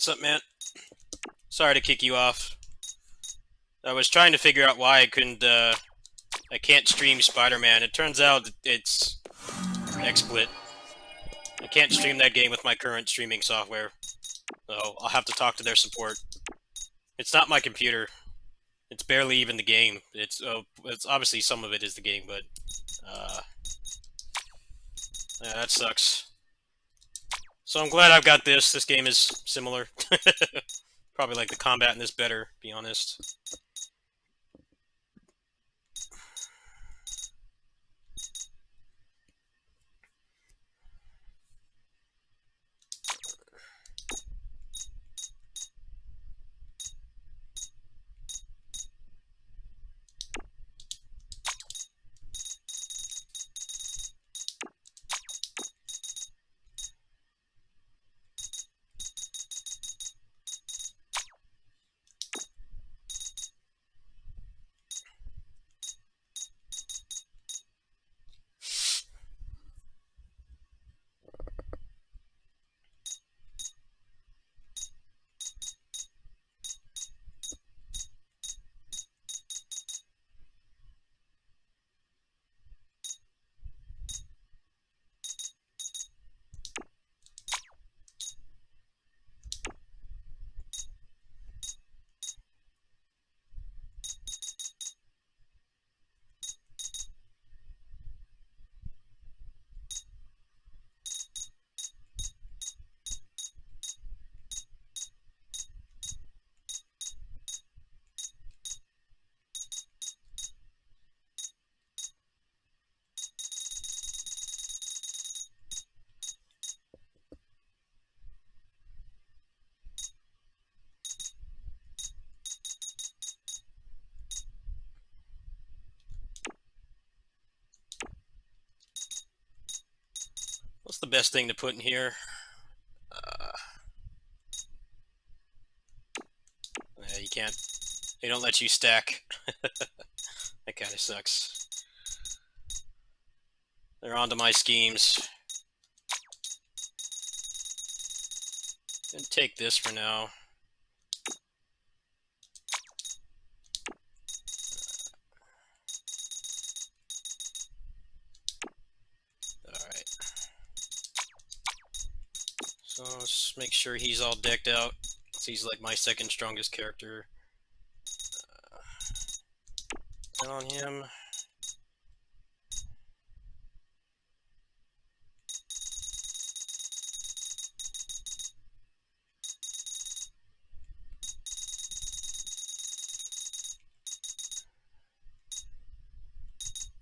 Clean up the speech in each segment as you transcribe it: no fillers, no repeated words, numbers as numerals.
What's up, man? Sorry to kick you off. I was trying to figure out why I can't stream Spider-Man. It turns out it's XSplit. I can't stream that game with my current streaming software, so I'll have to talk to their support. It's not my computer. It's barely even the game. It's obviously some of it is the game, but uh, yeah, that sucks. So I'm glad I've got this. This game is similar. Probably like the combat in this better, to be honest. What's the best thing to put in here? You can't. They don't let you stack. That kind of sucks. They're onto my schemes. Gonna take this for now. Alright. So let's make sure he's all decked out. He's like my second strongest character. And on him.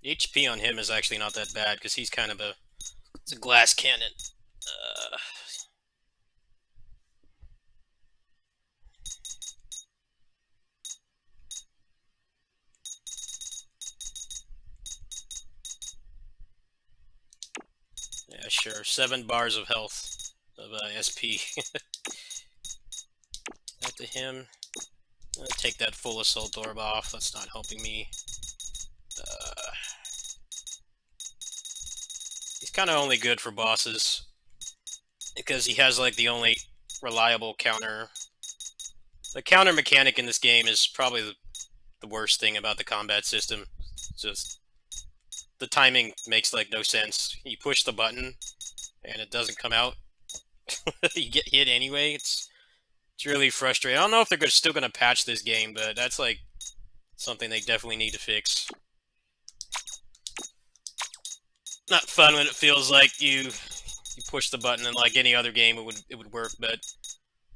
The HP on him is actually not that bad because he's kind of it's a glass cannon. Yeah, sure. 7 bars of health of SP. That to him. Take that full assault orb off. That's not helping me. He's kind of only good for bosses because he has like the only reliable counter. The counter mechanic in this game is probably the worst thing about the combat system. It's just the timing makes like no sense. You push the button and it doesn't come out. You get hit anyway. It's really frustrating. I don't know if they're still going to patch this game, but that's like something they definitely need to fix. Not fun when it feels like you push the button and like any other game it would work, but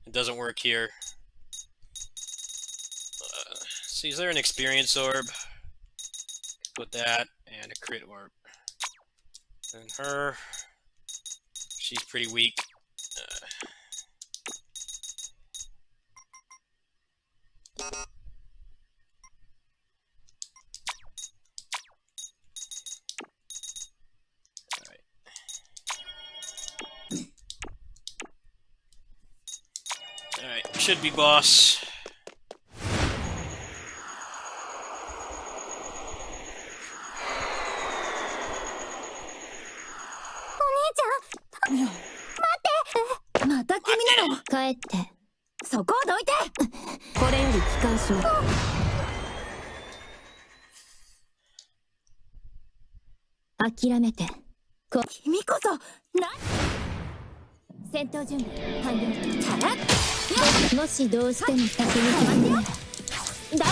it doesn't work here. See, is there an experience orb? Put that and a crit orb. And her, she's pretty weak. Alright, should be boss. そこをどいて。これより機関書。諦めて。君こそ戦闘準備完了。もしどうしても先に進んで、だから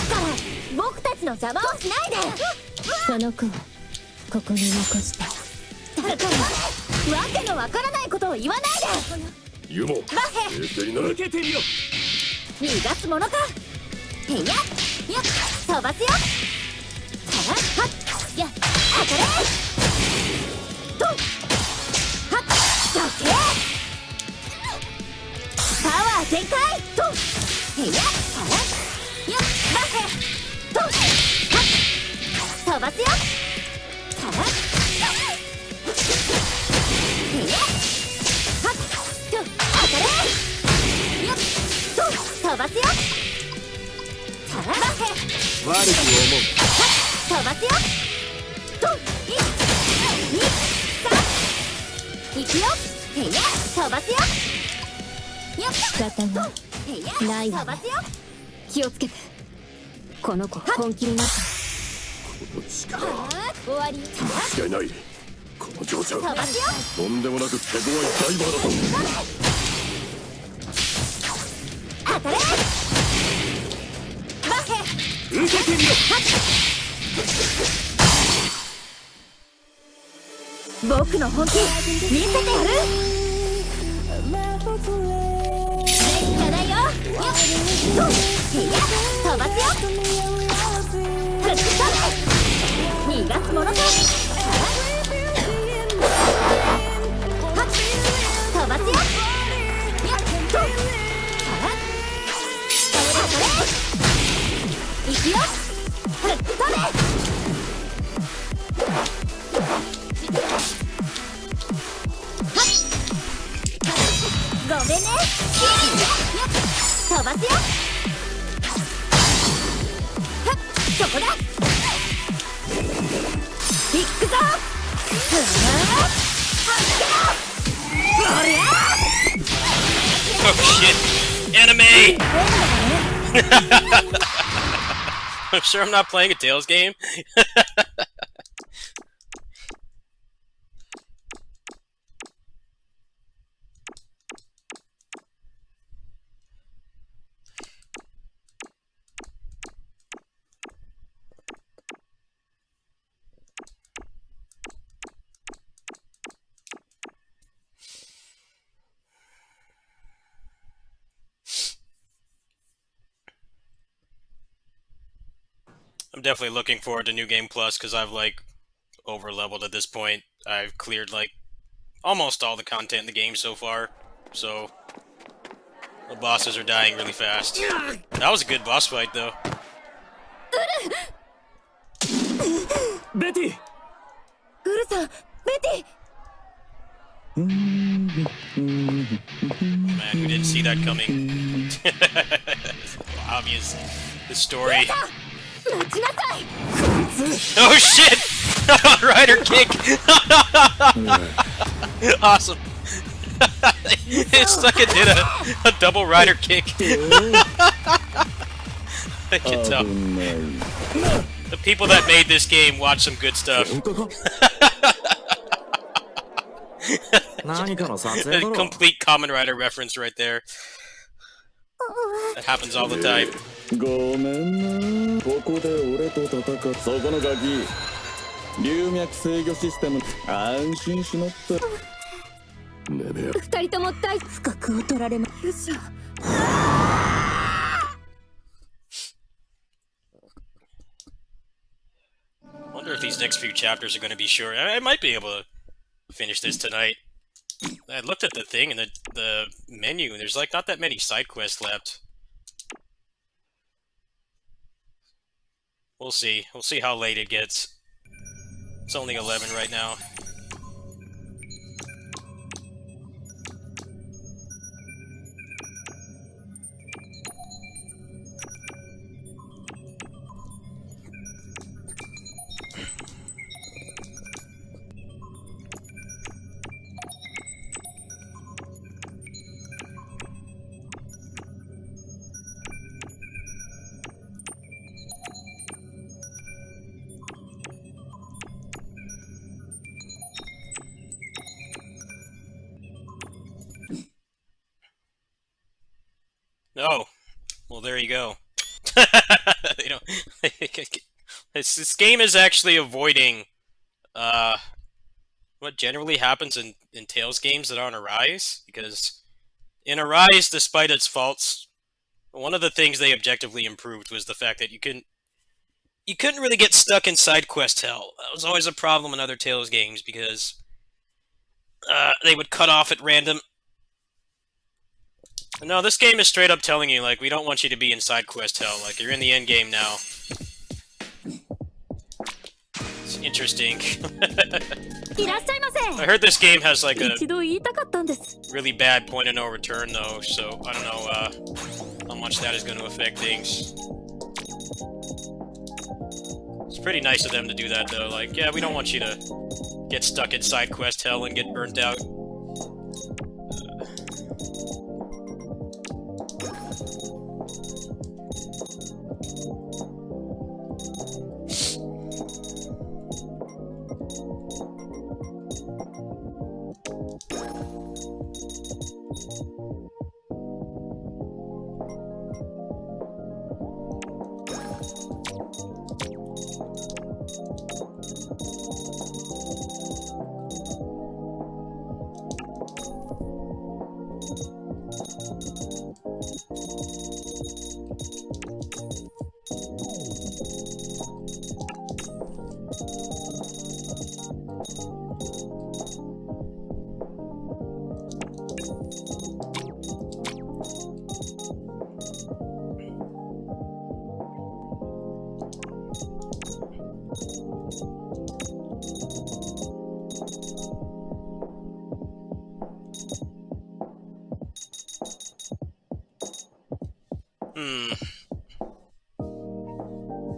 僕たちの邪魔をしないで。その子をここに残して。だからわけのわからないことを言わないで。ユモ、バヘ、受けてみろ。逃がすものか。へや、や、飛ばすよ。はっ、や、当たれ。と、はっ、どけ。パワー全開。と、へや、はら、や、バヘ、と、はっ、飛ばすよ。はら、へや、はっ、と、当たれ。やっ、と、飛ばすよ。悪く思う。飛ばすよ。と、1、2、3。いくよ。へや、飛ばすよ。よっ、仕方がないわ。飛ばすよ。気をつけて。この子本気になった。この力は終わり。間違いない。この嬢ちゃん、飛ばすよ。とんでもなく手強いダイバーだと。当たれ。受けてみろ。僕の本気見せてやる。じゃないよ。よっと、へや、飛ばすよ。ふっと逃がすものか。はっ、飛ばすよ。よっと、はっ、当たれ。いくよ。ふっとれ。ごめんね。よっ、飛ばすよ。はっ、そこだ。行くぞ。ふわー、おりゃー。Oh shit! Anime! I'm sure I'm not playing a Tales game. I'm definitely looking forward to New Game Plus because I've like over leveled at this point. I've cleared like almost all the content in the game so far, so the bosses are dying really fast. That was a good boss fight though. Betty! ウルさん、ベティ。Man, who didn't see that coming? Obvious. The story. Oh shit! Rider kick! Awesome. It's like it did a double rider kick. I can tell. The people that made this game watch some good stuff. A complete Kamen Rider reference right there. That happens all the time. ごめんな、ここで俺と戦う。そこのガキ、流脈制御システム、安心しなって。ねめや。二人とも大深くを取られま。よっしゃ。I wonder if these next few chapters are going to be short. I might be able to finish this tonight. I looked at the thing and the menu, and there's like not that many side quests left. We'll see. We'll see how late it gets. It's only 11 right now. Well, there you go. You know, this game is actually avoiding what generally happens in Tales games that are on Arise, because in Arise, despite its faults, one of the things they objectively improved was the fact that you couldn't really get stuck in side quest hell. That was always a problem in other Tales games, because they would cut off at random. No, this game is straight up telling you, like, we don't want you to be in side quest hell. Like, you're in the end game now. It's interesting. I heard this game has, like, a really bad point of no return, though, so I don't know how much that is going to affect things. It's pretty nice of them to do that, though. Like, yeah, we don't want you to get stuck in side quest hell and get burnt out.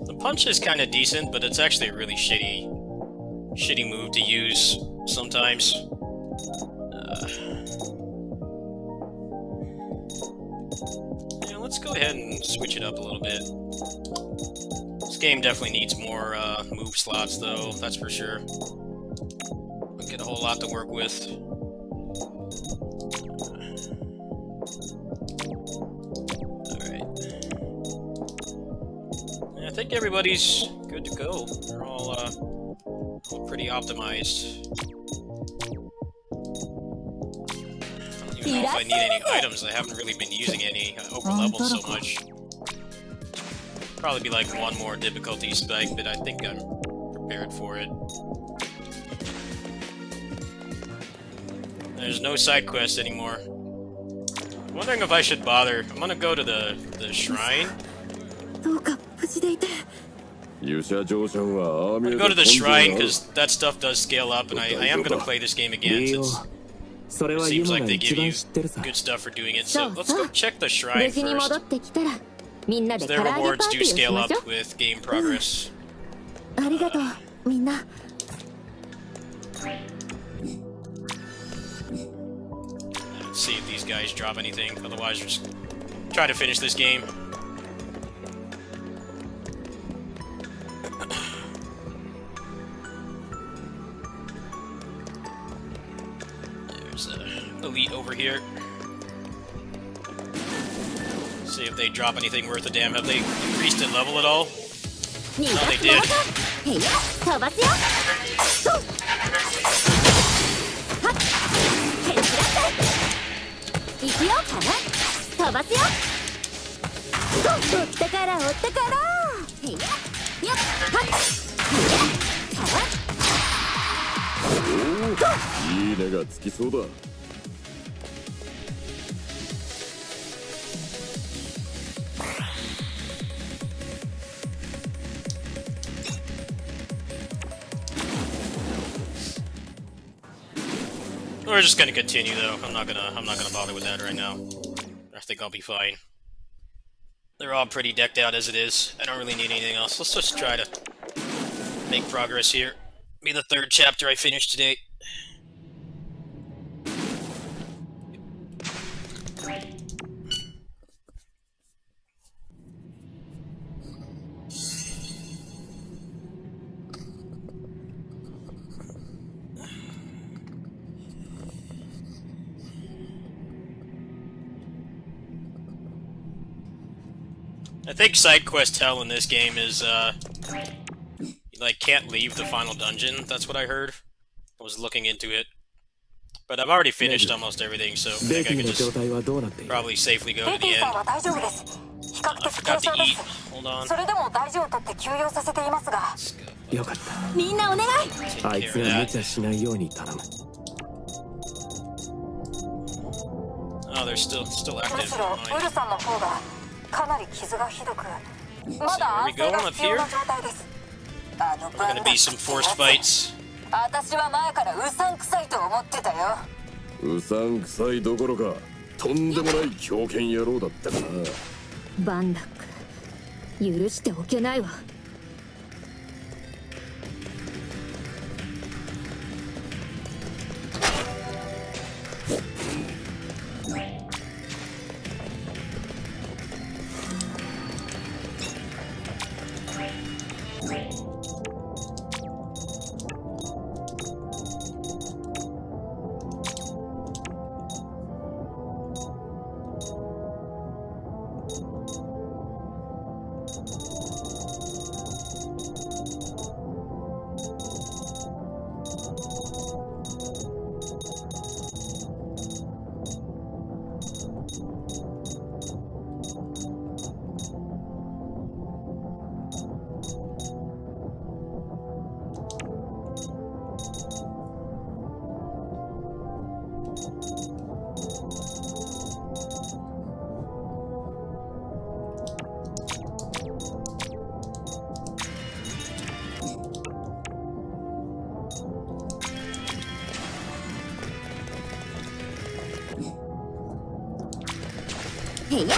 The punch is kind of decent, but it's actually a really shitty move to use sometimes. Yeah, let's go ahead and switch it up a little bit. This game definitely needs more move slots, though, that's for sure. Don't get a whole lot to work with. I think everybody's good to go. They're all pretty optimized. I don't even know if I need any items. I haven't really been using any over levels so much. Probably be like one more difficulty spike, but I think I'm prepared for it. There's no side quest anymore. I'm wondering if I should bother. I'm gonna go to the shrine. I'm gonna go to the shrine because that stuff does scale up, and I am gonna play this game again since it seems like they give you good stuff for doing it. So let's go check the shrine first. Their rewards do scale up with game progress. Let's see if these guys drop anything. Otherwise, just try to finish this game. There's elite over here. See if they drop anything worth a damn. Have they increased in level at all? No, they did. We're just gonna continue though. I'm not gonna bother with that right now. I think I'll be fine. They're all pretty decked out as it is. I don't really need anything else. Let's just try to make progress here. Be the third chapter I finished today. I think side quest hell in this game is, you, like, can't leave the final dungeon. That's what I heard. I was looking into it. But I've already finished almost everything, so I think I can just probably safely go to the end. I forgot to eat. Hold on. それでも大事を取って休養させていますが。 よかった。 みんなお願い。 あいつが無茶しないように頼む。 Oh, they're still む active. しろウ Fine. ルさんの方がかなり傷がひどく、まだ安静が必要な状態です。あの There's gonna be some forced fights. 私は前からうさんくさいと思ってたよ。うさんくさいどころかとんでもない狂犬野郎だったかな。バンダック、許しておけないわ。へいや。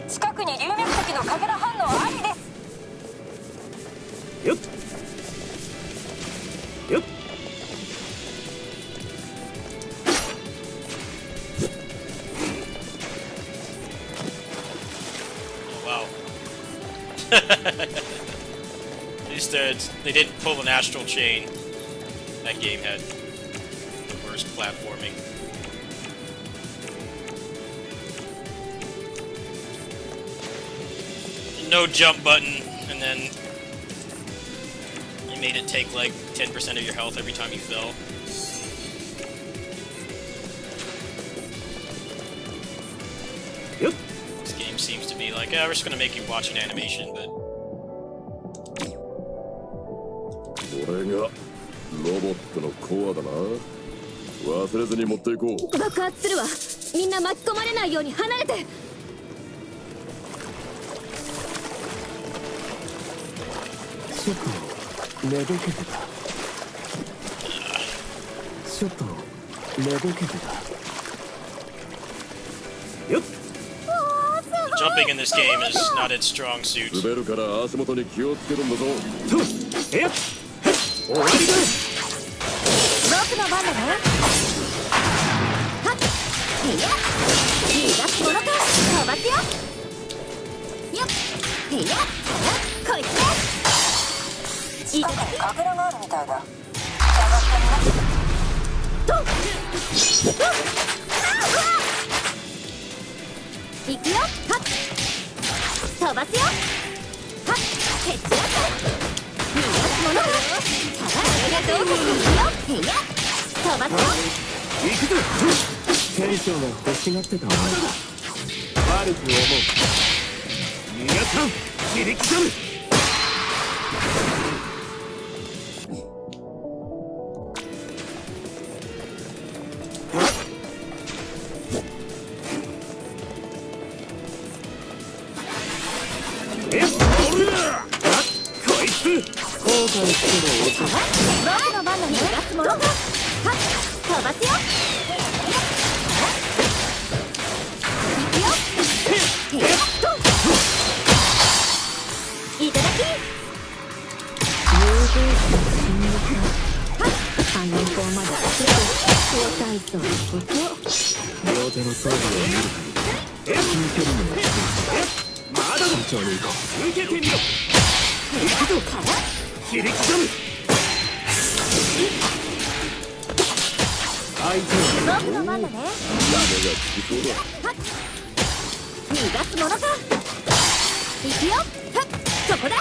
近くに龍脈石のかけら反応ありです。よっよっ Wow. At least they didn't pull an astral chain. That game had the worst platforming. no jump button, and then it made it take like 10% of your health every time you fell. Yep. This game seems to be like, we're just gonna make you watch an animation, but これがロボットのコアだな。忘れずに持っていこう。爆発するわ。みんな巻き込まれないように離れて。ちょっと寝ぼけてた。ちょっと寝ぼけてた。よっ。 jumping in this game is not its strong suit. 滑るから足元に気をつけるんだぞ。えっ。終わりだ。僕の番だね。はっ。へや。逃がすものか。飛ばすよ。よっ。へや。こいつね。いただき。カゲラがあるみたいだ。と。行くよ。はっ。飛ばすよ。はっ。蹴っちゃった。逃がすものか。ありがとう。行くよ。へや。飛ばすよ。行くぞ。テンションが欲しがってたわ。悪く思う。皆さん、切り刻む。こいつ後悔してる。僕の番の逃がすものか。はっ。飛ばすよ。行くよ。へやっと。いただき。あの子まで交代とのこと。両手の装備を見る限り近距離のまだだ。慎重に行こう。受けてみろ。行くぞ。切り刻む。相手僕の番だね。はっ。逃がすものか。行くよ。はっ。そこだ。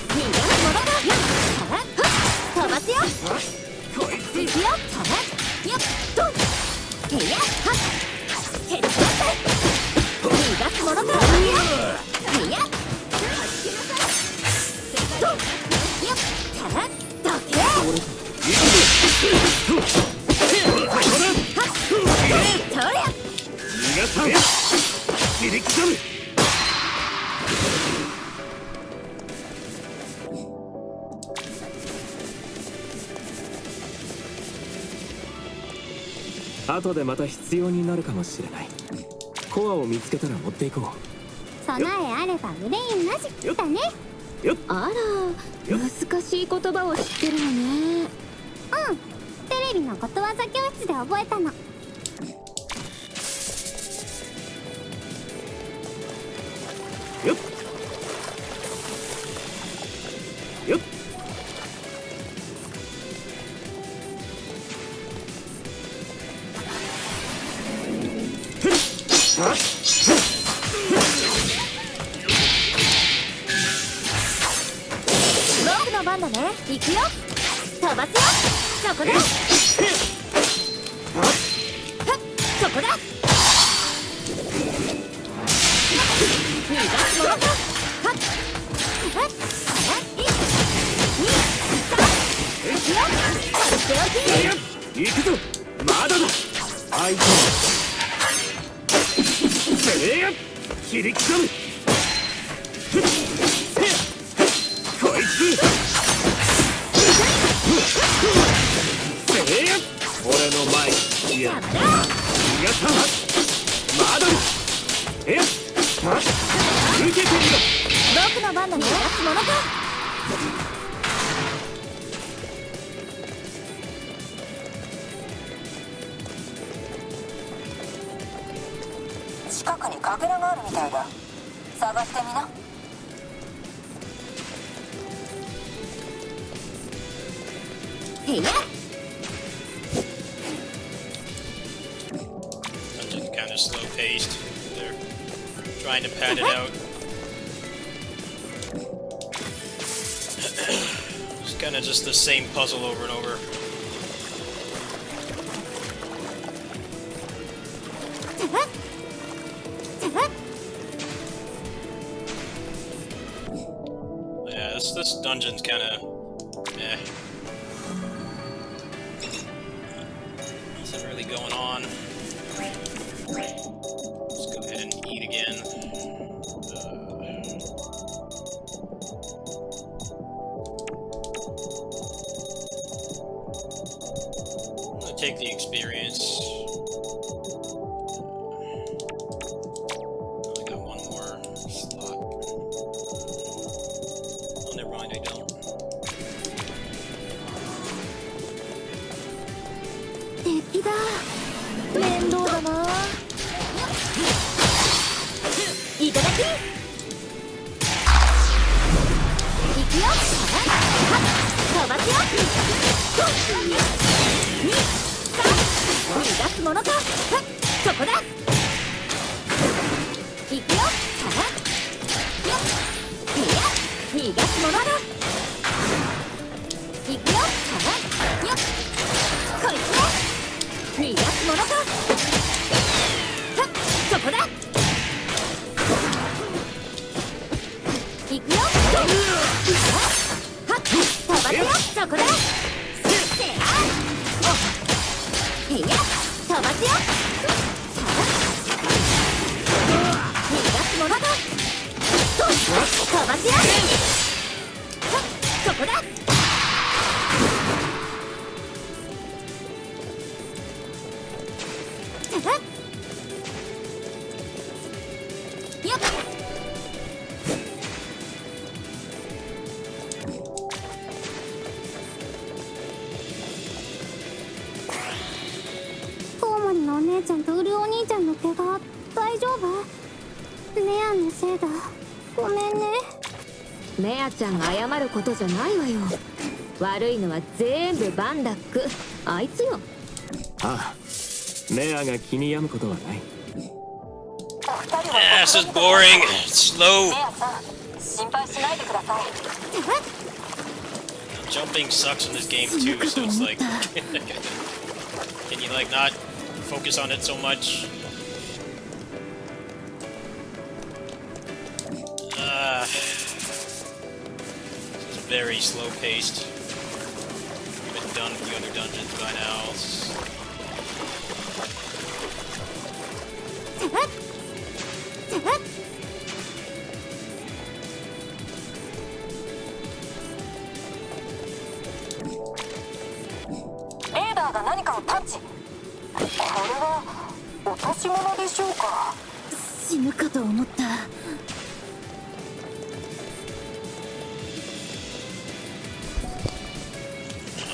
逃がすものか。はっ。飛ばすよ。こいつ行くよ。はっ。よっと。へや。はっ。蹴っちゃった。逃がすものか。へや。と。よっ。はっ。どけ。とりゃ。皆さん切り刻む。後でまた必要になるかもしれない。コアを見つけたら持っていこう。備えあれば憂いなしだね。よっ。あら、難しい言葉を知ってるのね。うん、テレビのことわざ教室で覚えたの。よっ。よっ。僕の番だね。行くよ。飛ばすよ。そこだ。はっ。そこだ。逃がすものか。はっ。はっ。1、2、3。行くよ。とっておき。行くぞ。まだだ。相手せや。切り刻む。こいつせや。俺の前。いや、皆さんまだだ。えっ。受けてみろ。僕の番だね。逃がすものか。近くにカゲラがあるみたいだ。探してみな。へや。 Dungeon kind of slow paced. They're Trying to pad it out. It's kind of just the same puzzle over and over. Yeah, this dungeon's kind of eh. Nothing really going on. Let's go ahead and eat again. I'm gonna take the experience. I got one more slot. Oh, never mind, I don't. 敵だ。面倒だな。いただき。いくよ。飛ばすよ。2、3、逃がすものか。そこだ。いくよ。逃がすものだ。いくよ。こいつね。逃がすものか。そこだ。いくよ。飛ばすよ。そこだ。へいや、飛ばすよ。逃がすものだ。飛ばすよ。そこだ。よっ。コウモリのお姉ちゃんとウルお兄ちゃんの怪我大丈夫？メアのせいだ。ごめんね。メアちゃんが謝ることじゃないわよ。悪いのは全部バンダック。あいつよ。ああ、メアが気に病むことはない。Yeah, this is boring. It's slow. メアさん、心配しないでください。 Jumping sucks in this game too, so it's like, can you like not focus on it so much? This is very slow paced. We've been done with the other dungeons by now.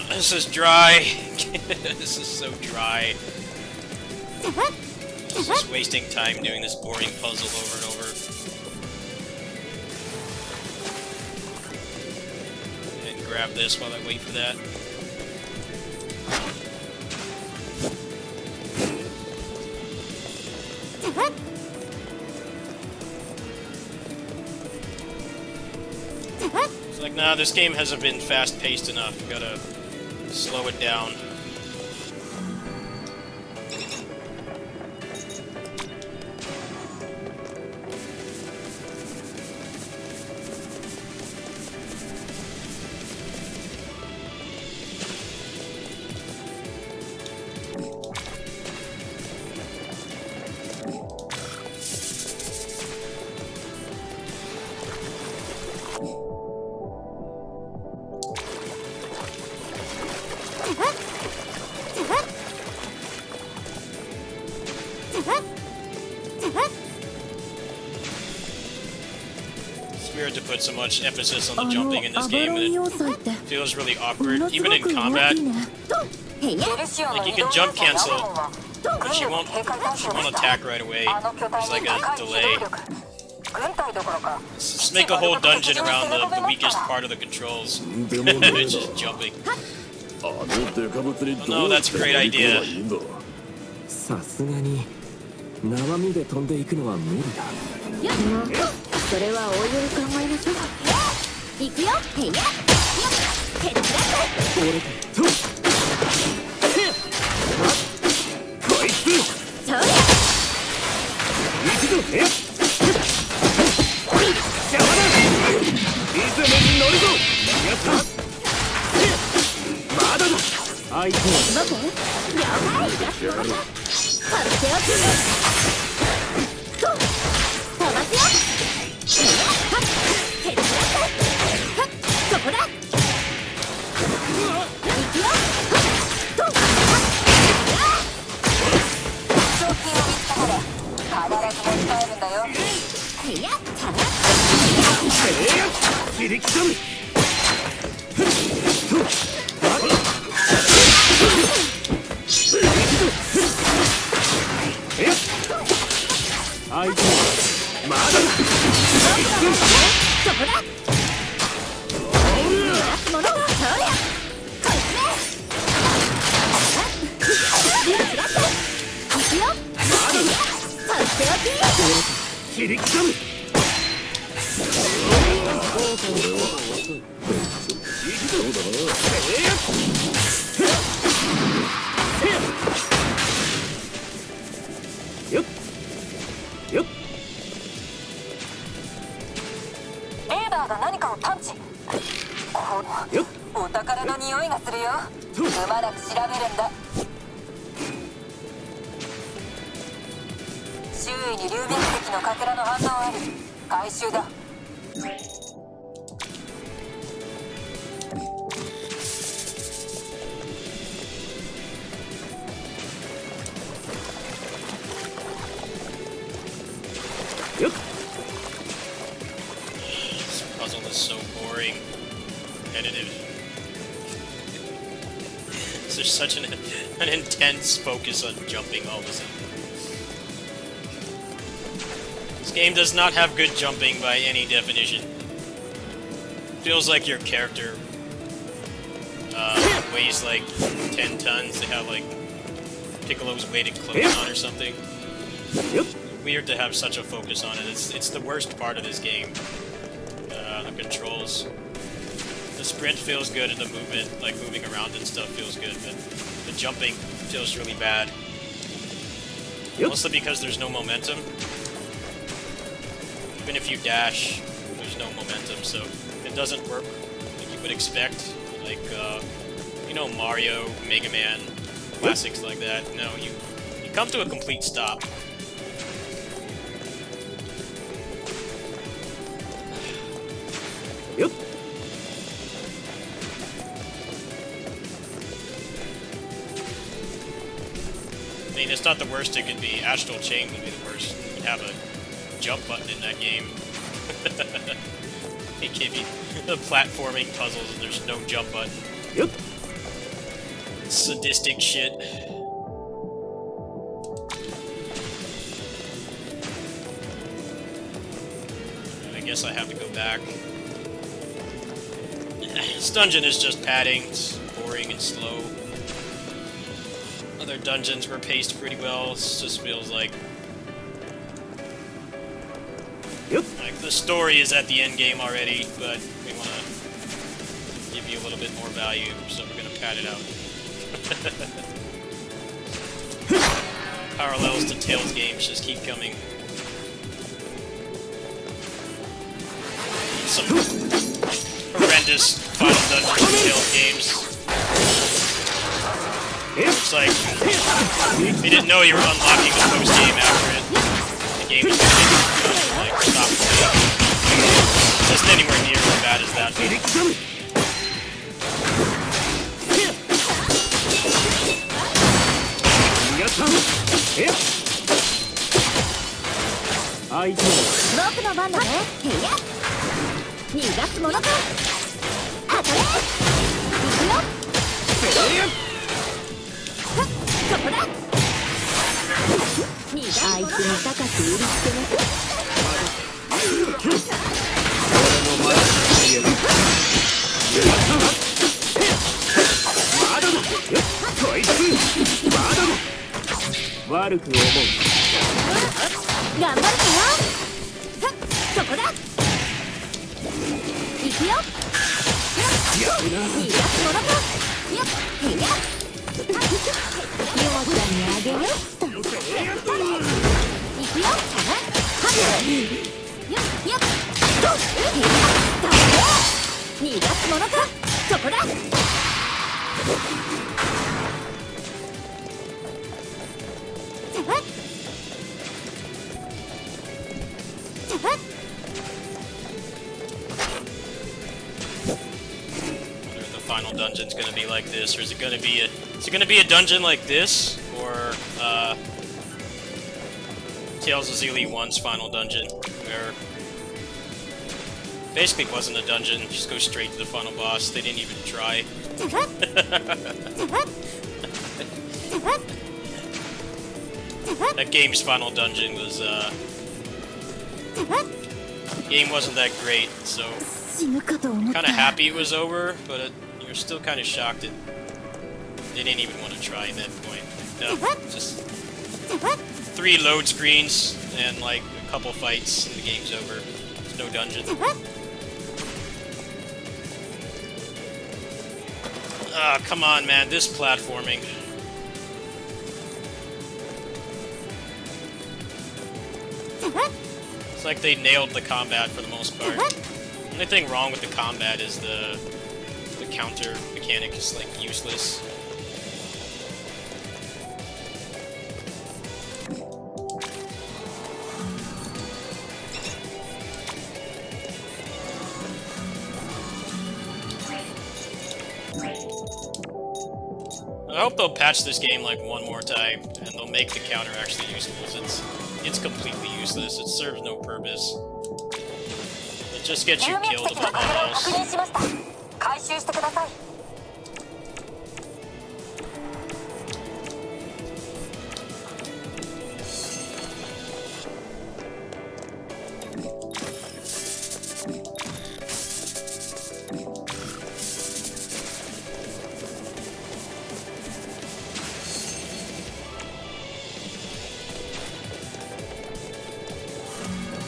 This is dry. This is so dry. Just wasting time doing this boring puzzle over and over. And grab this while I wait for that. It's like, nah, this game hasn't been fast-paced enough. Gotta slow it down. It's weird to put so much emphasis on the jumping in this game, and it feels really awkward, even in combat. Like, you can jump cancel, but she won't attack right away. There's like a delay. Just make a whole dungeon around the weakest part of the controls. It's just jumping. Oh no, that's a great idea. さすがに生身で飛んでいくのは無理だ。もうそれはおいおい考えましょう。いくよ。へいやヘッドラック。俺とこいつそりゃ行くぞ。邪魔だ。リズムに乗るぞ。やったまだだ。相手は僕了解。やっとだ。とっておきと飛ばすよ。へいやはっヘッドラック。はっそこだ。いくよ。はっとはっ賞金を見つけたら必ず持ち帰るんだよ。へいやたら切り刻む。相手はまだだ。そこだ。出すものそりゃこいつね。いくよ。とっておき。切り刻む。よっよっ。レーダーが何かを探知。よっお宝の匂いがするよ。くまなく調べるんだ。周囲に流脈石のかけらの反応ある。回収だ。よっ。 This puzzle is so boring, repetitive. There's such an intense focus on jumping all of a sudden. This game does not have good jumping by any definition. Feels like your character weighs like 10 tons. They have like Piccolo's weighted clothes on or something. Yep. Weird to have such a focus on it. It's the worst part of this game. The controls. The sprint feels good and the movement, like moving around and stuff, feels good, but the jumping feels really bad. Yep. Mostly because there's no momentum. Even if you dash, there's no momentum, so it doesn't work like you would expect. Like, you know, Mario, Mega Man, classics like that. No, you come to a complete stop. Yep. I mean, it's not the worst it could be. Astral Chain would be the worst. You have a jump button in that game. They give you the platforming puzzles and there's no jump button. Yep. Sadistic shit. I guess I have to go back. This dungeon is just padding. It's boring and slow. Other dungeons were paced pretty well. This just feels like... Yep. Like, the story is at the end game already, but we want to give you a little bit more value, so we're going to pad it out. Parallels to Tales games just keep coming. Some horrendous Final Dungeons and Tales games. Looks like you didn't know you were unlocking the post-game after it. The game was like stop playing. Just anywhere near as bad as that. I do. 僕の番だね。へいや逃がすものか。当たれ。行くよ。そこだ。逃がすものか。あいつに高く売りつけな。まだだ。こいつまだだ。悪く思う。頑張るかよ。やっと逃がすものかそこだThe final dungeon's gonna be like this, or is it gonna be a dungeon like this, or Tales of Xilly 1's final dungeon, where basically wasn't a dungeon, just go straight to the final boss. They didn't even try. That game's final dungeon was game wasn't that great, so kind of happy it was over, but you're still kind of shocked that they didn't even want to try at that point. No, just 3 load screens and like a couple fights and the game's over. There's no dungeon. Ah, come on, man, this platforming. It's like they nailed the combat for the most part. The only thing wrong with the combat is the counter mechanic is like useless. I hope they'll patch this game like one more time, and they'll make the counter actually useful. It's completely useless. It serves no purpose. It just gets you 有名 killed 跡 above の all 確 else. 認しました回収してください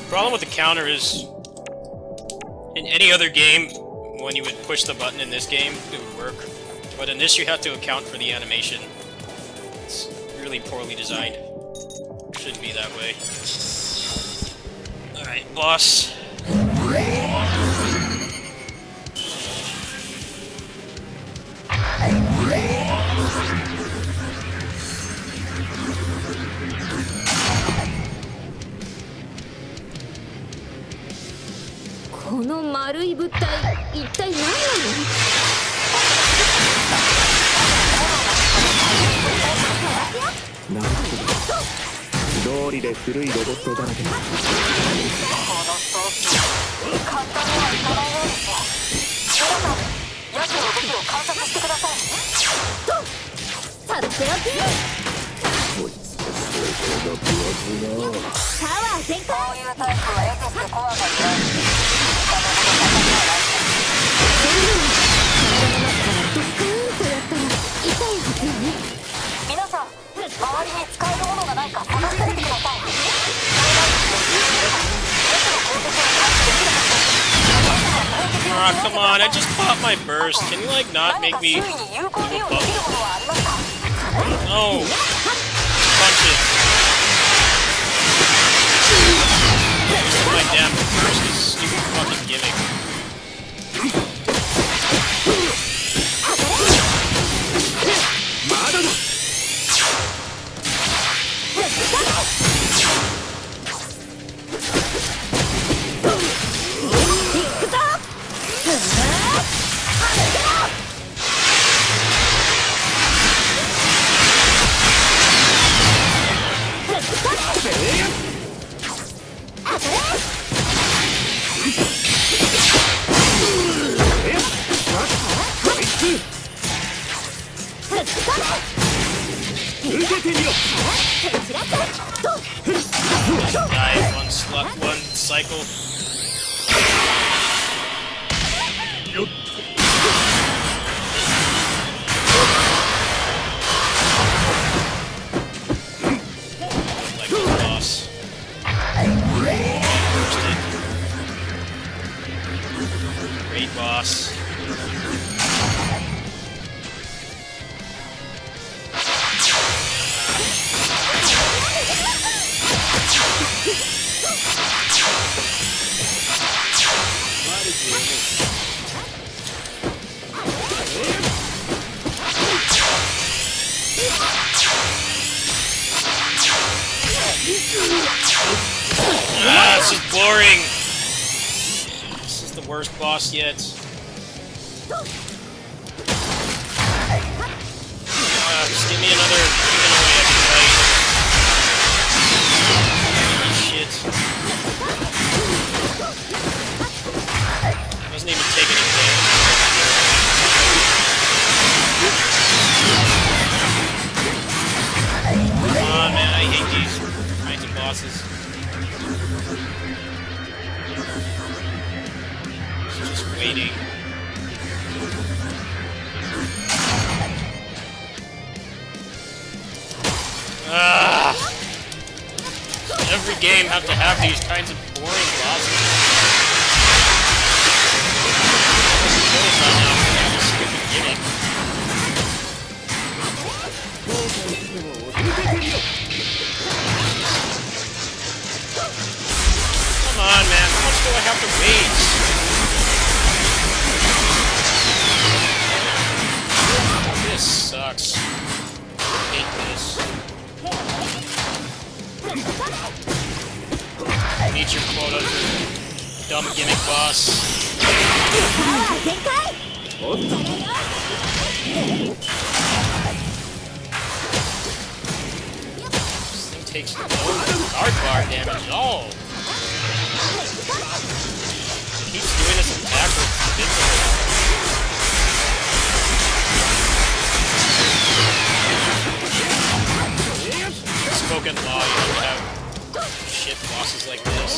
Problem with the counter is, in any other game, when you would push the button in this game, it would work. But in this, you have to account for the animation. It's really poorly designed. Shouldn't be that way. Alright, boss.この丸い物体一体何なのなるほど。道理で古いロボットだらけだ。この装置簡単にはいかないようです皆さんヤシの動きを観察してくださいさておきパワー全開こういうタイプは得てしてコアがいない他のもの戦いはないドッカーンとやったら痛いはずよね皆さん周りに使えるものがないか探してみてください Ah, come on, I just popped my burst. Can you, like, not make me do a bubble? No! Punch it. Wasting my damn burst is stupid fucking gimmick. Die one cycle. Like the boss. Roasted. Great boss. This is boring. This is the worst boss yet. Just give me another humanoid fight. Shit. Doesn't even take any damage. Come on, man, I hate these kinds of bosses. It's just waiting. Every game have to have these kinds of boring bosses. Come on, man. How much do I have to wait? This sucks. I hate this. Meet your quota for dumb gimmick boss. This thing takes no guard bar damage at all. It keeps doing this attack with invincible. Spoken law, you don't have shit bosses like this.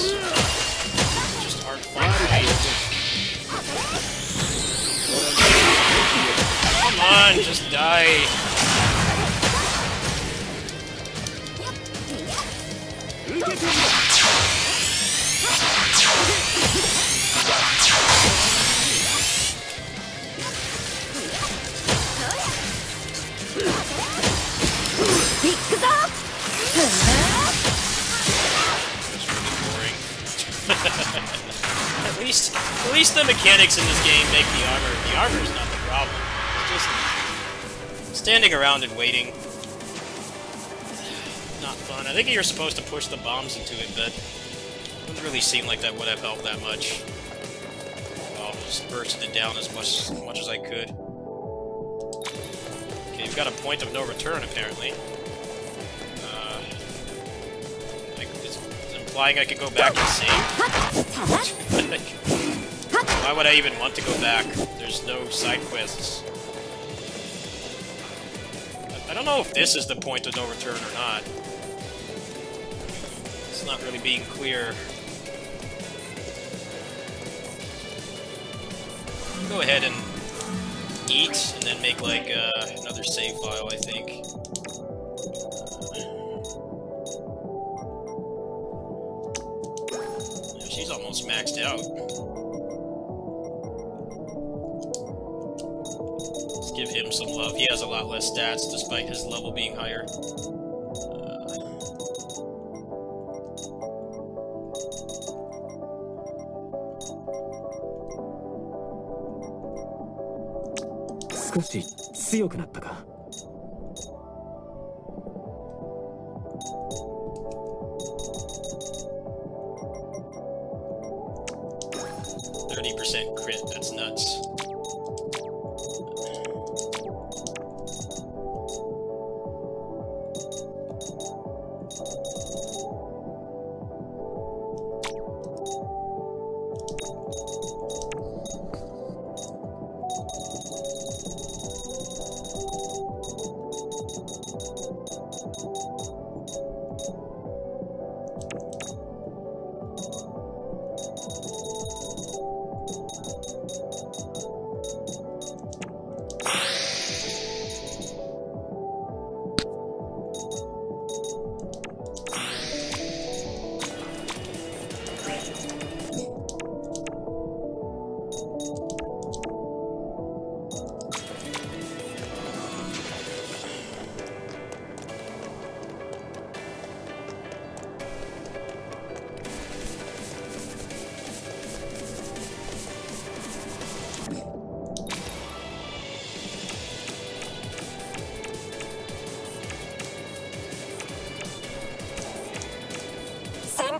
Just aren't fun to fight. Come on, just die. At least the mechanics in this game make the armor is not the problem. It's just standing around and waiting. Not fun. I think you're supposed to push the bombs into it, but it doesn't really seem like that would have helped that much. I'll just burst it down as much as I could. Okay, you've got a point of no return apparently. It's implying I could go back and save. Why would I even want to go back? There's no side quests. I don't know if this is the point of no return or not. It's not really being clear. I'll go ahead and eat, and then make like another save file, I think. Yeah, she's almost maxed out. Give him some love. He has a lot less stats despite his level being higher. %, crit, that's nuts.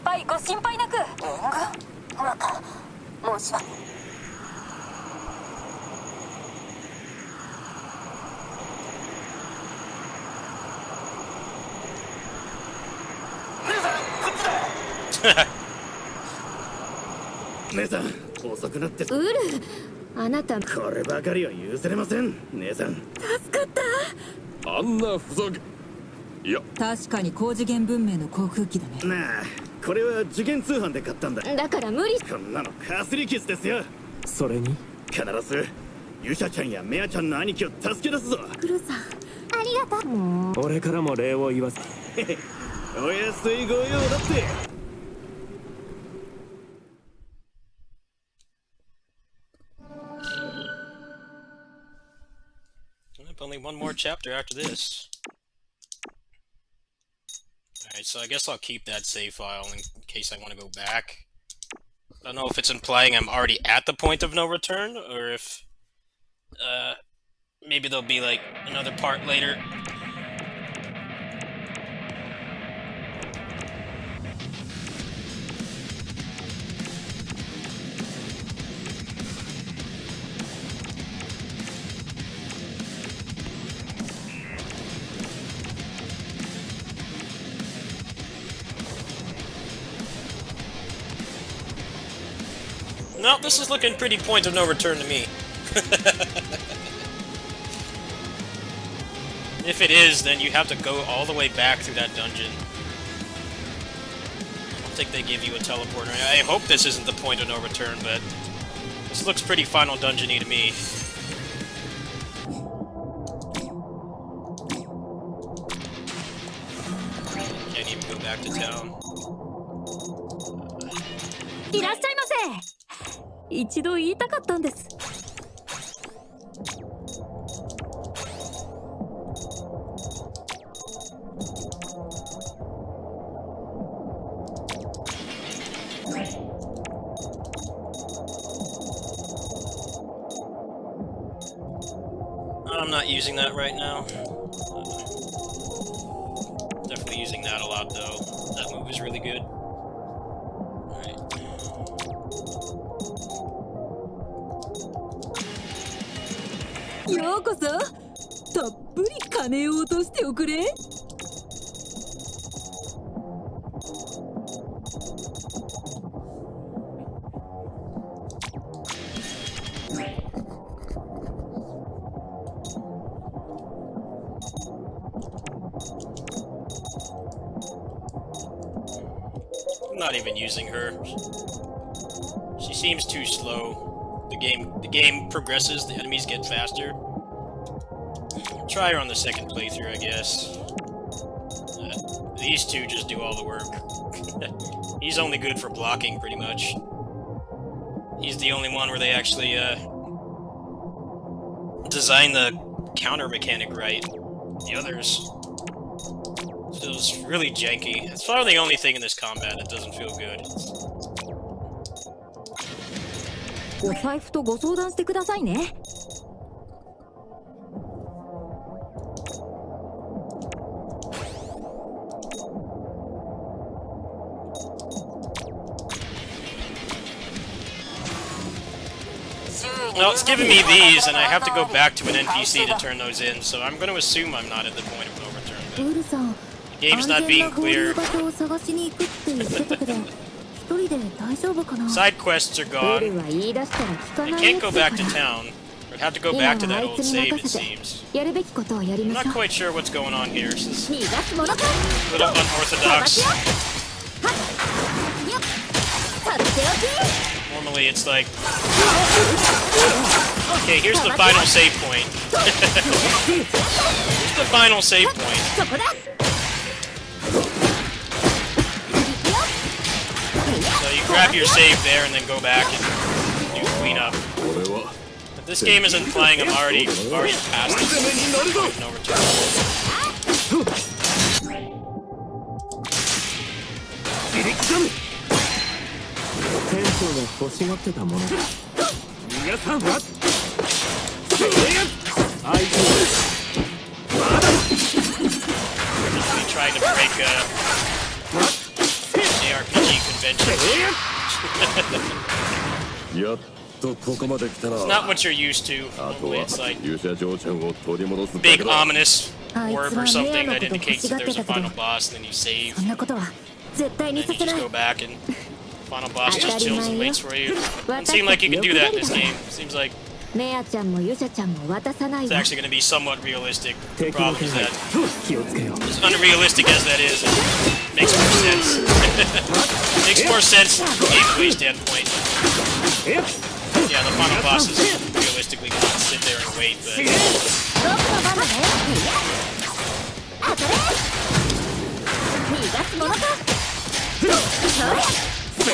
輩ご心配なく。援軍？また申し訳。姉さん遅くなってウル、あなたこればかりは許せれません。姉さん助かった。あんなふざけ、いや確かに高次元文明の航空機だね。なあ、これは受験通販で買ったんだ。だから無理。こんなのかすり傷ですよ。それに必ずユシャちゃんやメアちゃんの兄貴を助け出すぞ。クルさん、ありがとう。もう俺からも礼を言わせお安いご用だって。Only one more chapter after this. Alright, so I guess I'll keep that save file in case I want to go back. I don't know if it's implying I'm already at the point of no return, or if maybe there'll be like another part later. No, this is looking pretty point of no return to me. If it is, then you have to go all the way back through that dungeon. I don't think they give you a teleporter. I hope this isn't the point of no return, but this looks pretty final dungeon-y to me. Can't even go back to town. いらっしゃいませ。一度言いたかったんです。I'm not using that right now. Definitely using that a lot, though. That move is really good. Alright. ようこそ。たっぷり金を落としておくれ。I'm not even using her. She seems too slow. The game progresses, the enemies get faster. Try her on the second playthrough, I guess. These two just do all the work. He's only good for blocking, pretty much. He's the only one where they actually design the counter mechanic right. The others feels really janky. It's probably the only thing in this combat that doesn't feel good. お財布とご相談してくださいね。Well, it's giving me these, and I have to go back to an NPC to turn those in, so I'm going to assume I'm not at the point of no return. ウルさん、 The game's not being 安全な合流 clear. 場所を探しに行くって言ってたけど、一人で大丈夫かな。 Side quests are ウ gone. ルは言い出したら聞か I ない can't や go つだ back か to ら。 town. I have to go 今 back to はあ that い old つに save, 任 it せて、 seems. やるべきことをやり I'm まし not ょう。 quite sure what's going on here. This is 逃がすものか。 a little unorthodox. よっ、とっておき。 Normally it's like... Okay, here's the final save point. Here's the final save point. そこだ。 So you grab your save there and then go back and do cleanup. 俺は But this game is implying I'm already past this. No return. 店長が欲しがってたものだ。皆さんは相手まだ Just be trying to break JRPG convention. やっとここまで来たな。 It's not what you're used to. あと Normally は it's like 勇者嬢ちゃんを取り戻すだ big けだ。 ominous あいつ orb は or something that 迷惑と indicates that 欲し there's が a ってたけど final boss, and then you save, そんなことは絶対 and に then さ you せな just い go back and final boss just 当たり chills 前 and よ waits for you. 私 Doesn't seem like you can do that in this 欲張り game. だ Seems like メアちゃんもユシャちゃんも渡さない it's わ actually going to be somewhat realistic. The 敵の problem 気 is 配 that 気をつけよう as unrealistic as that is, it makes more sense. Makes more sense from a gameplay standpoint. Yeah, the final boss is realistically going to sit there and wait, but 僕の番だねいや当たれ逃がすものかそれ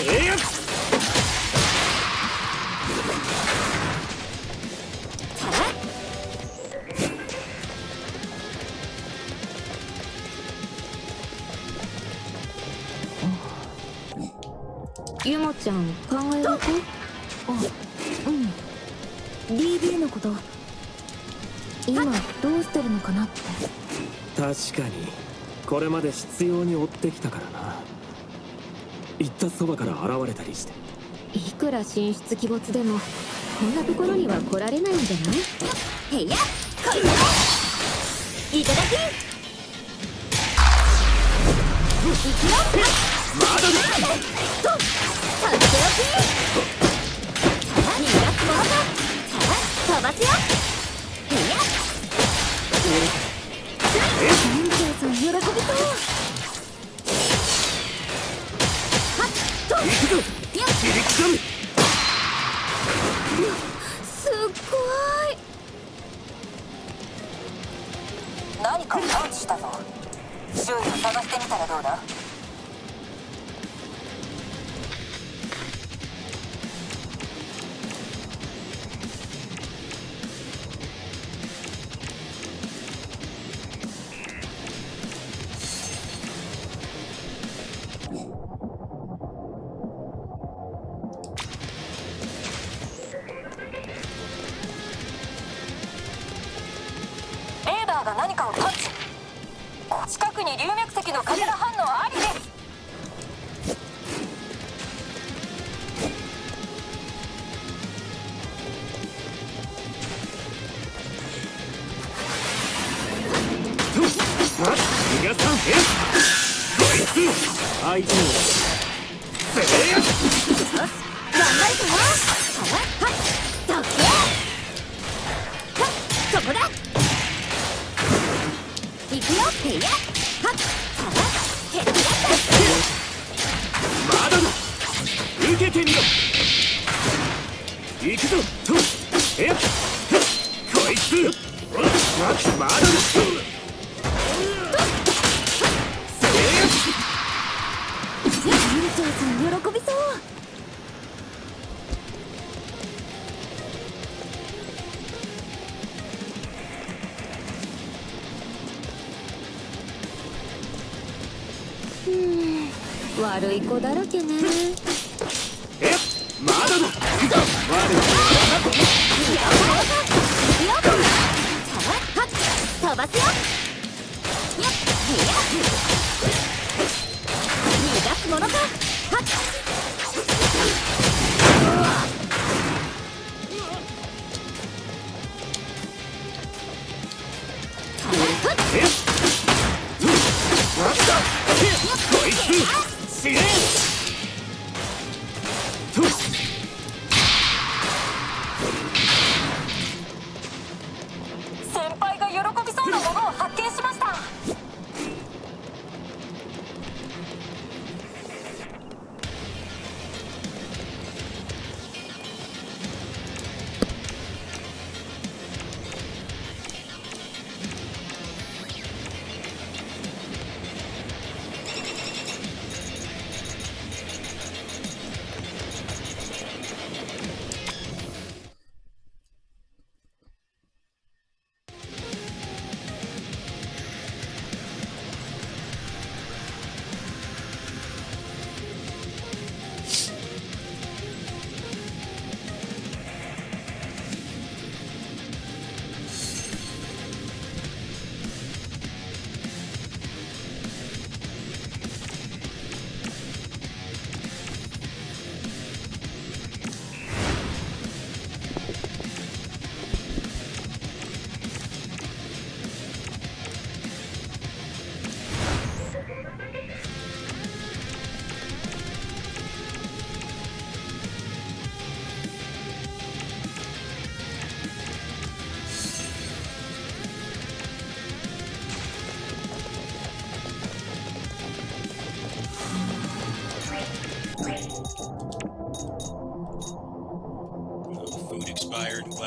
ゆもちゃん考え事？あ、うん DB のこと今どうしてるのかなって確かにこれまで執拗に追ってきたからな。行ったそばから現れたりして。いくら神出鬼没でもこんなところには来られないんじゃない？へいやこいついただきいくよまだだとさっておき逃がすものか飛ばすよへいや園長さん喜びそうはっと行くぞピュッ切り刻むすっごい何かを探知したぞ。周囲を探してみたらどうだ？レーダーが何かを探知。近くに龍脈石のカメラ反応ありです。逃がさんへこいつ相手の頑張るぞはっどけはっそこだ行くよへいやはっ蹴り出すまだだ受けてみろ行くぞとえっこいつまだだ園長さん喜びそう悪い子だらけねえっまだだ我飛ばすよやっへいや逃がすものかはっこいつ死ねと先輩が喜びそうなものを発見しました。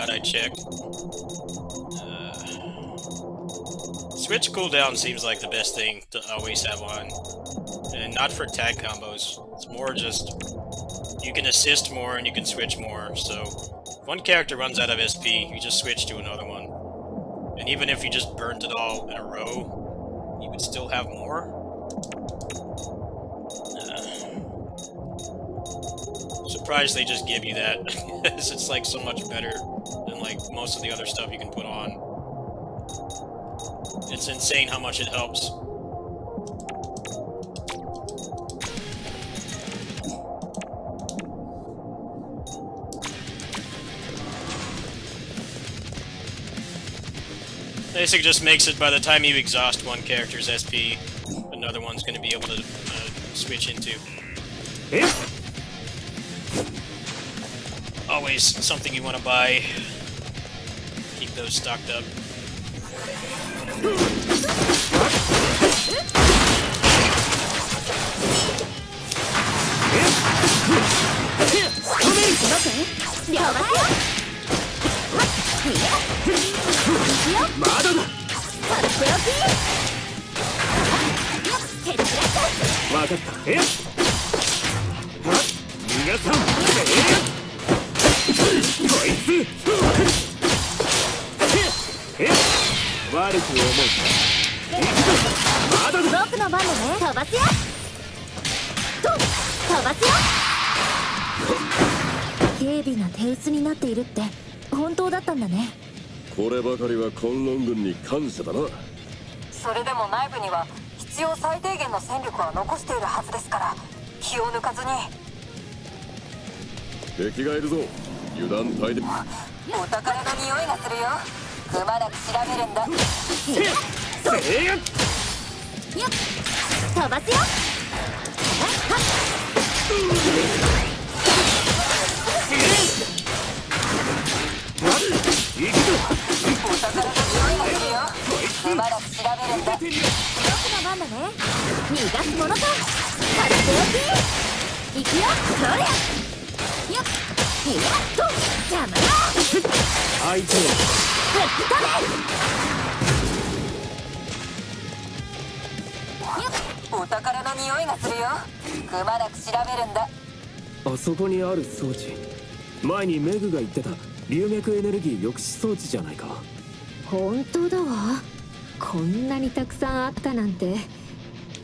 glad I checked. Switch cooldown seems like the best thing to always have on. And not for tag combos. It's more just you can assist more and you can switch more. So if one character runs out of SP, you just switch to another one. And even if you just burned it all in a row, you would still have more. Surprised they just give you that. It's like so much better than like most of the other stuff you can put on. It's insane how much it helps. Basically just makes it by the time you exhaust one character's SP, another one's going to be able to switch into. Always something you want to buy. Keep those stocked up.僕の番だね。飛ばすよ。飛ばすよ。軽微な手薄になっているって本当だったんだね。こればかりは昆仑軍に感謝だな。それでも内部には必要最低限の戦力は残しているはずですから、気を抜かずに。敵がいるぞ。油断大敵。お宝の匂いがするよ。くまなく調べるんだ。よっ、飛ばすよ。お宝の匂いがするよ。くまなく調べるんだ。僕の番だね。逃がすものか。さておき。行くよ。それ。よっ、と邪魔だ。相手をお宝の匂いがするよ。くまなく調べるんだ。あそこにある装置、前にメグが言ってた流脈エネルギー抑止装置じゃないか。本当だわ。こんなにたくさんあったなんて。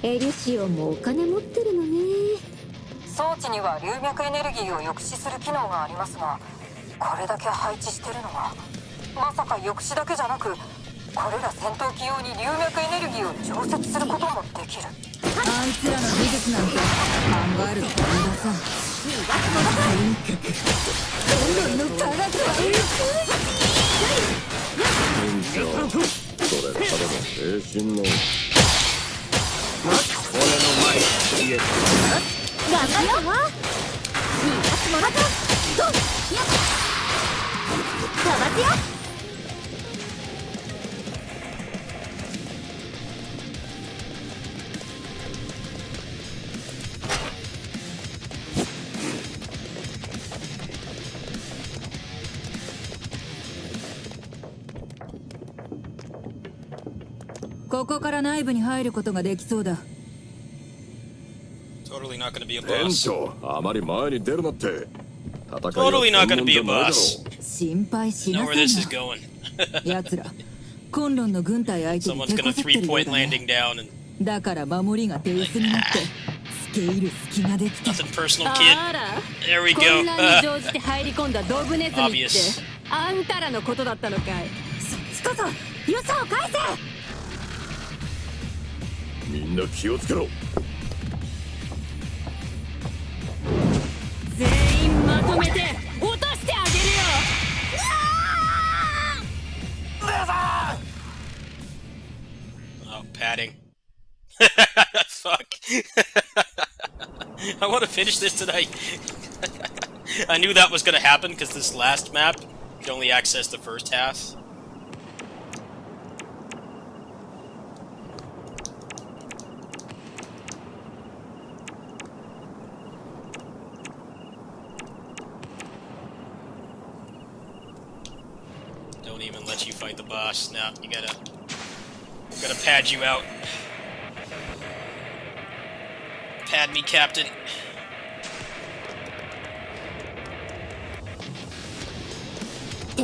エリシオもお金持ってるのね。装置には流脈エネルギーを抑止する機能がありますが、これだけ配置してるのはまさか抑止だけじゃなく、これら戦闘機用に流脈エネルギーを調節することもできる。あいつらの技術なんて考えると無駄さ。とにかくどんどんの科学はそれただの精神の。俺の前に消え頑張るよ。逃がすものか。とよっ、飛ばすよ。ここから内部に入ることができそうだ。Totally not gonna be a 店 boss. 長、あまり前に出るなって。戦いは Totally not そんな gonna ん be じ a ゃないだろ boss. 心配し Know な where さい this is な。 going. 奴らコンロンの軍隊相手に Someone's 手 gonna こずってるよう 3-point だね。 landing down and だから守りが手薄になって付け入る隙ができた。 nothing personal, kid. あら、 There we 混 go. 乱に乗じて入り込んだドブネズミって Obvious. あんたらのことだったのかい。そっちこそ良さを返せ。みんな気をつけろ。全員まとめて落としてあげるよ。Oh, padding. Fuck. I want to finish this tonight. I knew that was going to happen because this last map, you can only access the first half. won't even let you fight the boss. Now you gotta pad you out. Pad me, Captain. I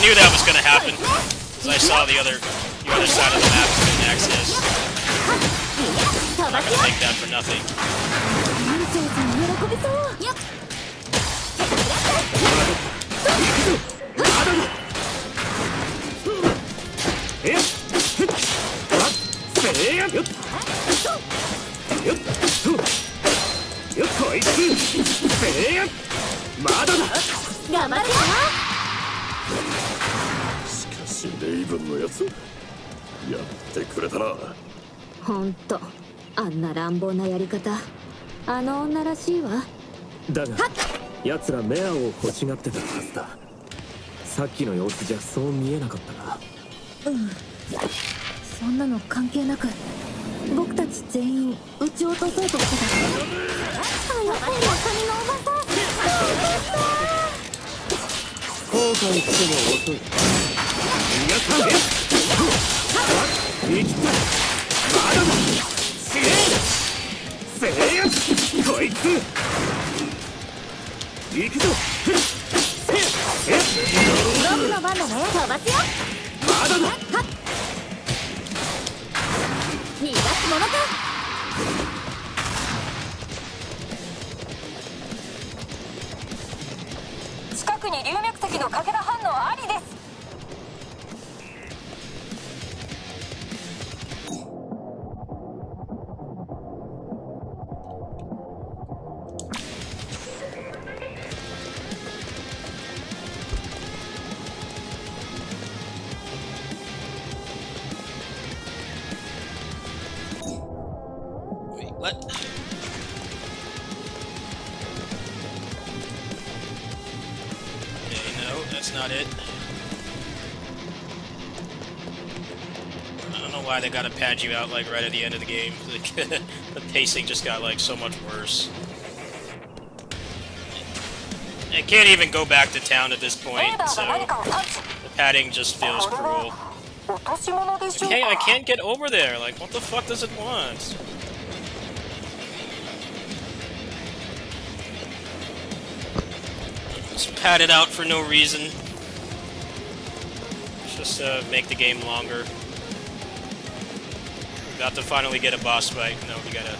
knew that was gonna happen, because I saw the other side of the map couldn't access. I'm not gonna take that for nothing.しかしレイブンのやつやってくれたな。ほんとあんな乱暴なやり方あの女らしいわ。だが奴らメアを欲しがってたはずだ。さっきの様子じゃそう見えなかったが。そんなの関係なく僕たち全員撃ち落とそうとしてた。あの変な髪のおばさん後悔しても遅い。皆さん生きてまだだ。死ねせいやこいつ行くぞ。僕の番だね。飛ばすよ。まだだ。逃がすものか。近くに龍脈石のかけら反応ありです。Wait, what? Okay, no, that's not it. I don't know why they gotta pad you out like right at the end of the game. Like, the pacing just got like so much worse. I can't even go back to town at this point, so the padding just feels cruel. I can't get over there. Like, what the fuck does it want? Just pad it out for no reason. Just make the game longer. About to finally get a boss fight. No, we gotta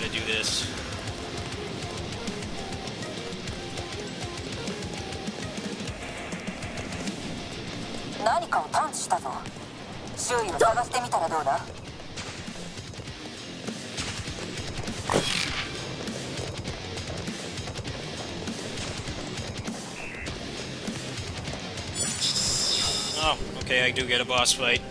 do this. 何かを探知したぞ。周囲を探してみたらどうだ。Oh, okay, I do get a boss fight.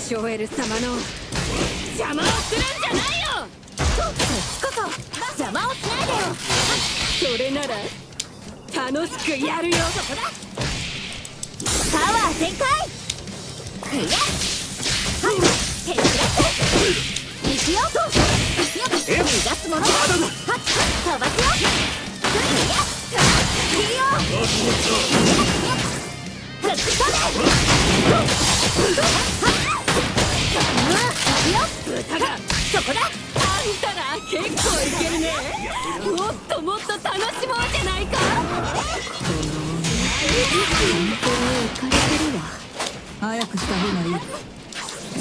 ショエル様の邪魔をするんじゃないよ。こそ邪魔をしないでよ。それなら楽しくやるよ。パワー全開。いやはい手に入れていくよ。逃がすものはっ飛ばすよ。いやいいよ。吹っ飛べ。豚がそこだ。あんたら結構いけるね。もっともっと楽しもうじゃないか。早くした方がいい。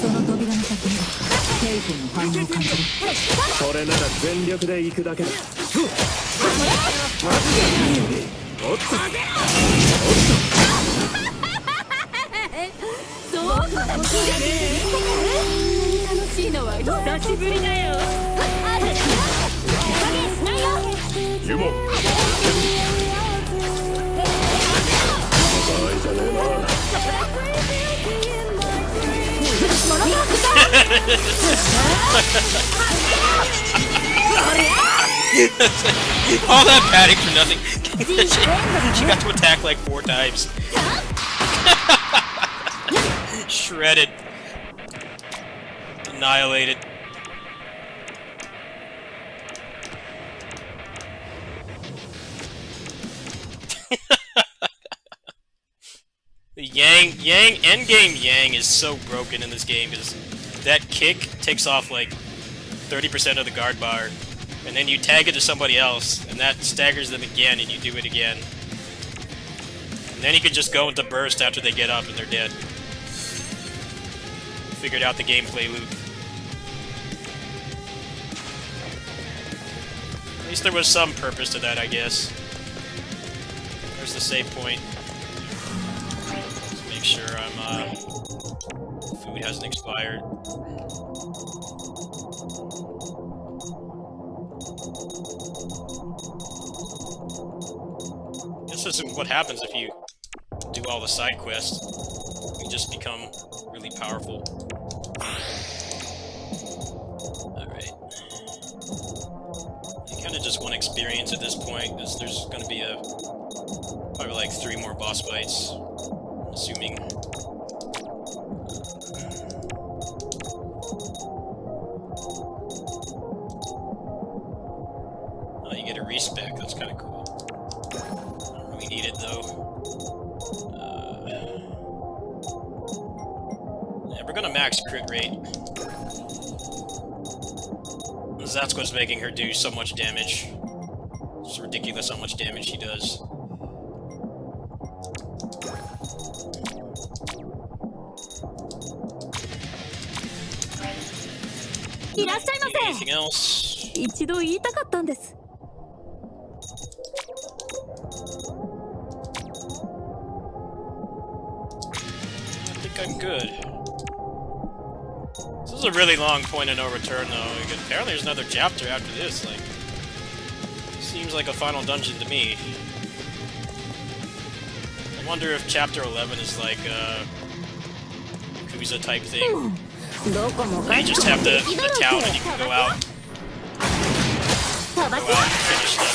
その扉の先にテイ君の反応を感じる。それなら全力で行くだけだ。おっとそうかもしれねえ。楽しいのは久しぶりだよ。ユモ All that padding for nothing. She got to attack like 4 times. Shredded. Annihilated. The endgame Yang is so broken in this game because that kick takes off like 30% of the guard bar, and then you tag it to somebody else, and that staggers them again, and you do it again. And then you can just go into burst after they get up and they're dead. Figured out the gameplay loop. At least there was some purpose to that, I guess. There's the save point. Let's make sure food hasn't expired. This isn't what happens if you do all the side quests. You just become really powerful. Alright. I kinda just want experience at this point, because there's gonna be probably like 3 more boss fights, assuming. Oh, you get a respec, that's kinda cool. Don't really need it though. Yeah, we're gonna max crit rate. That's what's making her do so much damage. It's ridiculous how much damage she does. Anything else? 一度言いたかったんです。 I think I'm good. This is a really long point of no return, though. Apparently, there's another chapter after this. Like, seems like a final dungeon to me. I wonder if chapter 11 is like a Yakuza type thing. You just have the town and you can go out. Go out and finish them.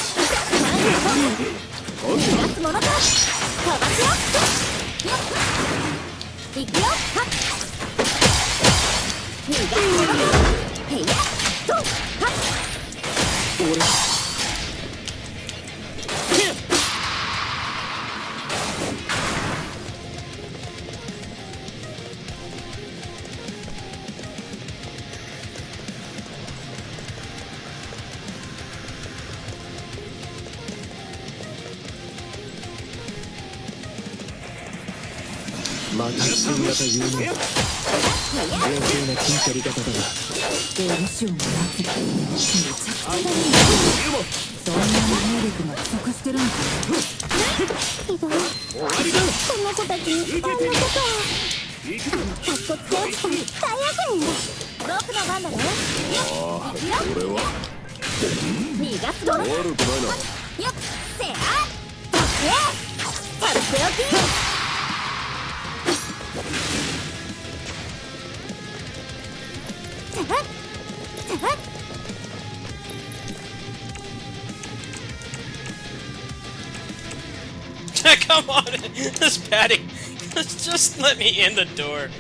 Come on, this padding. Just let me in the door.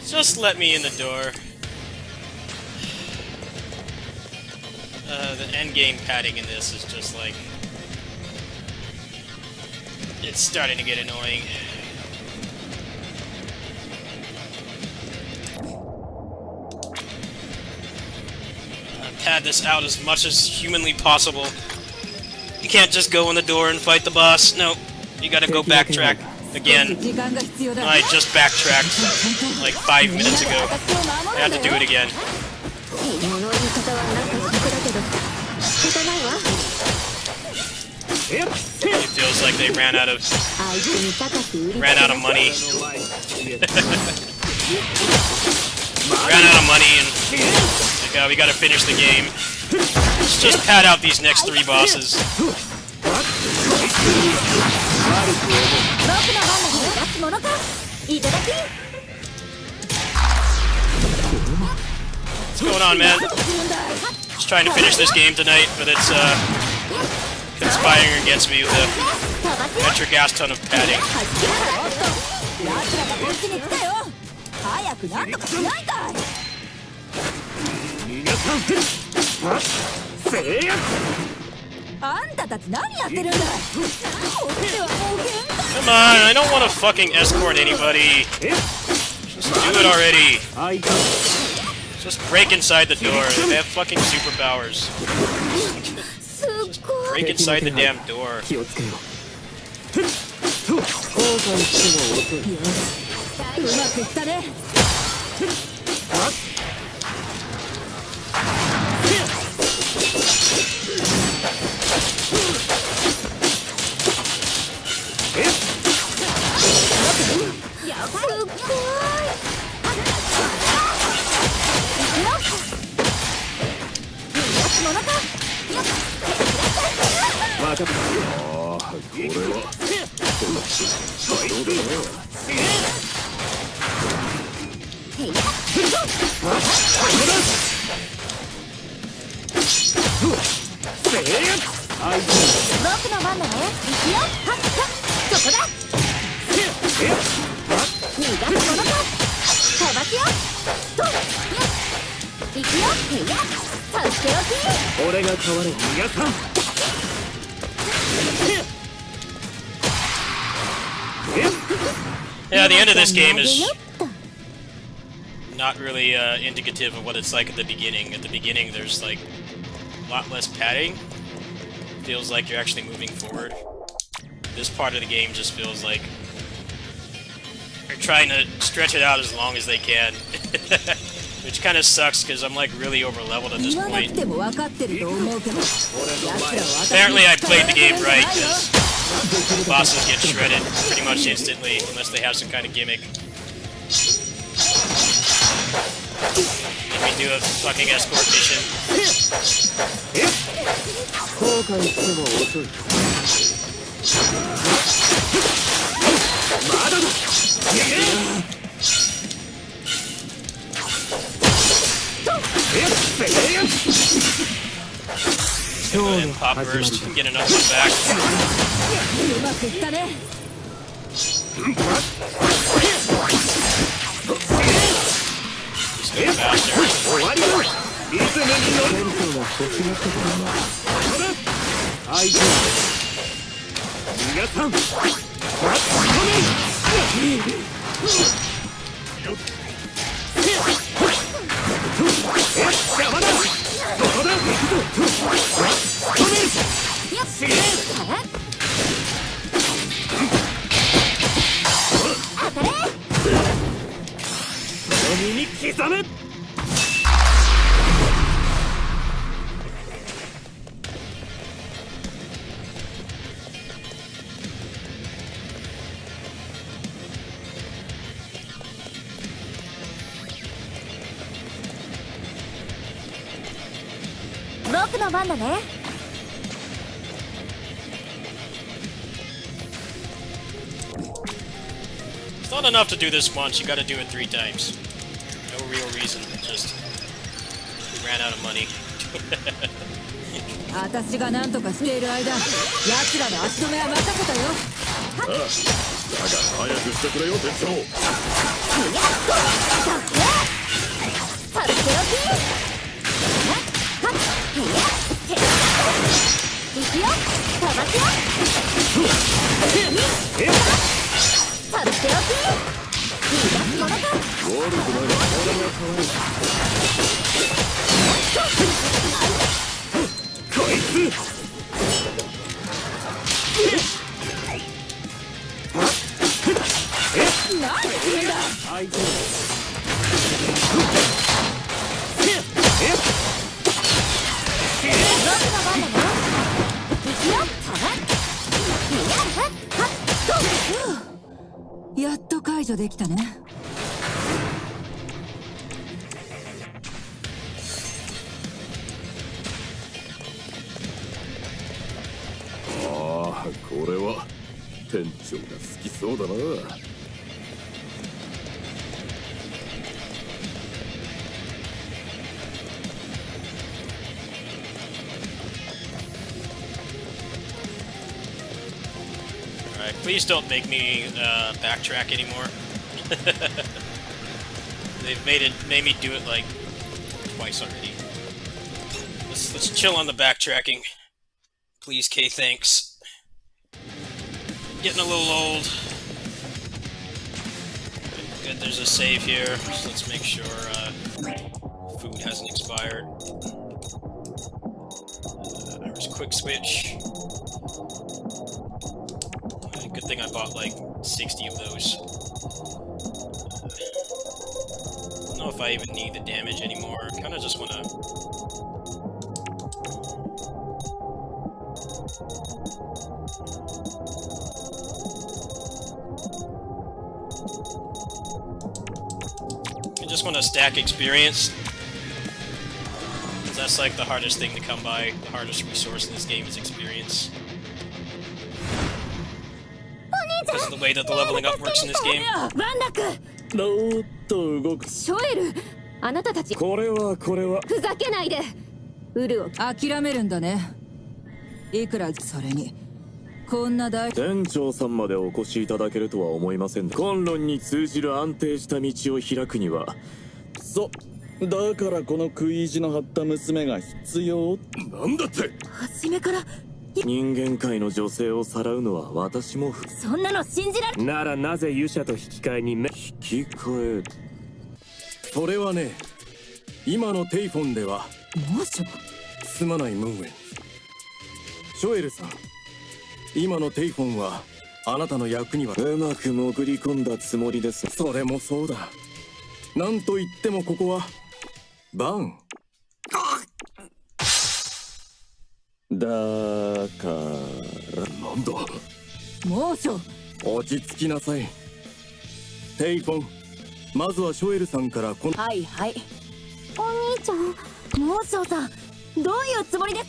Just let me in the door. The endgame padding in this is just like... It's starting to get annoying. Pad this out as much as humanly possible. You can't just go in the door and fight the boss. No, you gotta go backtrack again. I just backtracked like 5 minutes ago. I had to do it again. It feels like they ran out of money. Ran out of money and like, we gotta finish the game. Let's just pad out these next 3 bosses. What's going on, man? Just trying to finish this game tonight, but it's conspiring against me with a extra gas ton of padding. 奴らがこっちに来たよ。早くなんとかしないかい。皆さん制約あんたたち何やってるんだい。こっちはもう限界。 Come on, I don't want to fucking escort anybody. Just do it already. 相手 Just break inside the door. They have fucking superpowers. すっごい Break inside the damn door. 気をつけよう後悔しても遅いよし、うまくいったね。分かったああこれはそうだな僕の番だね。行くよ。はっはっ、そこだ。逃がすものか。飛ばすよ。とっ、行くよ。へいや、さしておき。俺が変わる皆さん Yeah, the end of this game is not really indicative of what it's like at the beginning. At the beginning, there's like a lot less padding. Feels like you're actually moving forward. This part of the game just feels like they're trying to stretch it out as long as they can. Which kind of sucks because I'm like really over leveled at this 言わなく point. ても分かってると思うけど。奴らは私 Apparently I played the game right because bosses get shredded pretty much instantly unless they have some kind of gimmick. Let me do a fucking escort mission. 後悔しても遅いまだだ Go ahead and pop burst and get another one back. うまくいったね。 Just go faster. 終わりだリズムに乗るテントが欲しがってたな相手皆さん邪魔だここだ行くぞ止め司令身に刻め 僕の番だね。 It's not enough to do this once, you gotta do it 3 times. No real reason, just we ran out of money. 私が何とかしている間、奴らの足止めは任せたよ。だが早くしてくれよ店長さしておき。行くよ。飛ばすよ。さしておき。逃がすものか。悪くないなこいつ何するんだ。相手僕の番だね。行くよ。はっ。はっ。と。やっと解除できたね。ああこれは店長が好きそうだな Alright, please don't make me backtrack anymore. They've made me do it like twice already. Let's chill on the backtracking. Please, K, thanks. Getting a little old. Good, there's a save here, so let's make sure food hasn't expired. There's a quick switch. Good thing I bought like 60 of those. I don't know if I even need the damage anymore. I kind of just want to... I just want to stack experience. Because that's like the hardest thing to come by. The hardest resource in this game is experience. Because of the way that the leveling up works in this game. おっと動く。ショエル、あなたたちこれはふざけないで。ウルを諦めるんだね。いくらそれにこんな大店長さんまでお越しいただけるとは思いません。混乱に通じる安定した道を開くには、だからこの食い意地の張った娘が必要。なんだって。初めから人間界の女性をさらうのは私もそんなの信じられならなぜ勇者と引き換えに引き換え。それはね、今のテイフォンでは猛暑。すまないムーンウェン。ショエルさん、今のテイフォンはあなたの役にはうまく潜り込んだつもりです。それもそうだ。なんといってもここはバーンだからなんだ。猛暑。落ち着きなさい。テイフォン、まずはショエルさんからこのはいはい。お兄ちゃん、モーションさん、どういうつもりです？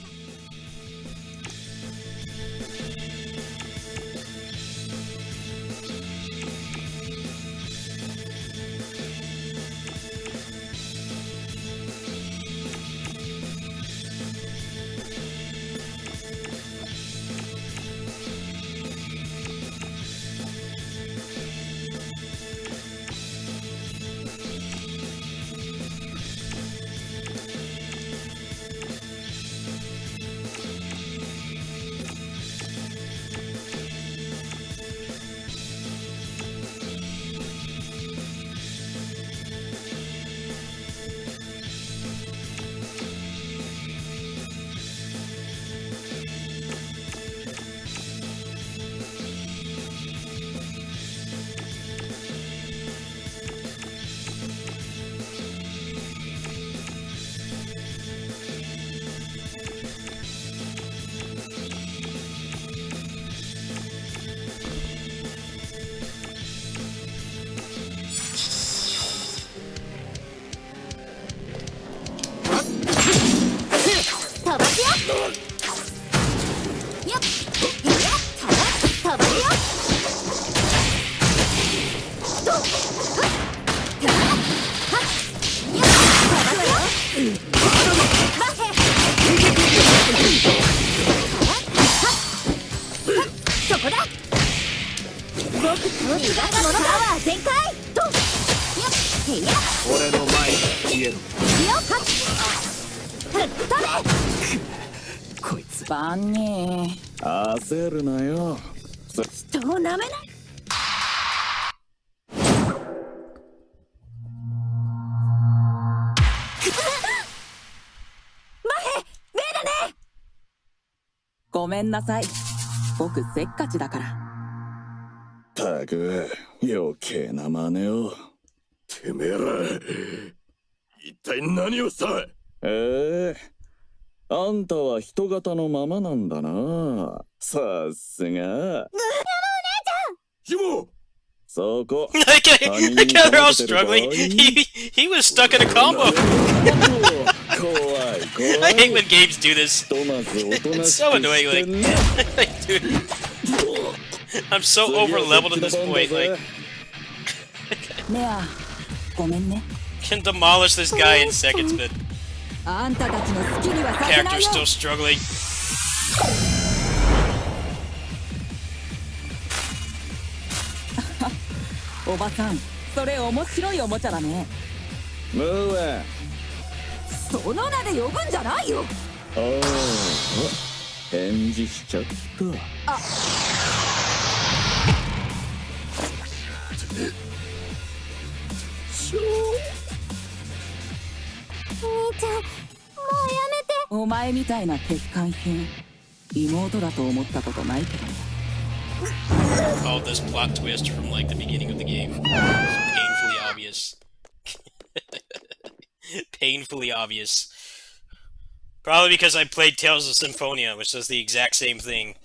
俺の前に消えろ。こいつバンニー。焦るなよ。人をなめない。ごめんなさい。僕せっかちだから。たく余計な真似を。てめえら一体何をした。あんたは人型のままなんだな。さすが。ジモ。そこ。I can't, they're all struggling. He was stuck in a combo. I hate when games do this. It's so annoying. Like, dude, I'm so over leveled at this point. Like, ねえ、ごめんね。 can demolish this guy in seconds, but あんたたちの好きにはさせない character's よ。 still struggling. おばさん、それ面白いおもちゃだね。ムーエン。その名で呼ぶんじゃないよ。ああ、返事しちゃった。兄ちゃん、もうやめて。お前みたいな欠陥品、妹だと思ったことないけどね。Oh, this plot twist from like the beginning of the game. Painfully obvious. Painfully obvious. Probably because I played Tales of Symphonia, which does the exact same thing.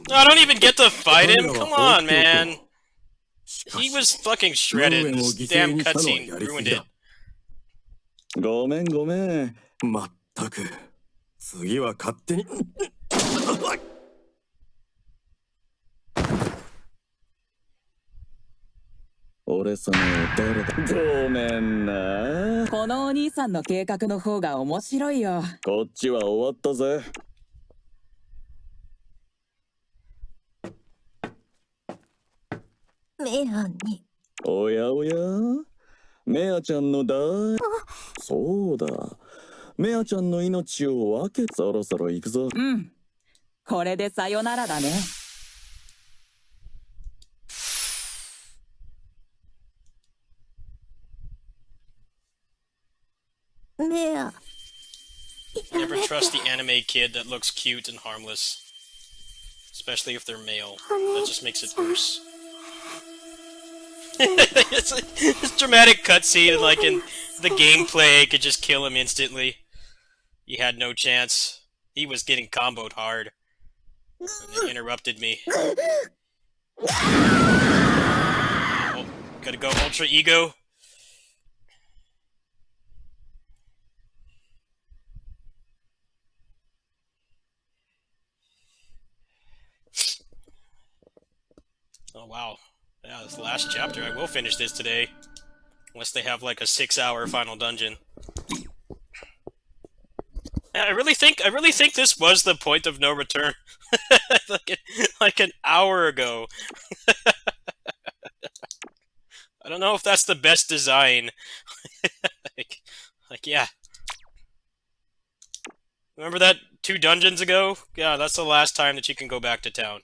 I don't even get to fight him? Come on, man. He was fucking shredded. This damn cutscene ruined it. ごめんごめん。まったく。次は勝手に。俺様は誰だ。ごめんな。このお兄さんの計画の方が面白いよ。こっちは終わったぜ。メアに。おやおや、メアちゃんのそうだ、メアちゃんの命を分け、そろそろ行くぞ。うん、これでさよならだね。メア。Never trust the anime kid that looks cute and harmless. Especially if they're male. That just makes it worse. It's this dramatic cutscene, and like in the gameplay, could just kill him instantly. He had no chance. He was getting comboed hard. And they interrupted me. Oh, gotta go Ultra Ego. Oh wow. Yeah, this is the last chapter. I will finish this today. Unless they have like a 6-hour final dungeon. I really think this was the point of no return. like an hour ago. I don't know if that's the best design. like yeah. Remember that 2 dungeons ago? Yeah, that's the last time that you can go back to town.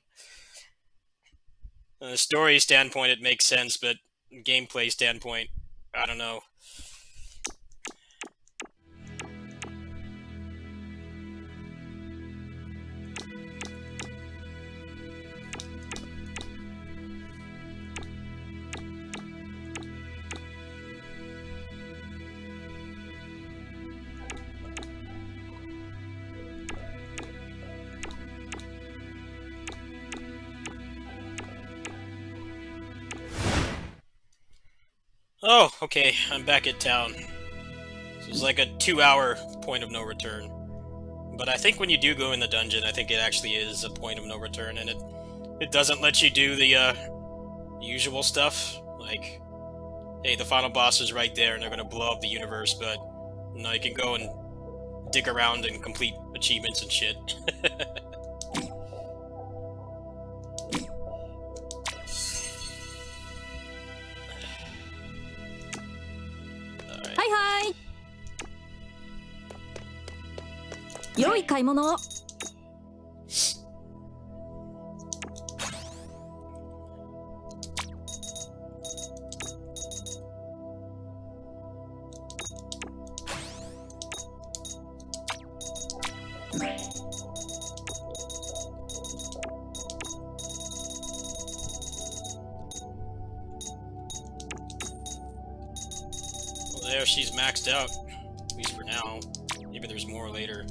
Story standpoint, it makes sense, but gameplay standpoint, I don't know. Oh, okay, I'm back at town. So it's like a 2-hour point of no return. But I think when you do go in the dungeon, I think it actually is a point of no return, and it doesn't let you do the usual stuff. Like, hey, the final boss is right there, and they're gonna blow up the universe, but no, you can go and dig around and complete achievements and shit.はいはい。良い買い物を。There, she's maxed out. At least for now. Maybe there's more later.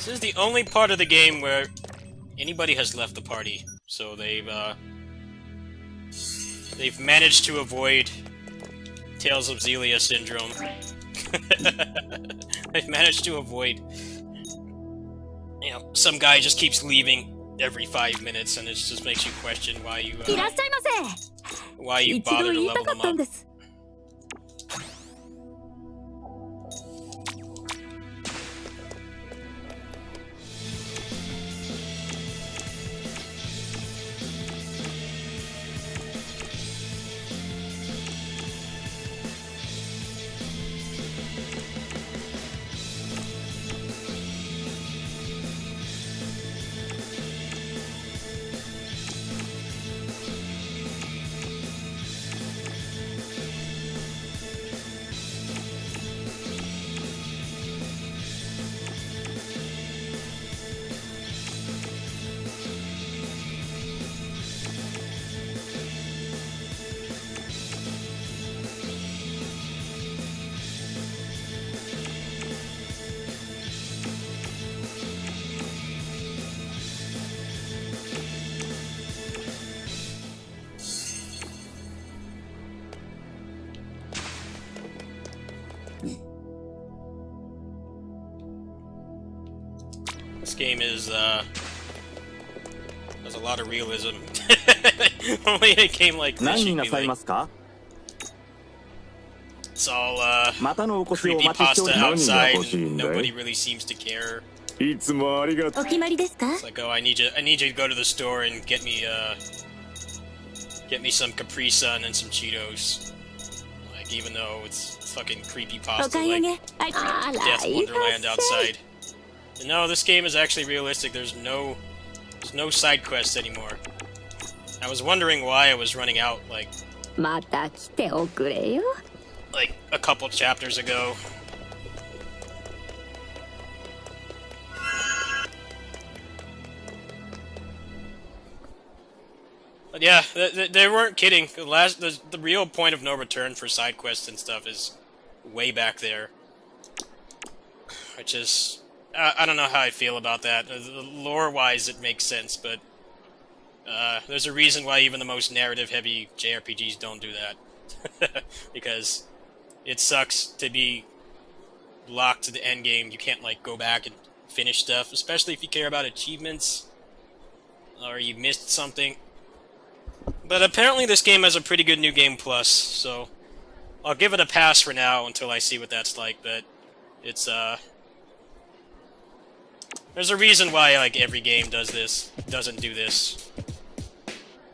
This is the only part of the game where anybody has left the party, so they've managed to avoid Tales of Xillia syndrome. They've managed to avoid, you know, some guy just keeps leaving every 5 minutes, and it just makes you question why you いらっしゃいませ。 why you 一度 bother to 言いた level か them ったん up. です。This game is has a lot of realism. Only in a game like this 何 you'd にな be さい like, ますか？ it's all またのお越しをお待ちしてお creepypasta ります。 outside, 何が欲しいん and だい？ nobody really seems to care. いつもありがとう。お決まりですか？ It's like, oh, I need you to go to the store and get me some Capri Sun and some Cheetos. Like, even though it's fucking お creepypasta 買い上 like げ。あら、 Death いい Wonderland 発声。 outside. And no, this game is actually realistic. There's no side quests anymore. I was wondering why I was running out like また来ておくれよ。 a couple chapters ago. But yeah, they weren't kidding. The real point of no return for side quests and stuff is way back there. Which is, I don't know how I feel about that. Lore-wise, it makes sense, but there's a reason why even the most narrative-heavy JRPGs don't do that. Because it sucks to be locked to the endgame. You can't, like, go back and finish stuff, especially if you care about achievements, or you missed something. But apparently this game has a pretty good New Game Plus, so I'll give it a pass for now until I see what that's like, but it's, there's a reason why, like, every game doesn't do this.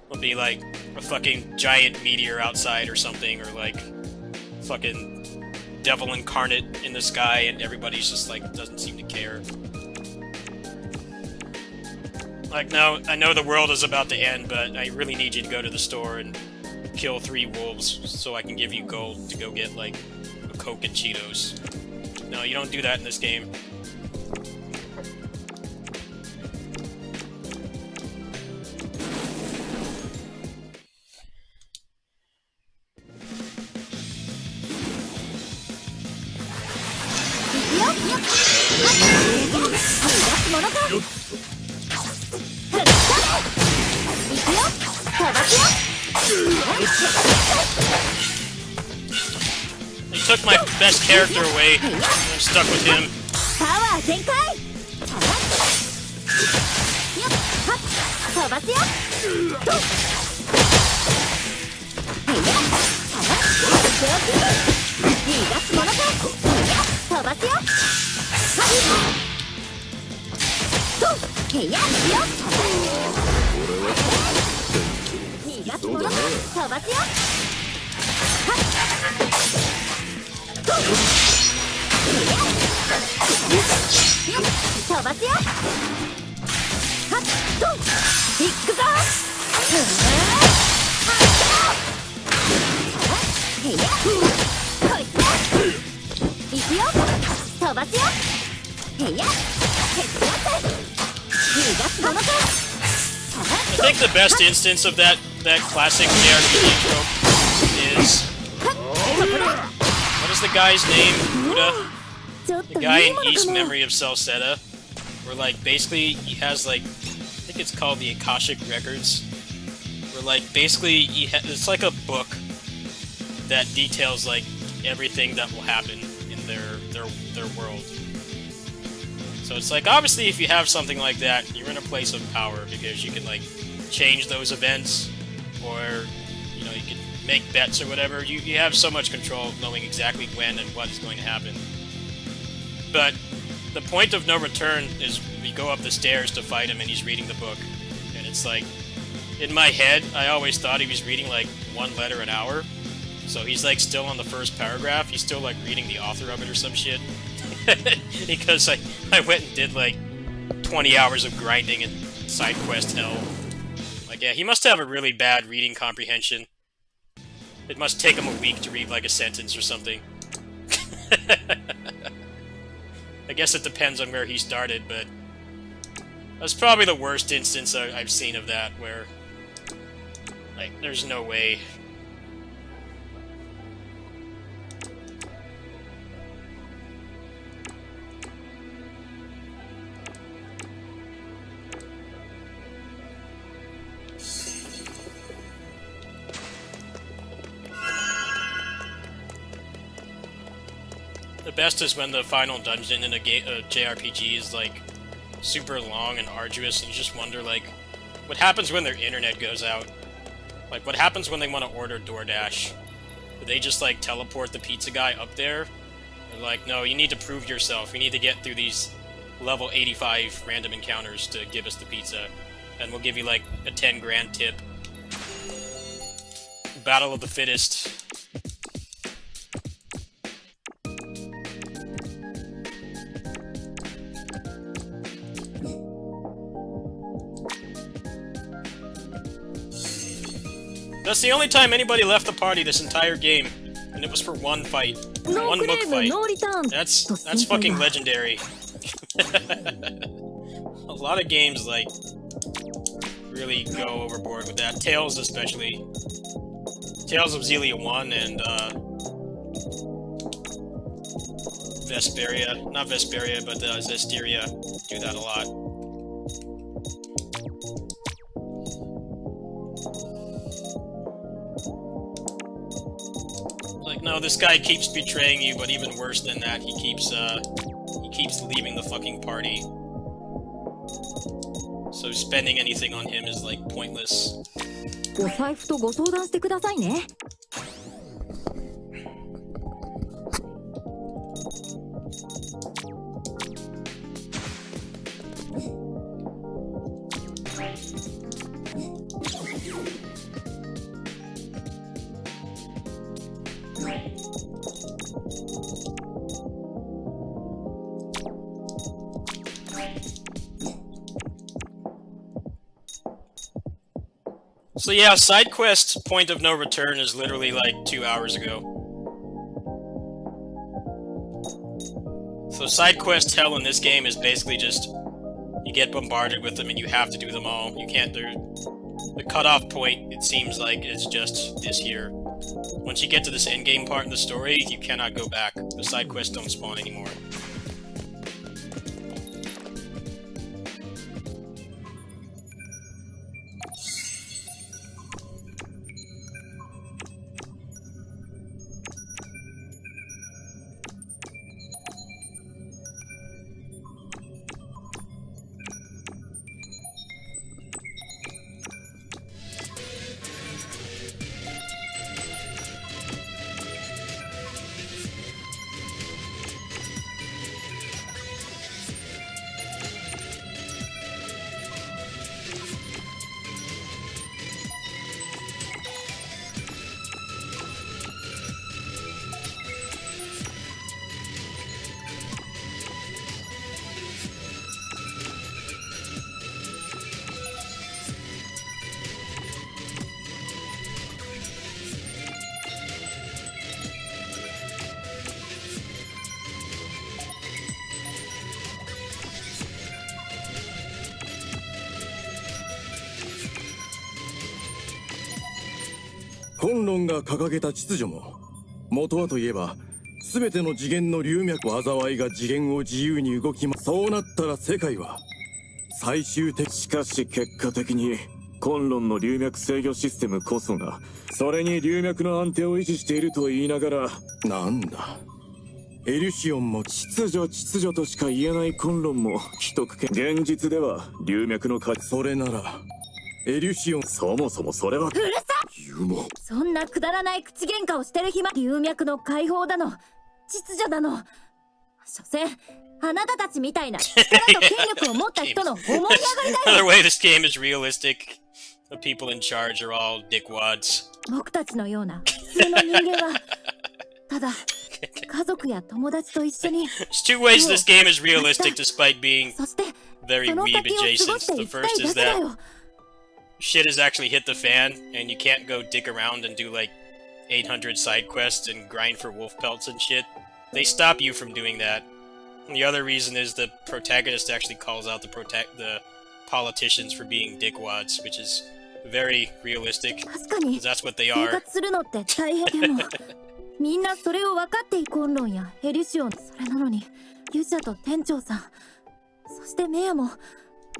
It'll be, like, a fucking giant meteor outside or something, or, like, fucking devil incarnate in the sky, and everybody's just, like, doesn't seem to care. Like, no, I know the world is about to end, but I really need you to go to the store and kill 3 wolves so I can give you gold to go get, like, a Coke and Cheetos. No, you don't do that in this game. They took my best character away, and I'm stuck with him. パワー全開。飛ばすよ。逃がすものか。飛ばすよ。へいやよ。逃がすものか。飛ばすよ。飛ばすよ。はっといくぞ。へいやこいつね。いくよ。飛ばすよ。へいや手伝って逃がすものか。 I think the best instance of that classic JRPG trope is what is the guy's name? Buddha? ちょっ The と guy いい in もの East かも。 Memory of Celceta, where like basically he has like, I think it's called the Akashic Records, where like basically it's like a book that details like everything that will happen in their world. So it's like, obviously if you have something like that, you're in a place of power because you can like change those events, or you know, you can make bets or whatever. You have so much control of knowing exactly when and what is going to happen. But the point of no return is we go up the stairs to fight him and he's reading the book. And it's like, in my head, I always thought he was reading like one letter an hour. So he's like still on the first paragraph. He's still like reading the author of it or some shit. Because I went and did like 20 hours of grinding and side quest hell. Like, yeah, he must have a really bad reading comprehension. It must take him a week to read like a sentence or something. I guess it depends on where he started, but that's probably the worst instance I've seen of that, where like there's no way. The best is when the final dungeon in a JRPG is like super long and arduous, and you just wonder like, what happens when their internet goes out? Like, what happens when they want to order DoorDash? Do they just like teleport the pizza guy up there? They're like, no, you need to prove yourself. You need to get through these level 85 random encounters to give us the pizza, and we'll give you like a 10 grand tip. Battle of the fittest. That's the only time anybody left the party this entire game, and it was for one fight. One book fight. That's fucking legendary. A lot of games, like, really go overboard with that. Tales especially. Tales of Xillia 1 and, Vesperia. Not Vesperia, but Zestiria do that a lot. No, this guy keeps betraying you, but even worse than that, he keeps leaving the fucking party. So spending anything on him is, like, pointless. お財布とご相談してくださいね。So yeah, side quest point of no return is literally like 2 hours ago. So side quest hell in this game is basically just you get bombarded with them and you have to do them all. You can't do the cutoff point, it seems like, is just this here. Once you get to this endgame part in the story, you cannot go back. The side quests don't spawn anymore.本論が掲げた秩序も元はといえば全ての次元の龍脈災いが次元を自由に動きそうなったら世界は最終的。しかし結果的にコンロンの龍脈制御システムこそがそれに龍脈の安定を維持していると言いながら、なんだエリュシオンも秩序としか言えないコンロンも既得権。現実では龍脈のそれならエリュシオン、そもそもそれはうるさユーモそんなくだらない口喧嘩をしてる暇。龍脈の解放だの秩序だの、所詮あなたたちみたいな力と権力を持った人の思い上がりだよ。 Another way this game is realistic. The people in charge are all dickwads. 僕たちのような普通の人間はただ家族や友達と一緒に There's two ways this game is realistic despite being そして very その weeb 先を過ご adjacent. して The いきたい first だ is けだ that よ。 shit has actually hit the fan and you can't go dick around and do like 800 side quests and grind for wolf pelts and shit. They stop you from doing that. And the other reason is the protagonist actually calls out the politicians for being dickwads, which is very realistic. 確かに 'Cause that's what they 生 are. 活するのって大変でもみんなそれを分かっていコンロンやエリシオン、それなのにユシャと店長さん、そしてメアも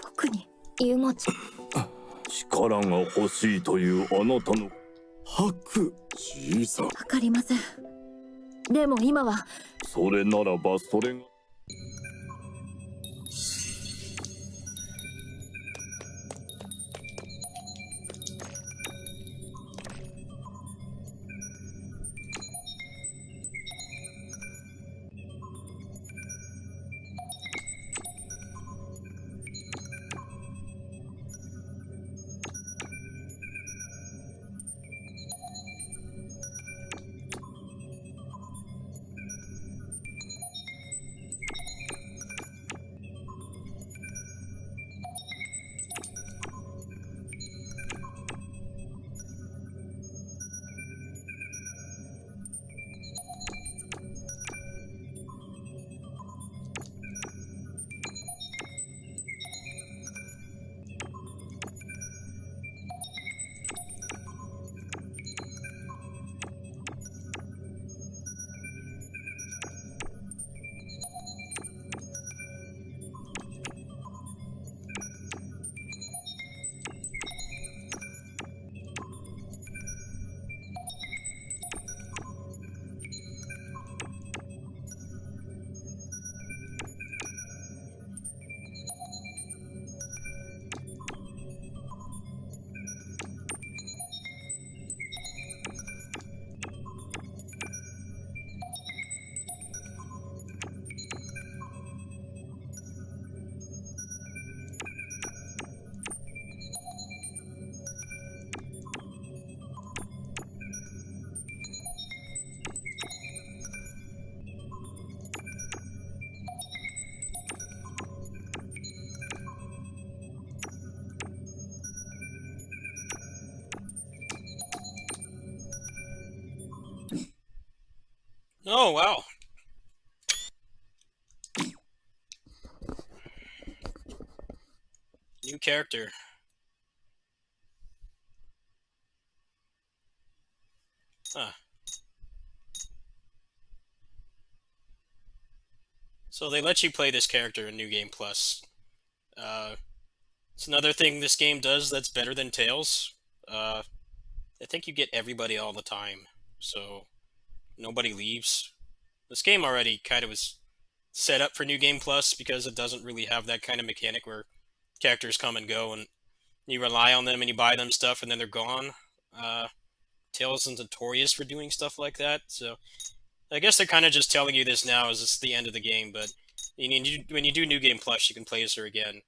僕にユモち力が欲しいというあなたの白小さ。分かりません。でも今はそれならばそれが。Oh, wow. New character. Huh. So they let you play this character in New Game Plus. It's another thing this game does that's better than Tales. I think you get everybody all the time, so nobody leaves. This game already kind of was set up for New Game Plus because it doesn't really have that kind of mechanic where characters come and go and you rely on them and you buy them stuff and then they're gone. Tales is notorious for doing stuff like that, so I guess they're kind of just telling you this now as it's the end of the game, but when you do New Game Plus, you can play as her again.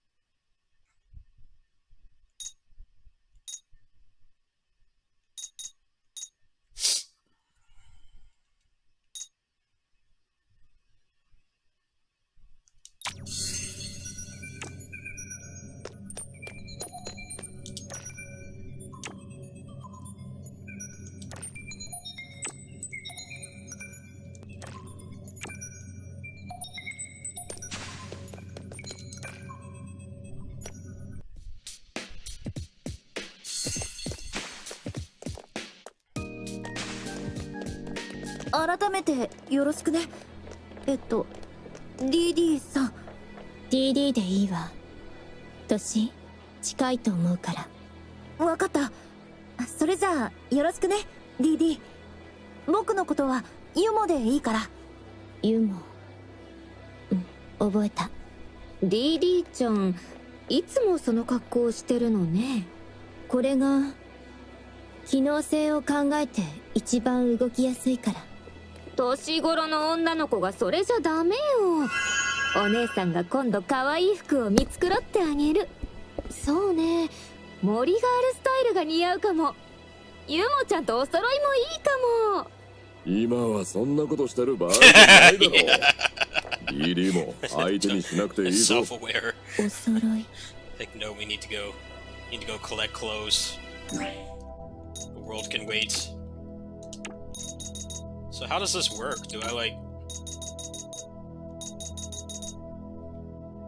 改めてよろしくね。DD さん。DD でいいわ。年近いと思うから。わかった。それじゃあよろしくね DD。 僕のことはユモでいいから。ユモ。覚えた。 DD ちゃんいつもその格好をしてるのね。これが機能性を考えて一番動きやすいから。年頃の女の子がそれじゃダメよ。お姉さんが今度可愛い服を見繕ってあげる。そうね、森ガールスタイルが似合うかも。ユモちゃんとお揃いもいいかも。今はそんなことしてる場合じゃないだろう。DD も相手にしなくていいぞ。Self-aware. お揃い。 Like, no, we need to go collect clothes. The world can wait. So how does this work? Do I like...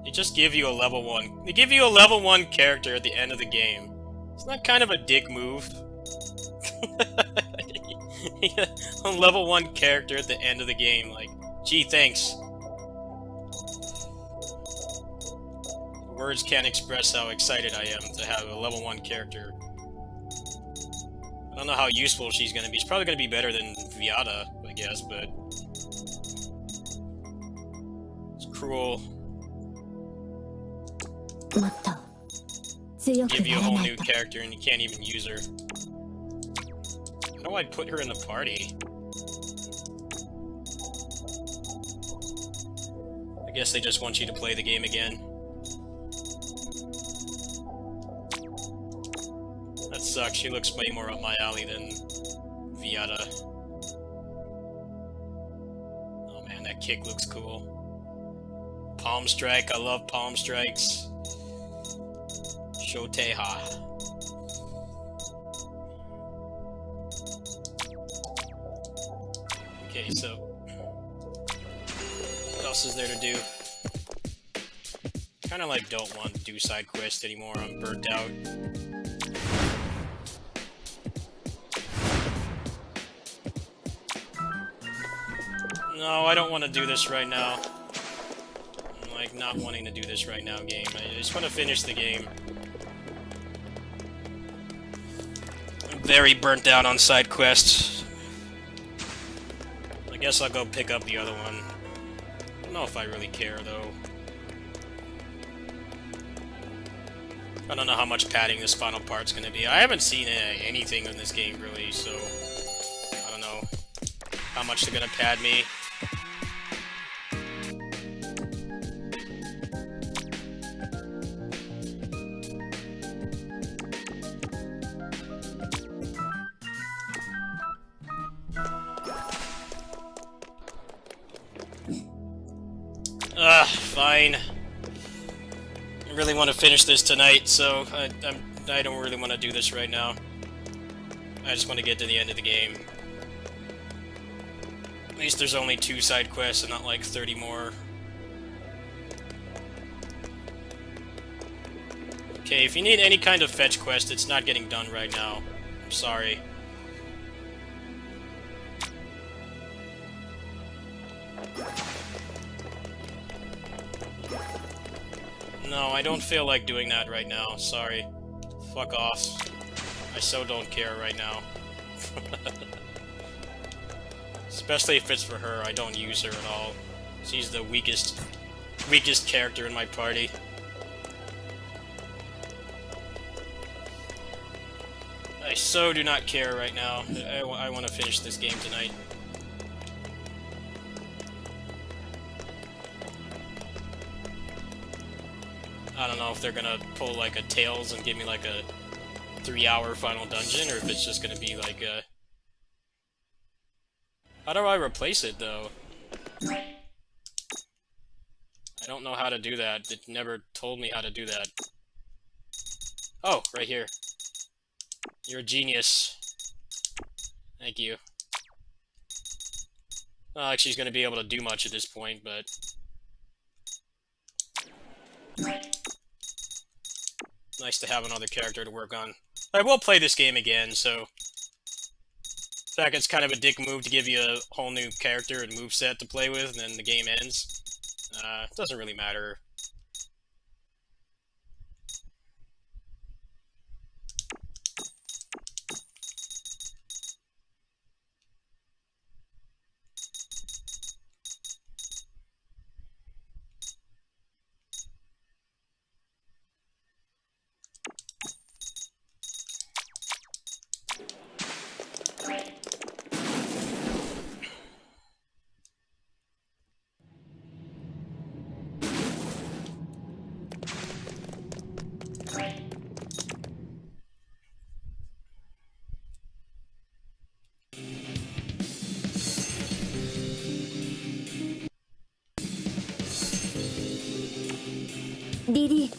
They just give you a level 1. They give you a level 1 character at the end of the game. Isn't that kind of a dick move? A level 1 character at the end of the game, like, gee, thanks. Words can't express how excited I am to have a level 1 character. I don't know how useful she's gonna be. She's probably gonna be better than Viata, I guess, but... It's cruel. もっと強く Give you a なら whole ない new と。 character and you can't even use her. How do I put her in the party? I guess they just want you to play the game again. That sucks. She looks way more up my alley than Viata. Oh man, that kick looks cool. Palm strike. I love palm strikes. Shoteha. Okay, so what else is there to do? Kinda like don't want to do side quests anymore. I'm burnt out. No, I don't want to do this right now. I'm like not wanting to do this right now, game. I just want to finish the game. I'm very burnt out on side quests. I guess I'll go pick up the other one. I don't know if I really care, though. I don't know how much padding this final part's gonna be. I haven't seen anything in this game, really, so... I don't know how much they're gonna pad me. Fine. I really want to finish this tonight, so I don't really want to do this right now. I just want to get to the end of the game. At least there's only 2 side quests and not like 30 more. Okay, if you need any kind of fetch quest, it's not getting done right now. I'm sorry. No, I don't feel like doing that right now. Sorry. Fuck off. I so don't care right now. Especially if it's for her, I don't use her at all. She's the weakest character in my party. I so do not care right now. I want to finish this game tonight. I don't know if they're gonna pull like a Tails and give me like a 3-hour final dungeon, or if it's just gonna be like a... How do I replace it, though? I don't know how to do that. It never told me how to do that. Oh, right here. You're a genius. Thank you. Not like she's gonna be able to do much at this point, but... Nice to have another character to work on. I will play this game again, so... fact, it's kind of a dick move to give you a whole new character and moveset to play with, and then the game ends. It doesn't really matter.リリー、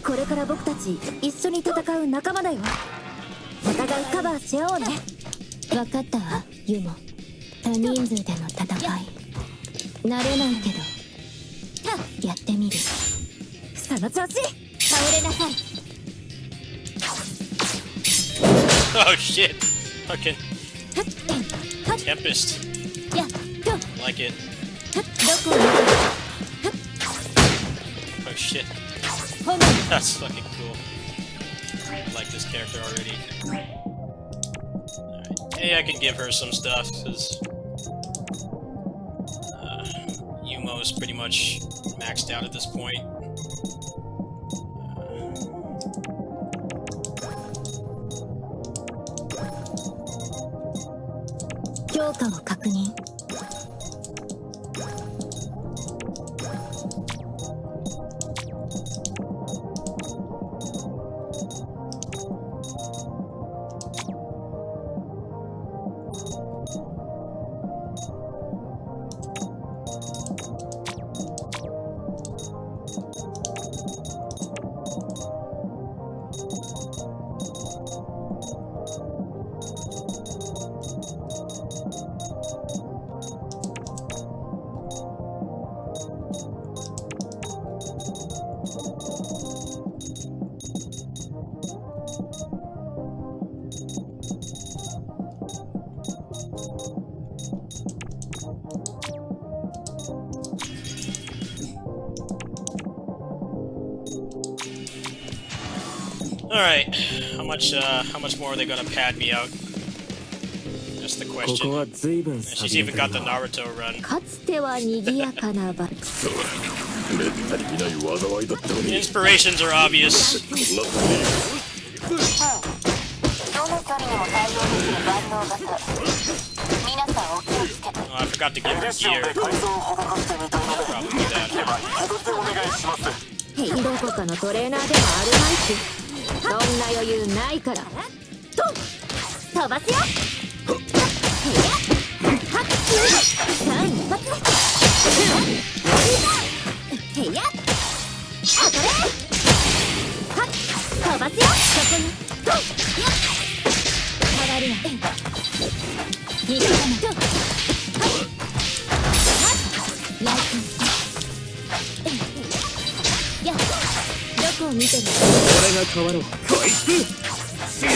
これから僕たち一緒に戦う仲間だよ。お互いカバーし合おうね。分かったわ、ユモ。多人数での戦い慣れないけどやってみる。その調子。倒れなさい。Oh shit! Fucking Tempest. やっと。 Like it. どこを見てる。 Oh shit. 炎。 That's fucking cool. I like this character already. Alright. Hey, I can give her some stuff, because Yumo's pretty much maxed out at this point. 強化を確認。Alright, how much more are they gonna pad me out? That's the こ question. こは随分 And she's even got the Naruto run. かつては賑やかな場。めったに見ない災いだったの The に inspirations are obvious. こんなふうにどの距離にも対応できる万能型。皆さんお気をつけ。 Oh, I forgot to give her gear. Probably do that. どこかのトレーナーでもあるまいし、そんな余裕ないから。飛ばすよ。間一髪。へや。当たれ。飛ばすよ。そこに。下がりな。逃げたの。ライト。や。どこを見てる。俺が変わろう。こいつ死ね。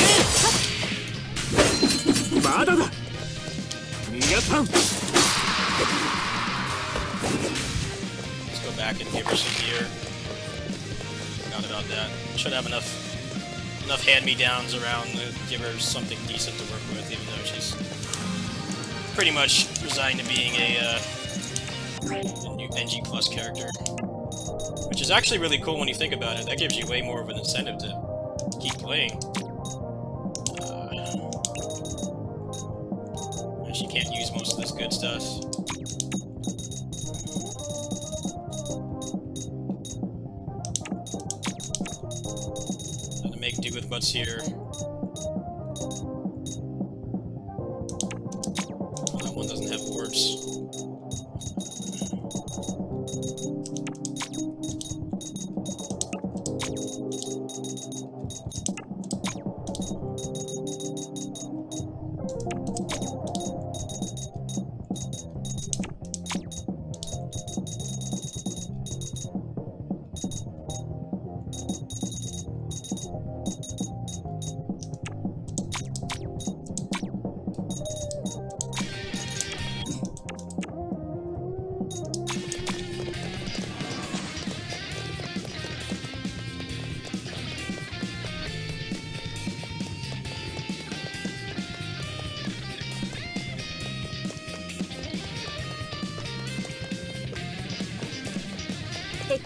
まだだ。皆さん。 Let's go back and give her some gear. Forgot about that. Should have enough hand-me-downs around to give her something decent to work with, even though she's pretty much resigned to being a new NG plus character. Which is actually really cool when you think about it. That gives you way more of an incentive to keep playing. She can't use most of this good stuff. Gotta make do with what's here. Oh, that one doesn't have orbs.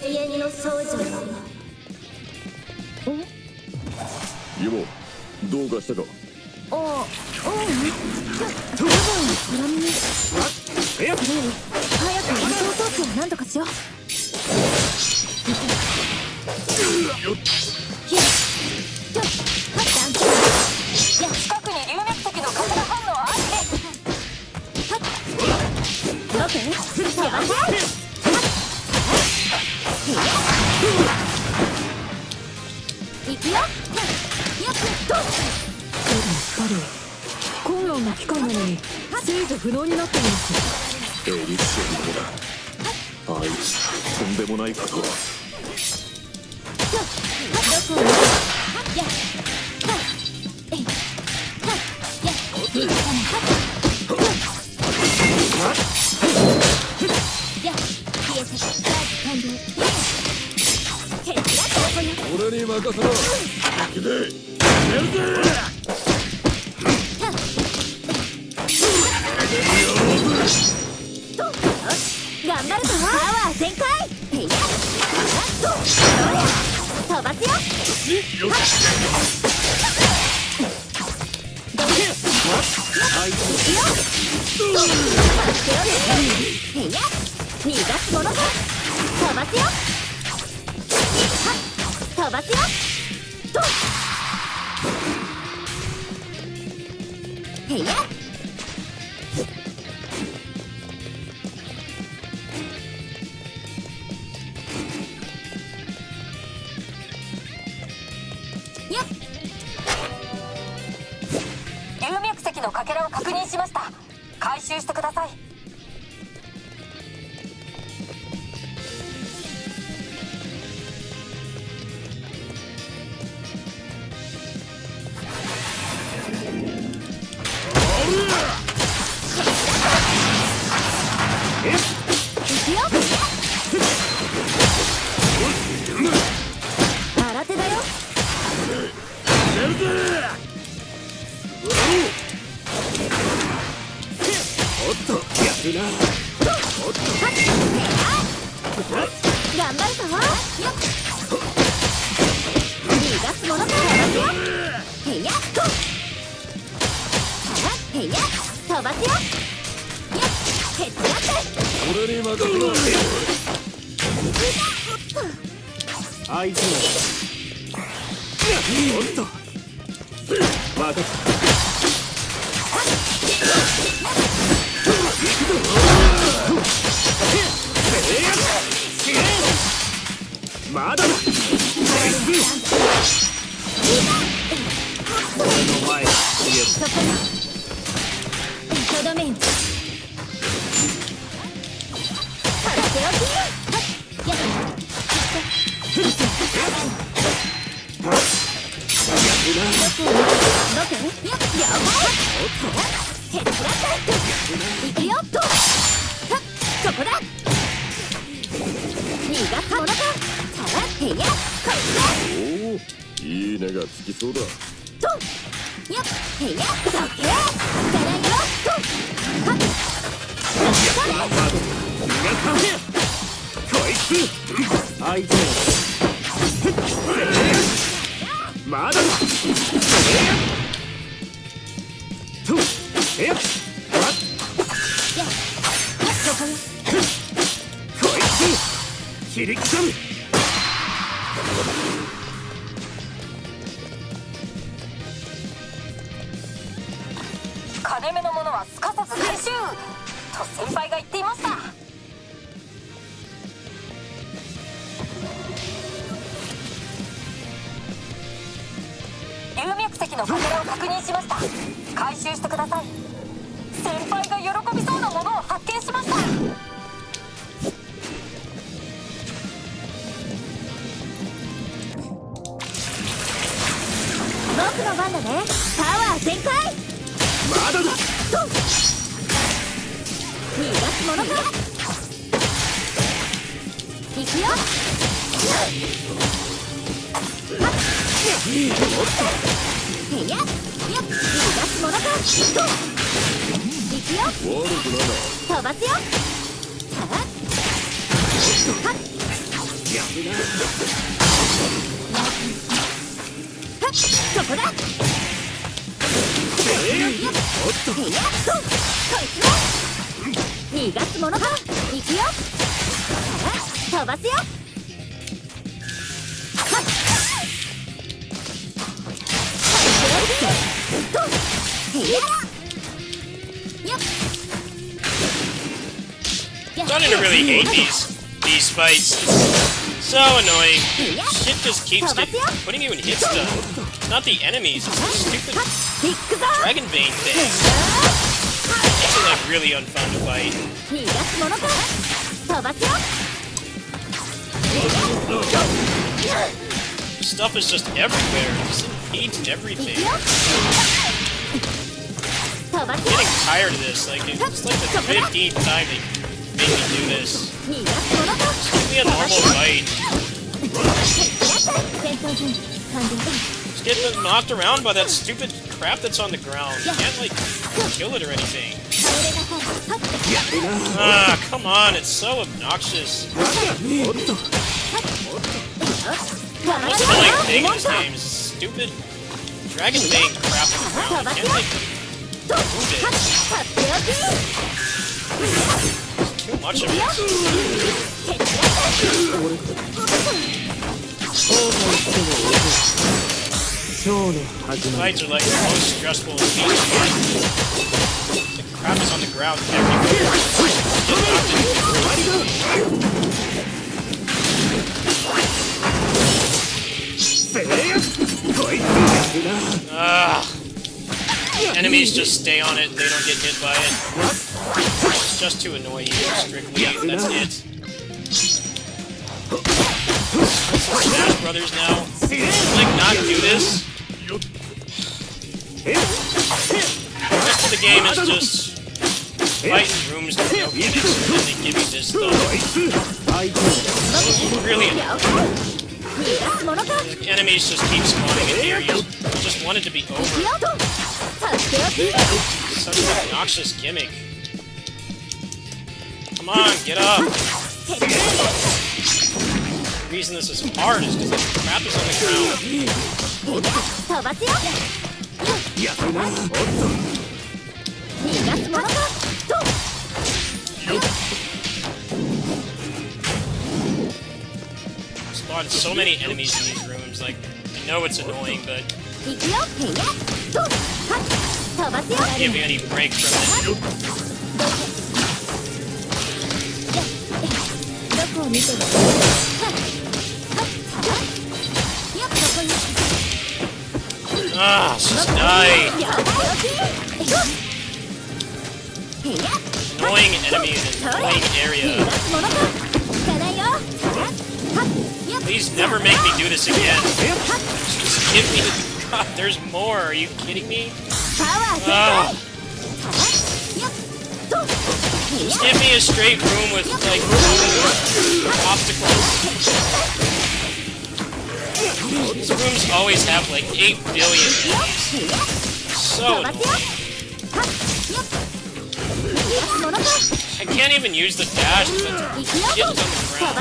永遠の少女よ。ユモ、どうかしたか。おう多分空耳にえっ早く輸送装置を何とかしよう。近くに龍脈石のかけら反応あり。いくよ。コンロンの機関なのに制御不能になっています。エリシオンだ。あいつとんでもないことを。俺に任せろ。行くぜ。頑張るぞ。パワー全開。へいや飛ばすよ。へいや逃がすものか。飛ばすよ。飛ばすよ。へいや龍脈石のかけらを確認しました。回収してください。新手だよ。頑張るぞ。逃がすものか。へいやへいや飛ばすよ。手伝って。俺に任せろ。あいつもおっと分かった。まだだ。俺の前そこにとどめん。そこだ。逃がすものか。へいやおお、いいねがつきそうだ。へいやどけ。からよ。こいつ相手まだだ。とえっこいつ切り刻む。金目のものはすかさず回収と先輩が言っていました。龍脈石のかけらを確認しました。回収してください。先輩が喜びそうなものを発見しました。僕の番だね。パワー全開。まだだ。逃がすものか。行くよ。へいや逃がすものか。行くよ。悪くないな。飛ばすよ。そこだ。逃がすものか。行くよ。飛ばすよ。Starting to really hate these fights. So annoying. Shit just keeps putting you in hit stun. Not the enemies, it's the stupid Dragon Vein thing. Makes it like really unfun to fight. Stuff is just everywhere. It just impedes everything. I'm getting tired of this. Like it's like the 15th time they made me do this. Just give me a normal fight. Just get knocked around by that stupid crap that's on the ground. You can't like kill it or anything. Ah, come on, it's so obnoxious. What's the like thing in this game? Stupid Dragon Vein crap on the ground. You can't like move it. Too much of it. Fights are like the most stressful in the game. The crap is on the ground everywhere. Enemies just stay on it, they don't get hit by it. It's just to annoy you, strictly, that's it. Smash Brothers now. Like, not do this? The rest of the game is just fighting rooms with no gimmicks, and then they give you this stuff. Really annoying. The enemies just keep spawning in here, you just want it to be over. Such an obnoxious gimmick. Come on, get up! The reason this is hard is because the crap is on the ground. Spawned so many enemies in these rooms, like, I know it's annoying, but can't give you any break from it. Ah, just die! Annoying enemies in annoying area. Please never make me do this again. Just give me... God, there's more. Are you kidding me? Just give me a straight room with, like, obstacles. These rooms always have, like, 8 billion enemies. So annoying. I can't even use the dash because shit is on the ground.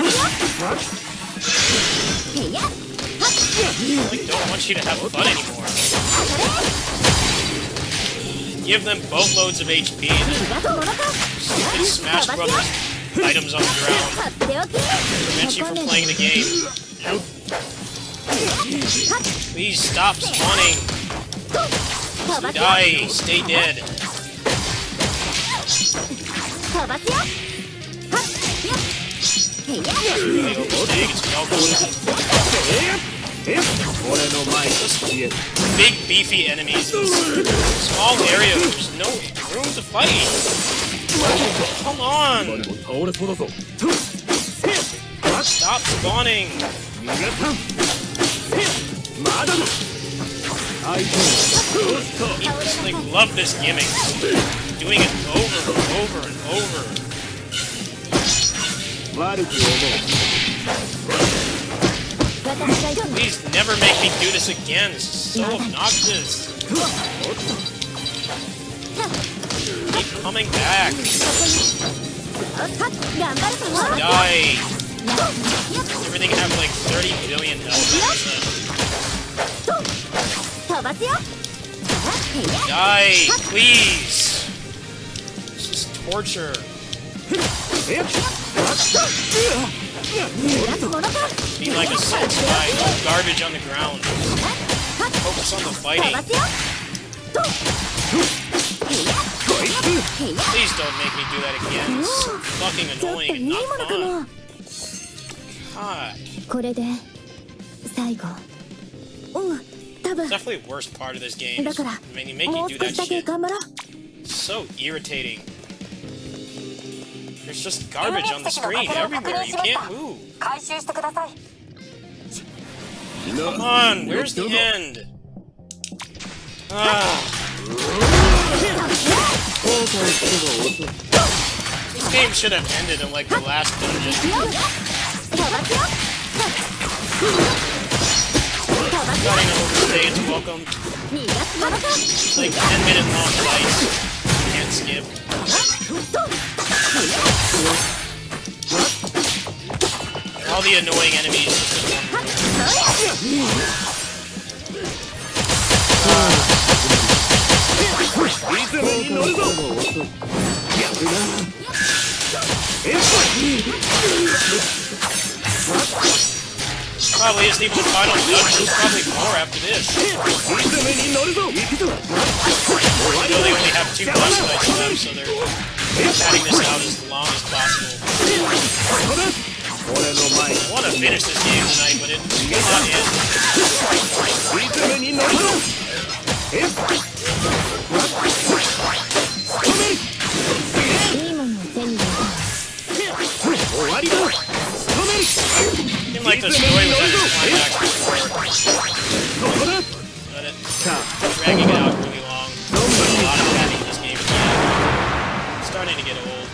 I don't want you to have fun anymore. Give them boatloads of HP and stupid Smash Brothers items on the ground. Prevent you from playing the game. Please stop spawning. Die. Stay dead. Big beefy enemies in this small area. There's no room to fight. Come on. Stop spawning. I just like love this gimmick. Doing it over and over and over. Please never make me do this again. This is so obnoxious. Keep coming back. Die. Everything have like 30 billion health. Die, please. This is torture. Be like a satisfied garbage on the ground. Focus on the fighting. Please don't make me do that again. It's fucking annoying and not fun. God. これで最後。多分。 It's definitely the worst part of this game. だから Make you もう do 少 that しだけ shit. 頑張ろう。 It's so irritating. There's just garbage on the screen everywhere. You can't move. 回収してください。 Come on, where's the end? This game should have ended in like the last dungeon. Starting to overstay its welcome. It's like 10-minute long fights. Can't skip. All the annoying enemies just in one Probably isn't even the final dungeon, there's probably more after this. They only have 2 boss fights left, so they're padding this out as long as possible. I want to finish this game tonight, but it will not end. いいものを手に入れた。 Seemed like the story was at its climax before. But it's dragging it out really long. There's a lot of padding in this game. It's starting to get old.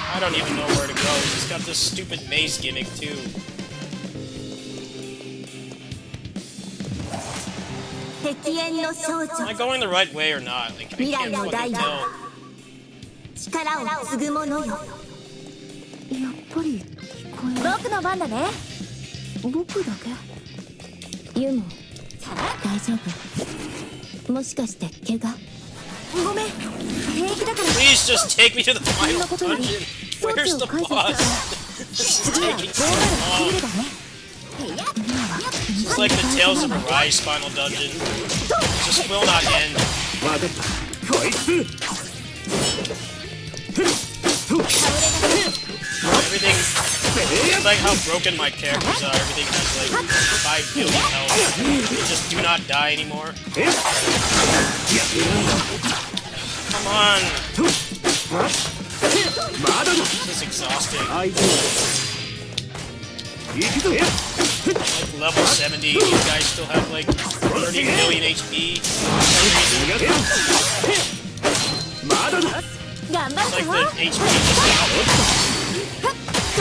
I don't even know where to go. It's got this stupid maze gimmick too. Am I going the right way or not? Like, I can't fucking tell. 力を継ぐものよ。やっぱり聞こえる。僕の番だね。僕だけ。ユモ、大丈夫。もしかして怪我？ごめん。平気だから。 Please just take me to the final dungeon. Where's the boss? This is taking so long. It's like the Tales of Arise final dungeon. It just will not end. Everything, it's like how broken my characters are. Everything has like 5 billion health. They just do not die anymore. Come on. This is exhausting. Like level 70, you guys still have like 30 million HP. It's like the HP just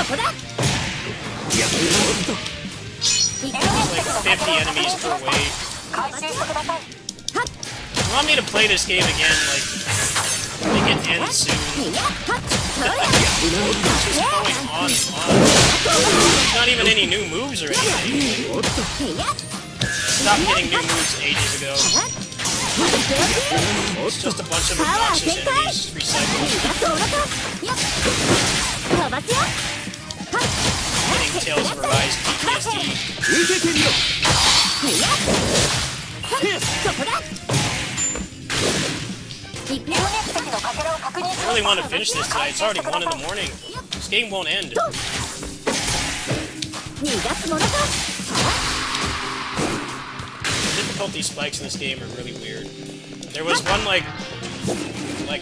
went up. There's like 50 enemies per wave. You want me to play this game again, like, make it end soon? It's just going on and on. There's not even any new moves or anything. Stopped getting new moves ages ago. It's just a bunch of obnoxious enemies recycled. Getting Tales of Arise PTSD. I really want to finish this tonight. It's already 1 in the morning. This game won't end. The difficulty spikes in this game are really weird. There was one like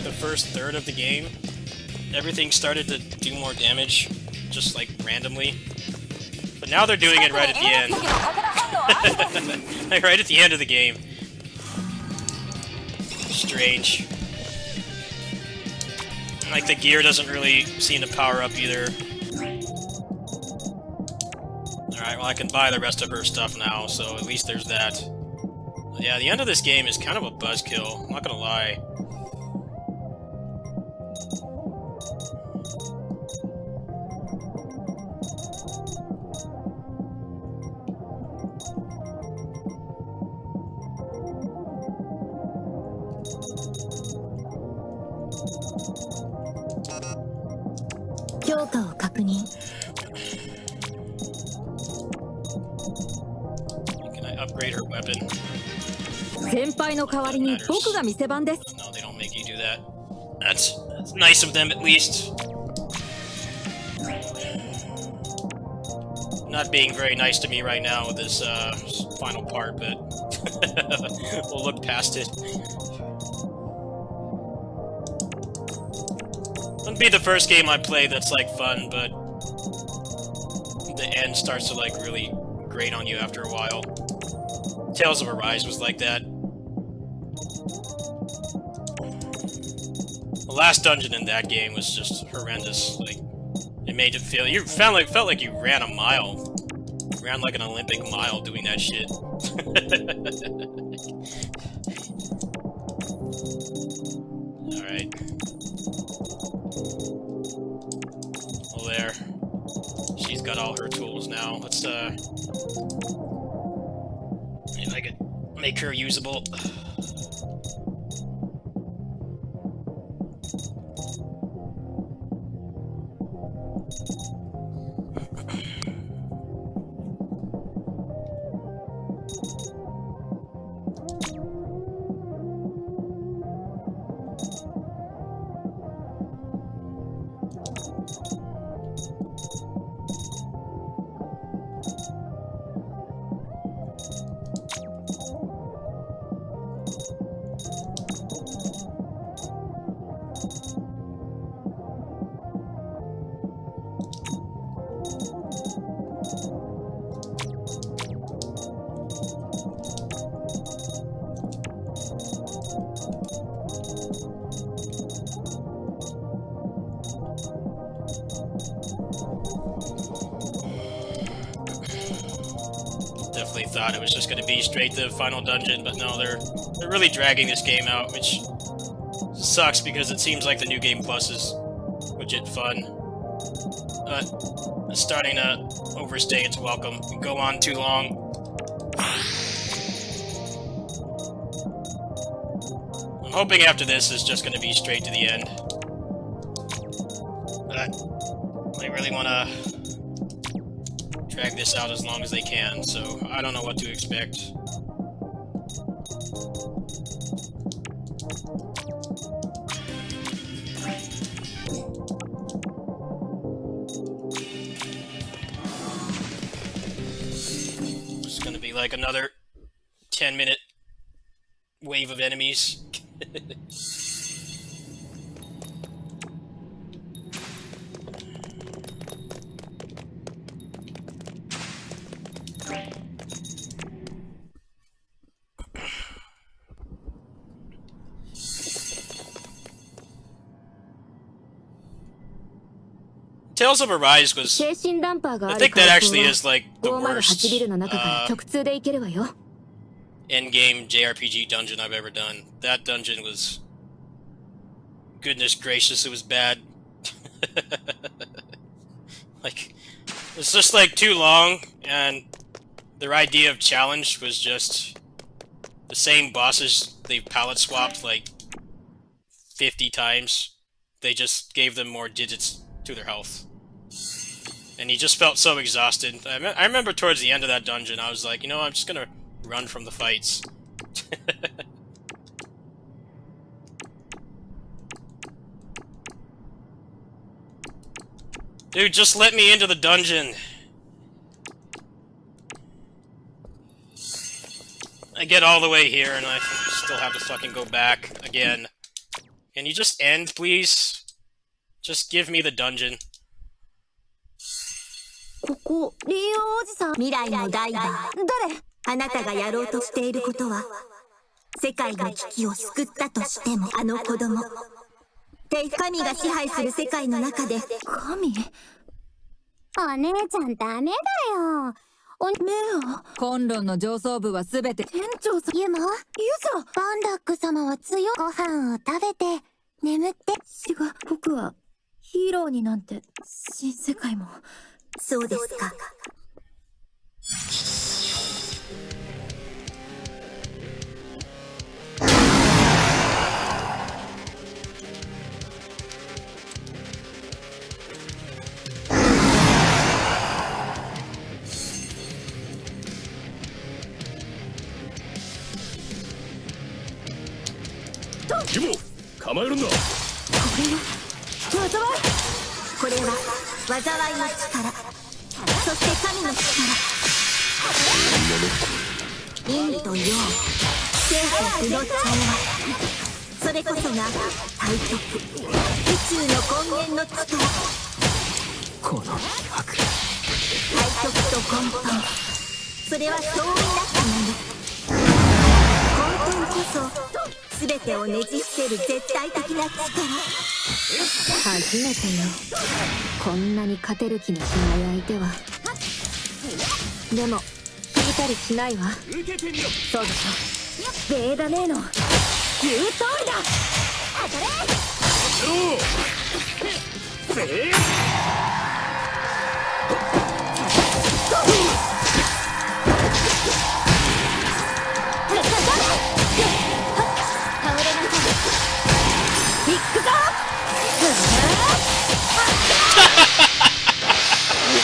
the first third of the game, everything started to do more damage, just like randomly. But now they're doing it right at the end. Like right at the end of the game. Strange. Like the gear doesn't really seem to power up either. Alright, Alright, well I can buy the rest of her stuff now, so at least there's that. Yeah, the end of this game is kind of a buzzkill, I'm not gonna lie. Can I upgrade her weapon? 先輩の代わりに僕が店番です。 No, they don't make you do that. That's nice of them, at least. Not being very nice to me right now with this final part, but we'll look past it. Wouldn't be the first game I play that's like fun, but the end starts to like really grate on you after a while. Tales of Arise was like that. The last dungeon in that game was just horrendous. Like, it made it feel felt like you ran a mile, ran like an Olympic mile doing that shit. All right. Well, there. She's got all her tools now. Let's see if I could make her usable. Definitely thought it was just going to be straight to the final dungeon, but no, they're really dragging this game out, which sucks because it seems like the new game plus is legit fun. But it's starting to overstay its welcome and go on too long. I'm hoping after this is just going to be straight to the end. But I really want to drag this out as long as they can, so I don't know what to expect. It's gonna be like another 10-minute wave of enemies. Tales of Arise was... I think that actually is like the worst endgame JRPG dungeon I've ever done. That dungeon was... Goodness gracious, it was bad. Like, it's just like too long, and their idea of challenge was just the same bosses they've palette swapped like 50 times. They just gave them more digits to their health. And he just felt so exhausted. I remember towards the end of that dungeon, I was like, you know, I'm just gonna run from the fights. Dude, just let me into the dungeon. I get all the way here and I still have to fucking go back again. Can you just end, please? Just give me the dungeon. ここ、リオおじさん。未来のダイバー。誰？あなたがやろうとしていることは、世界の危機を救ったとしても、あの子供。神が支配する世界の中で。神？お姉ちゃんダメだよ。目をコンロンの上層部は全て店長さんユモユゾバンダック様は強いご飯を食べて眠って違う僕はヒーローになんて新世界もそうですかユモ構えるんだ。これは災いの力そして神の力陰と陽生と負の調和それこそが対極宇宙の根源の力この魅惑対極と根本それは相違なったもの根本こそ全てをねじ伏せる絶対的な力初めてよこんなに勝てる気のしない相手は。でも引いたりしないわ。受けてみろ。そうでしょ。ベーダ姉の言う通りだ当たれ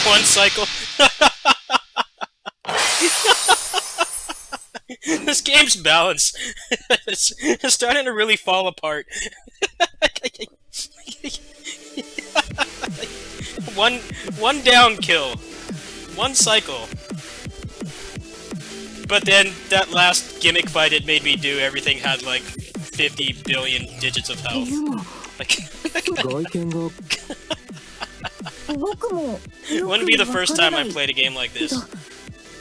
One cycle. This game's balance it's starting to really fall apart. one down kill, one cycle. But then that last gimmick fight it made me do, everything had like 50 billion digits of health. Like, wouldn't be the first time I played a game like this.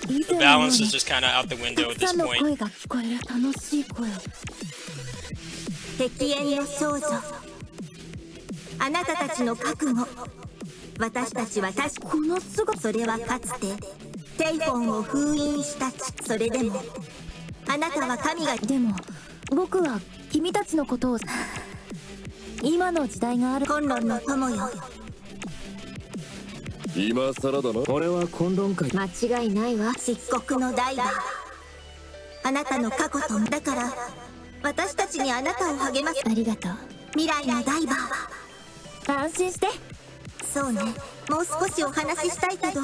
The balance is just kind of out the window at this point. 敵縁の少女あなたたちの覚悟私たちは確かこの姿それはかつてテイフォンを封印した地それでもあなたは神がでも僕は君たちのことを今の時代がある混乱の友よ今更だな。俺は混乱界間違いないわ。漆黒のダイバーあなたの過去とだから私たちにあなたを励ますありがとう未来のダイバー安心してそうねもう少しお話ししたいけど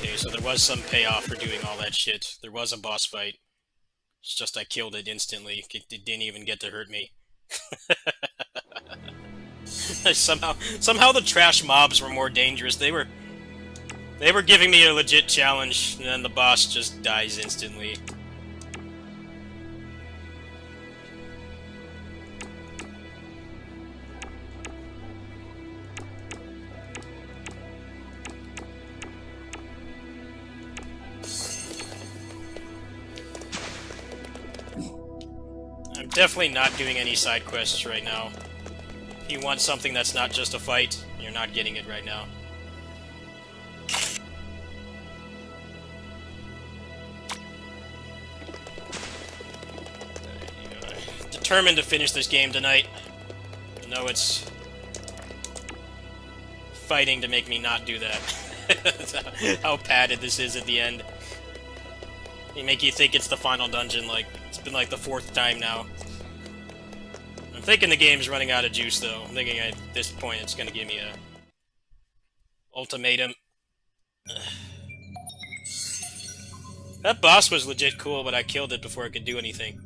Okay, so there was some payoff for doing all that shit. There was a boss fight. It's just I killed it instantly. It didn't even get to hurt me. Somehow the trash mobs were more dangerous. They were giving me a legit challenge, and then the boss just dies instantly. I'm definitely not doing any side quests right now. If you want something that's not just a fight, you're not getting it right now. Determined to finish this game tonight. I know it's fighting to make me not do that. That's how padded this is at the end. They make you think it's the final dungeon, like, it's been like the 4th time now. I'm thinking the game's running out of juice, though. I'm thinking at this point it's gonna give me a ultimatum. That boss was legit cool, but I killed it before it could do anything.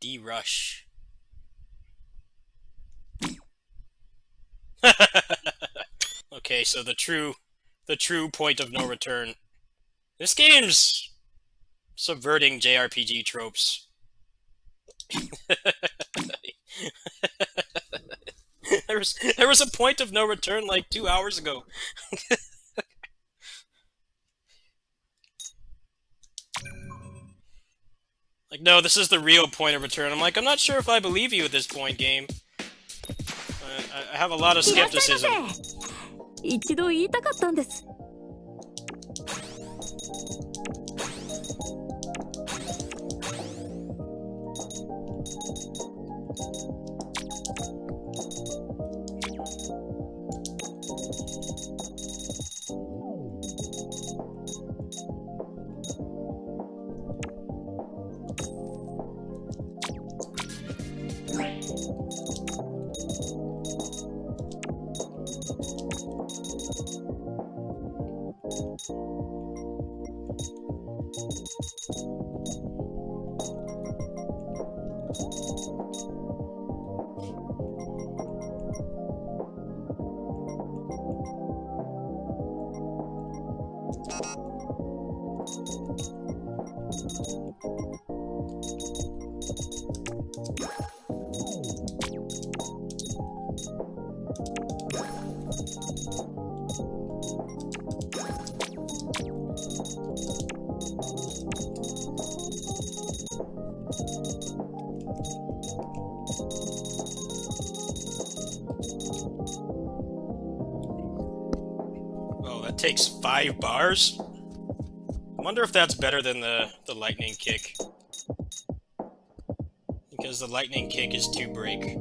D-Rush. Okay, so the true point of no return. This game's subverting JRPG tropes. there was a point of no return like 2 hours ago. Like, no, this is the real point of return. I'm like, I'm not sure if I believe you at this point, game. I have a lot of skepticism. 一度言いたかったんです。Takes 5 bars? I wonder if that's better than the lightning kick. Because the lightning kick is 2 break. I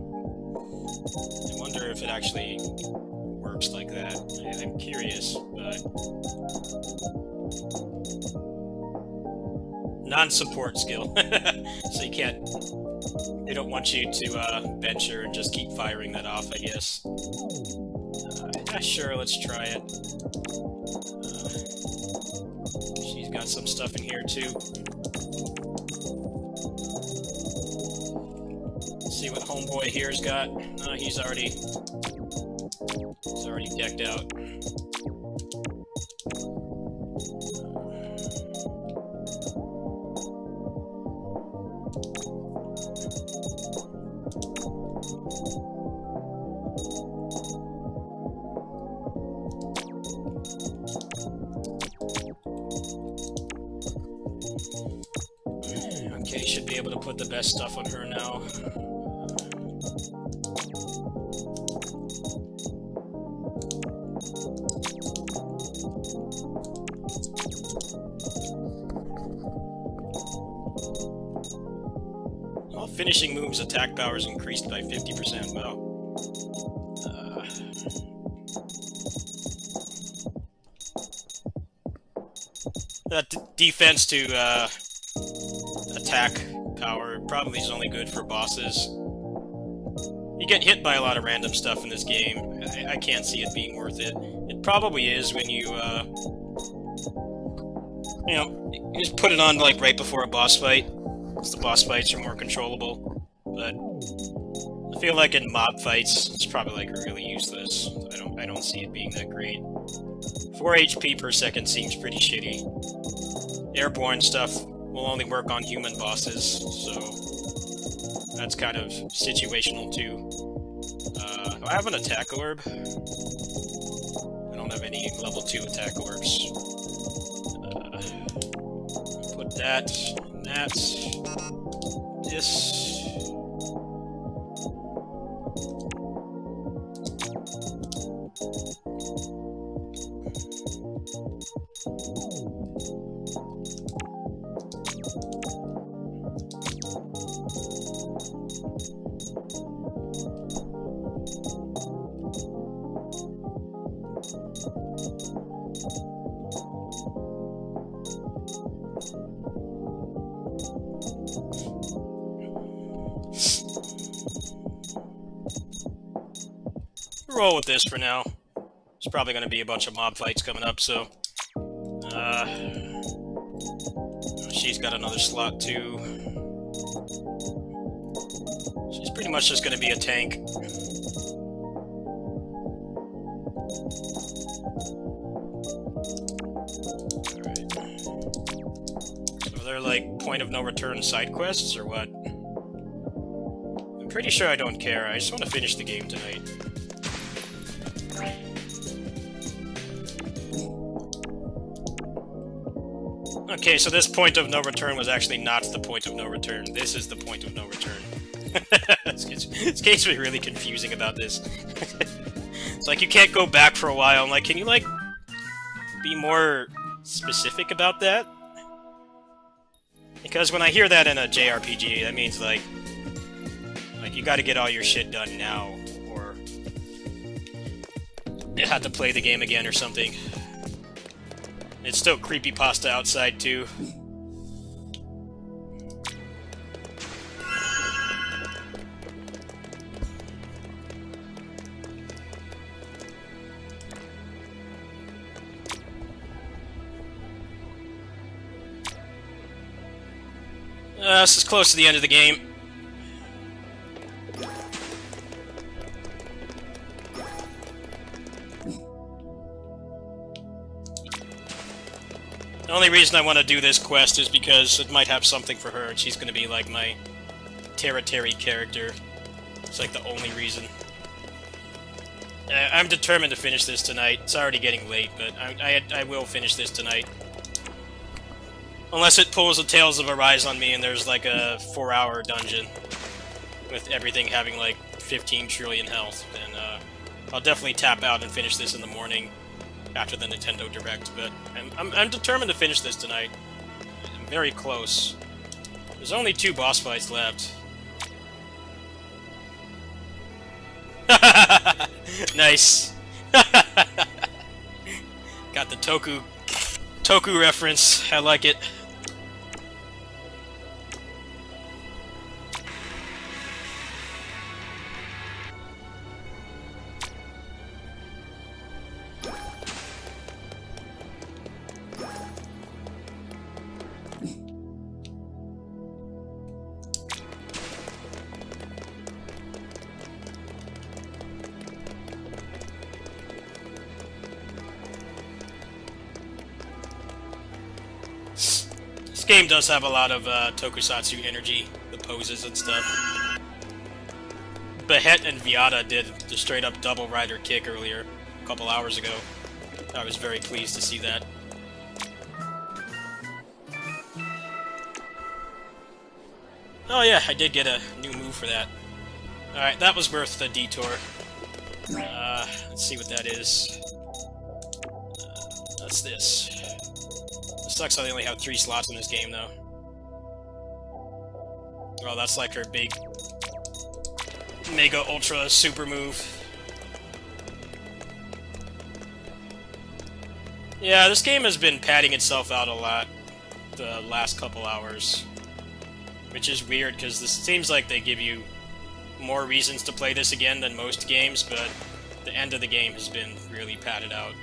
wonder if it actually works like that. I'm curious, but... Non-support skill. So you can't... They don't want you to venture and just keep firing that off, I guess. Yeah, sure, let's try it. She's got some stuff in here too. Let's see what homeboy here's got. He's already decked out. Okay, should be able to put the best stuff on her now. All finishing moves attack power is increased by 50%. Wow. That defense to attack power probably is only good for bosses. You get hit by a lot of random stuff in this game. I can't see it being worth it. It probably is when you, you know, you just put it on like right before a boss fight, because the boss fights are more controllable. But I feel like in mob fights, it's probably like really useless. I don't see it being that great. 4 HP per second seems pretty shitty. Airborne stuff will only work on human bosses, so that's kind of situational too. Do I have an attack orb? I don't have any level 2 attack orbs. Put that, and that, this. Roll with this for now. There's probably going to be a bunch of mob fights coming up, so... she's got another slot, too. much just gonna be a tank. Alright. So are there like point of no return side quests or what? I'm pretty sure I don't care. I just want to finish the game tonight. Okay, so this point of no return was actually not the point of no return. This is the point of no return. This game's been really confusing about this. It's like you can't go back for a while. I'm like, can you like be more specific about that? Because when I hear that in a JRPG, that means like you gotta get all your shit done now, or you have to play the game again or something. It's still creepypasta outside, too. This is close to the end of the game. The only reason I want to do this quest is because it might have something for her, and she's going to be like my Terry character. It's like the only reason. I'm determined to finish this tonight. It's already getting late, but I will finish this tonight. Unless it pulls the Tales of Arise on me and there's like a 4-hour dungeon with everything having like 15 trillion health, then I'll definitely tap out and finish this in the morning after the Nintendo Direct, but I'm determined to finish this tonight. I'm very close. There's only 2 boss fights left. Nice. Got the Toku reference. I like it. This game does have a lot of tokusatsu energy, the poses and stuff. Behet and Viata did the straight-up double rider kick earlier, a couple hours ago. I was very pleased to see that. Oh yeah, I did get a new move for that. Alright, that was worth the detour. Let's see what that is. That's this. It sucks I only have 3 slots in this game, though. Well, that's like her big Mega Ultra Super move. Yeah, this game has been padding itself out a lot the last couple hours. Which is weird, because this seems like they give you more reasons to play this again than most games, but the end of the game has been really padded out.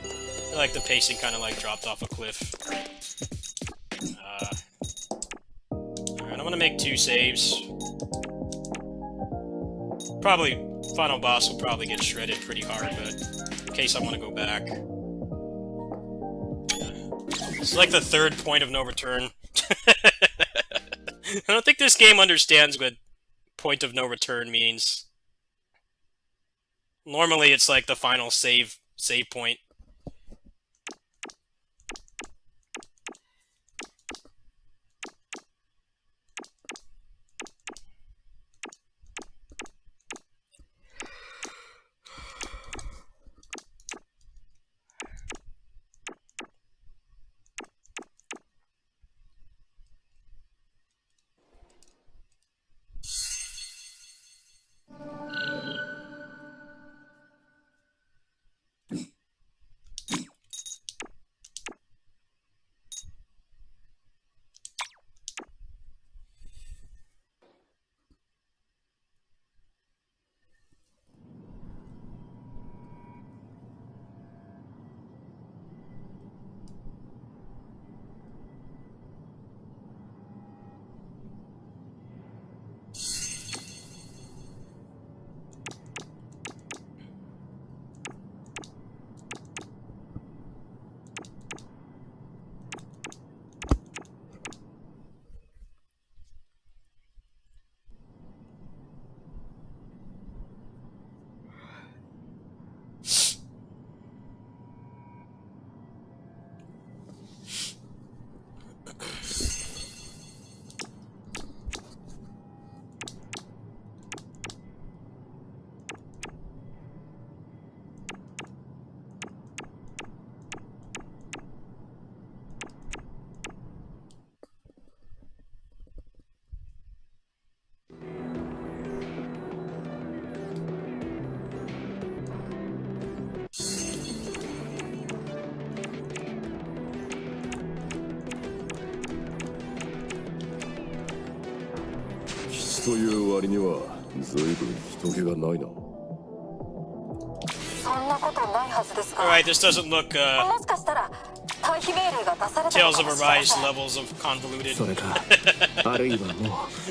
I feel like the pacing kind of like dropped off a cliff. Alright, I'm gonna make 2 saves. Probably, final boss will probably get shredded pretty hard, but in case I want to go back. This is like the 3rd point of no return. I don't think this game understands what point of no return means. Normally it's like the final save point. という割には随分人気がないな。そんなことないはずですが。 Alright, this doesn't look もしかしたら退避命令が出されたの Tales か of もしれま Arise せん。 levels of convoluted. それかあるいはもう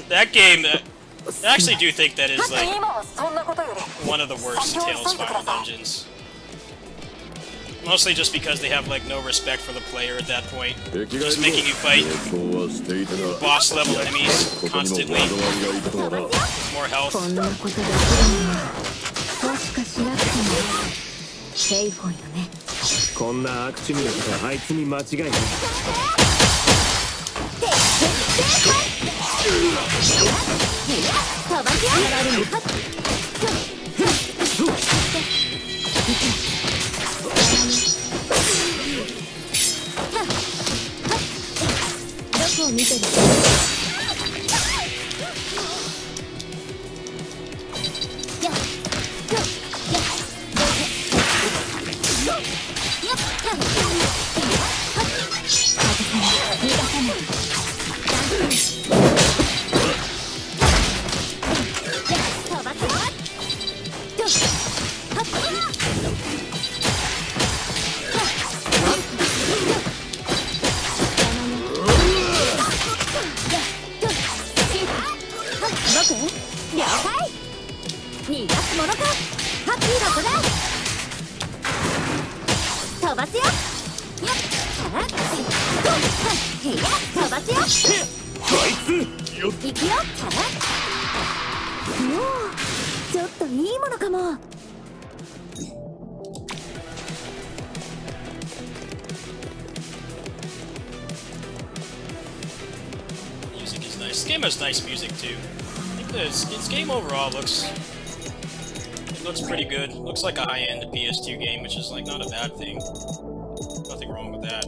That game, I actually do think that is だって like 今はそんなことより one of the worst 先を Tales 急いでく Final ださい。 dungeons. Mostly just because they have like no respect for the player at that point. 敵がいる Just ぞ。 making you fight 予想はしていたが boss level enemies ここにも constantly. 災いがいたとはな。 More health. こんなことできるのはもしかしなくてもケイフォンよね。こんな悪趣味なことあいつに間違いない。飛ばすよ。どこを見てる？やっ了解。逃がすものか。ハッピーだこれ。飛ばすよ。やっはっへいや飛ばすよ。行くよ。はっもうちょっといいものかも。Music is nice. This game has nice music too. I think its game overall looks pretty good. Looks like a high-end PS2 game, which is like not a bad thing. Nothing wrong with that.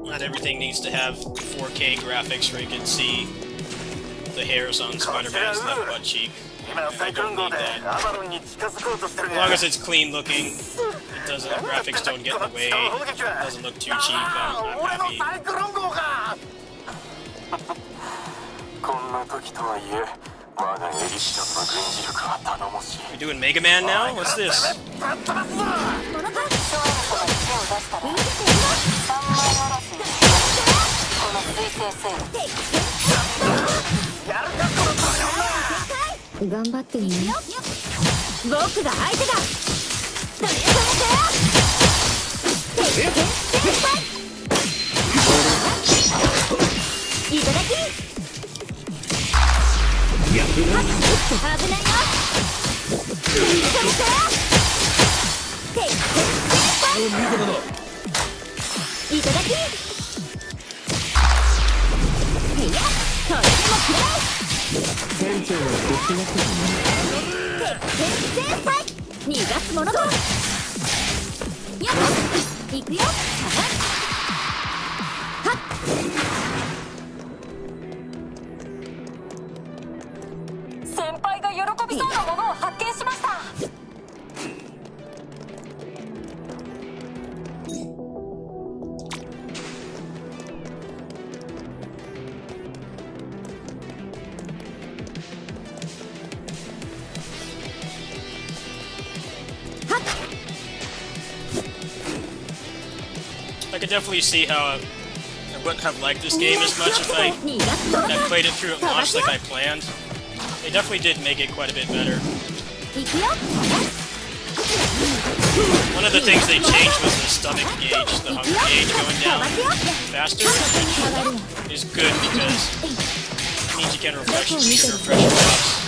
Not everything needs to have 4K graphics where you can see the hairs on Spider-Man's left butt cheek. I don't need that. As long as it's clean looking, it doesn't graphics don't get in the way, it doesn't look too cheap, I'm happy. こんな時とはいえ我がエリションの軍事力は頼もしい。 We're doing Mega Man now? What's this? ものか。勝利子が手を出したら3枚おろしにしてこの水星セール。頑張ってね。僕が相手だ。それいただき。危ないよ。いただき。へいや、それでもくらえ。船長はこっちの人だね。先輩、逃がすものだ。やっ行くよ。先輩が喜びそうなものを発見しました。I could definitely see how I wouldn't have liked this game as much if I had played it through at launch like I planned. They definitely did make it quite a bit better. One of the things they changed was the stomach gauge, the hunger gauge going down faster, which is good because it means you can refresh your drops.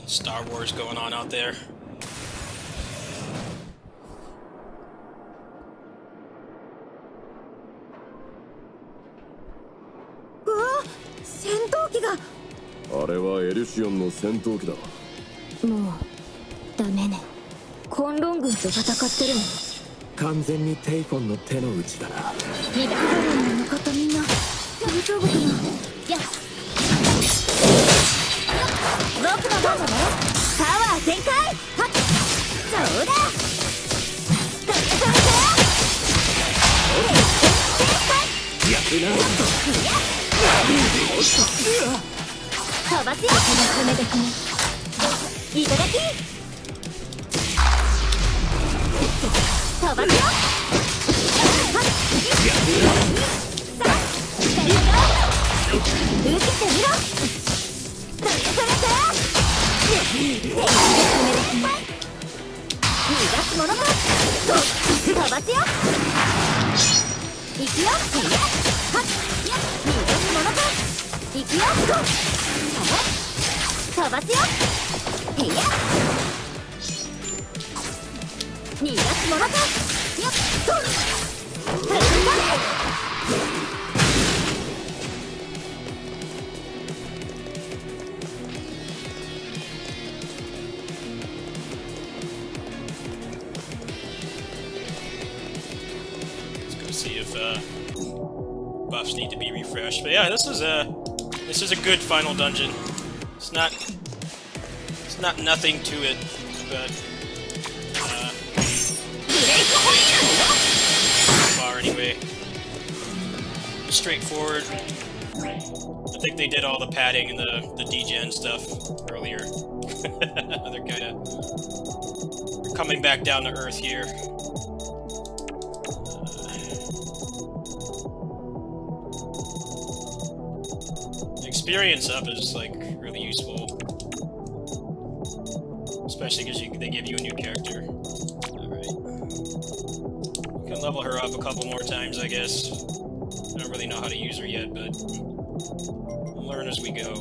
Star Wars going on out there. わ戦闘機が。あれはエリシオンの戦闘機だ。もうダメね。コンロン軍と戦ってるの？完全にテイフォンの手の内だな。ミダルのことみんな大丈夫かな。やっ僕の番だね。パワー全開。はっそうだ。やるな。飛ばすよ。この船でね。いただき。飛ばすよ。受けてみろ。逃がすものか。飛ばすよ。行くよ。はっ。逃がすものか。行くよ。飛ばすよ。へいや。逃がすものか。やっと。See if buffs need to be refreshed. But yeah, this is a good final dungeon. It's not nothing to it, but so far anyway, straightforward. I think they did all the padding and the degen stuff earlier. They're kind of coming back down to earth here. Experience up is like really useful, especially because they give you a new character. Alright. You can level her up a couple more times, I guess. I don't really know how to use her yet, but we'll learn as we go.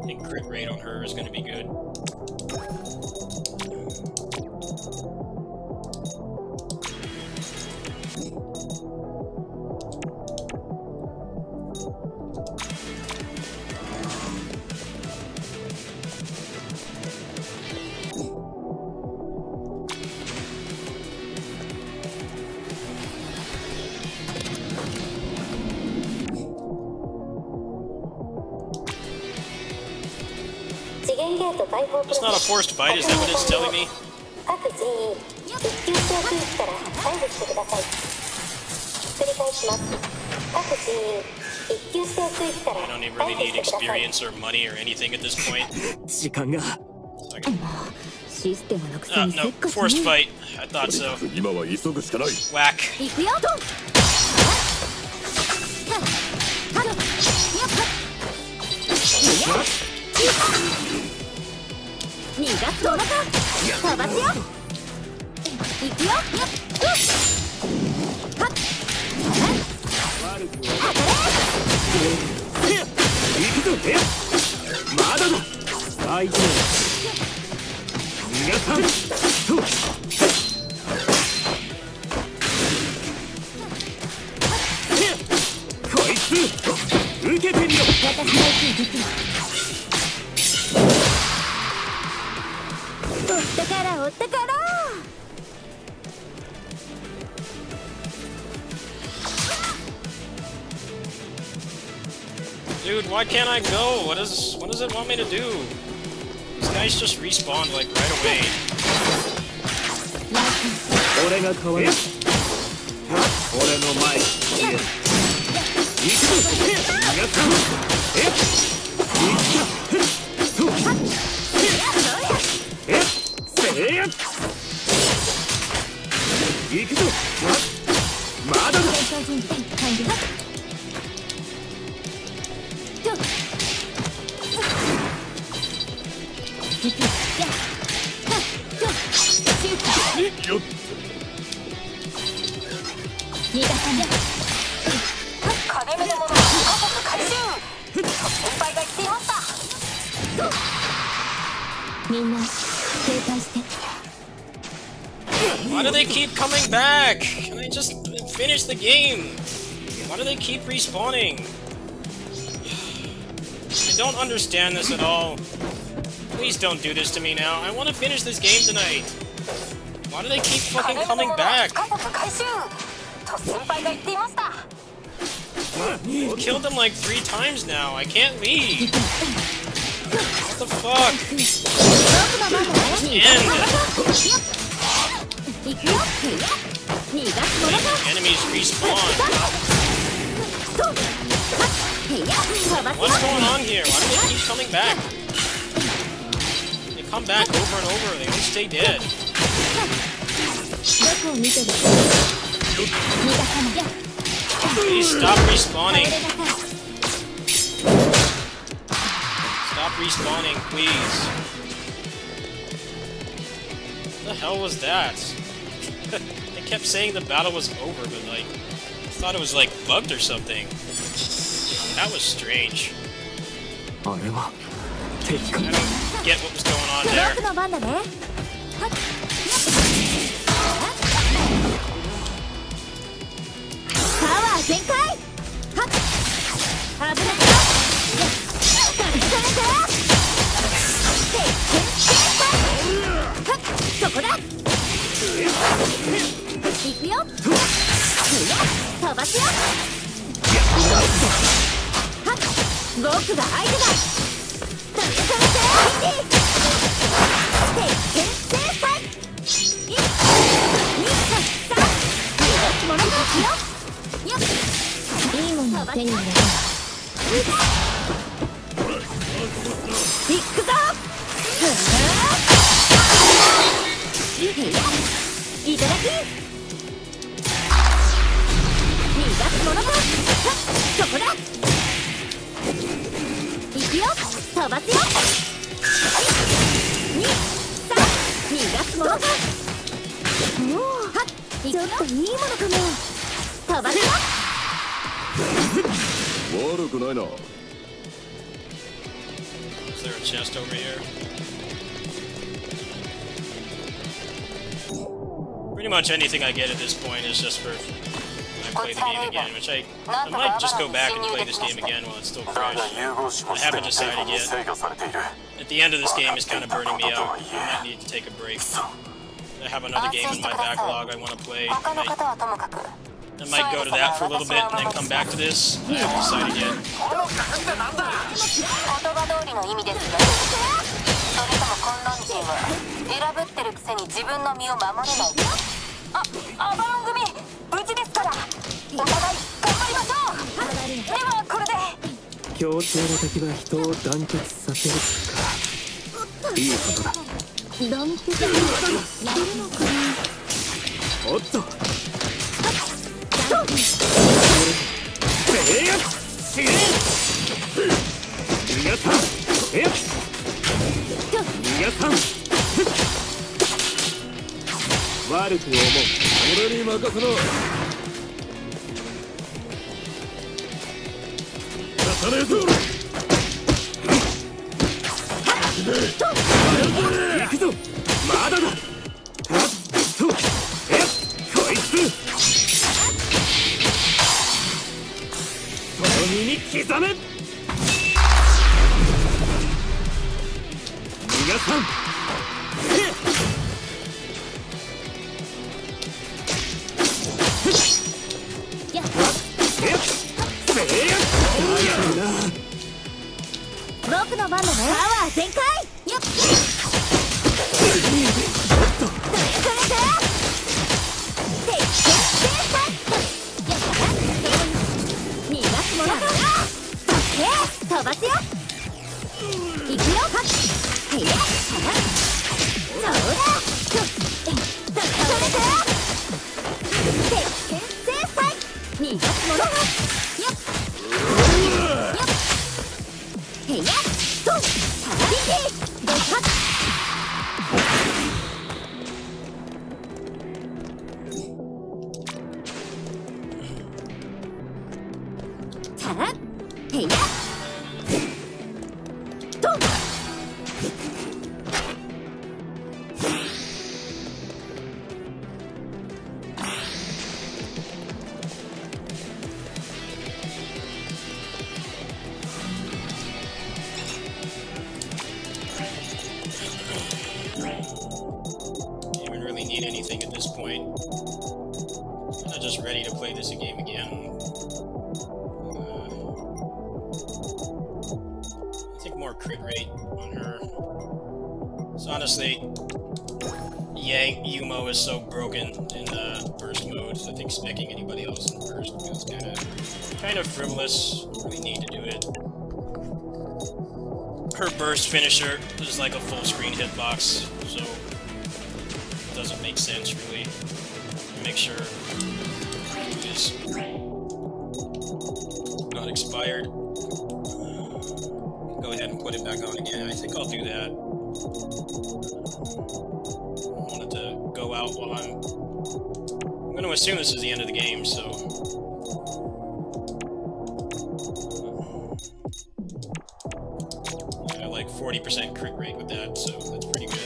I think crit rate on her is going to be good. It's not a forced fight, is that what it's telling me? I don't even really need experience or money or anything at this point. 時間が。システムのくせにせっ No, かち forced ね。 fight. I thought so. 今は急ぐしかない。 Whack. 行くよ。逃がすものか。飛ばすよ。行くよ。はっ。行くぞ。まだだ。相手逃がさん。こいつ受けてみろ。私の息できる。追ったから追ったから。Dude, why can't I go? What does it want me to do? These guys just respawned like right away. 俺が変わる。俺の前に消える。行くぞ。逃がさん。行くぞ。まだだ。よっ。金目のものは家族回収と先輩が言っていました。みんな警戒して。 Why do they keep coming back? Can I just finish the game? Why do they keep respawning? I don't understand this at all. Please don't do this to me now. I want to finish this game tonight. Why do they keep fucking coming back? I've killed them like 3 times now. I can't leave. What the fuck? End. Enemies respawn. What's going on here? Why do they keep coming back? They come back over and over. They don't stay dead. Please stop respawning. Stop respawning, please. What the hell was that? They kept saying the battle was over, but like, I thought it was like bugged or something. That was strange. I don't get what was going on there. Is there a chest over here? Pretty much anything I get at this point is just for when I play the game again, which I might just go back and play this game again while it's still fresh. I haven't decided yet. At the end of this game is kind of burning me out. I might need to take a break. I have another game in my backlog I want to play. I might go to that for a little bit and then come back to this. I haven't decided yet. this point. I'm not just ready to play this game again. I think more crit rate on her. So honestly, Yumo is so broken in burst mode. I think specking anybody else in burst feels kind of frivolous. We need to do it. Her burst finisher is like a full screen hitbox, so it doesn't make sense really. Make sure it is not expired. Go ahead and put it back on again. I think I'll do that. I wanted to go out while I'm going to assume this is the end of the game, so I have like 40% crit rate with that, so that's pretty good.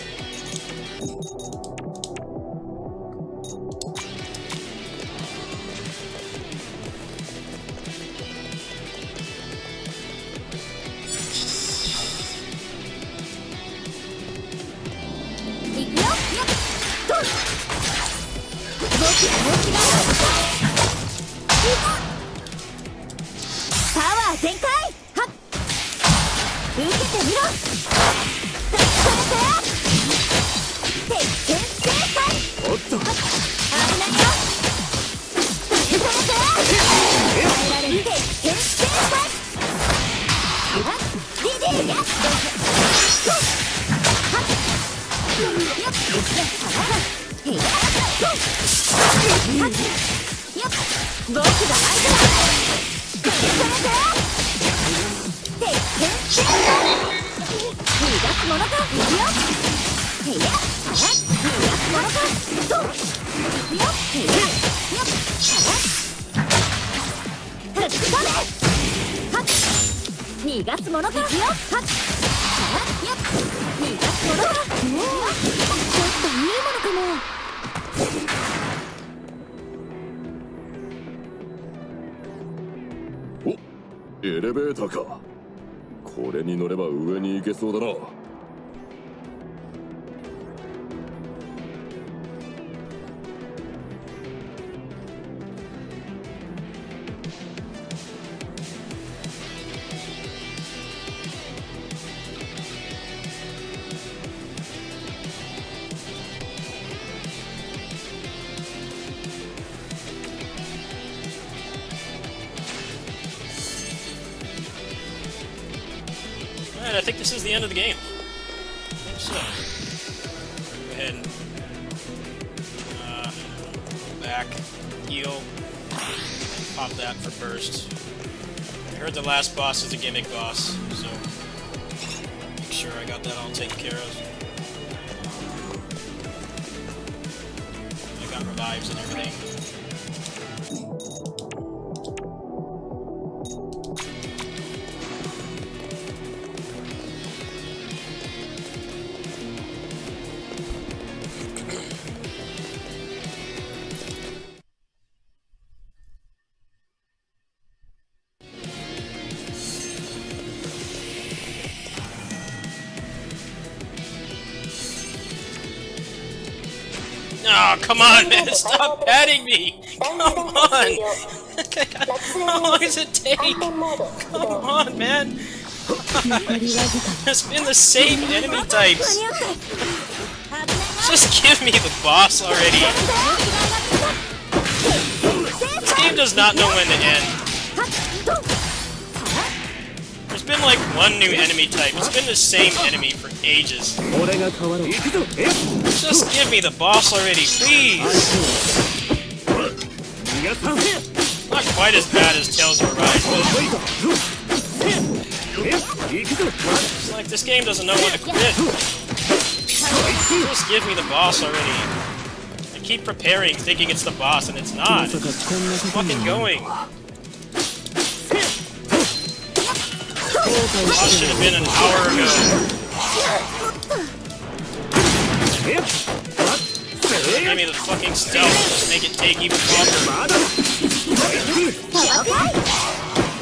お、エレベーターか。これに乗れば上に行けそうだな。Alright, I think this is the end of the game. I think so. Go ahead and go back, heal, pop that for burst. I heard the last boss is a gimmick boss, so make sure I got that all taken care of. I got revives and everything. Oh, come on, man! Stop patting me! Come on! How long does it take? Come on, man! It's been the same enemy types! Just give me the boss already! This game does not know when to end. There's been like one new enemy type. It's been the same enemy for ages. Just give me the boss already, please! Not quite as bad as Tales of Arise, but it's like this game doesn't know when to quit. Just give me the boss already. I keep preparing thinking it's the boss and it's not. It's fucking going. Boss should have been an hour ago. Give me the fucking stealth. Just make it take even longer.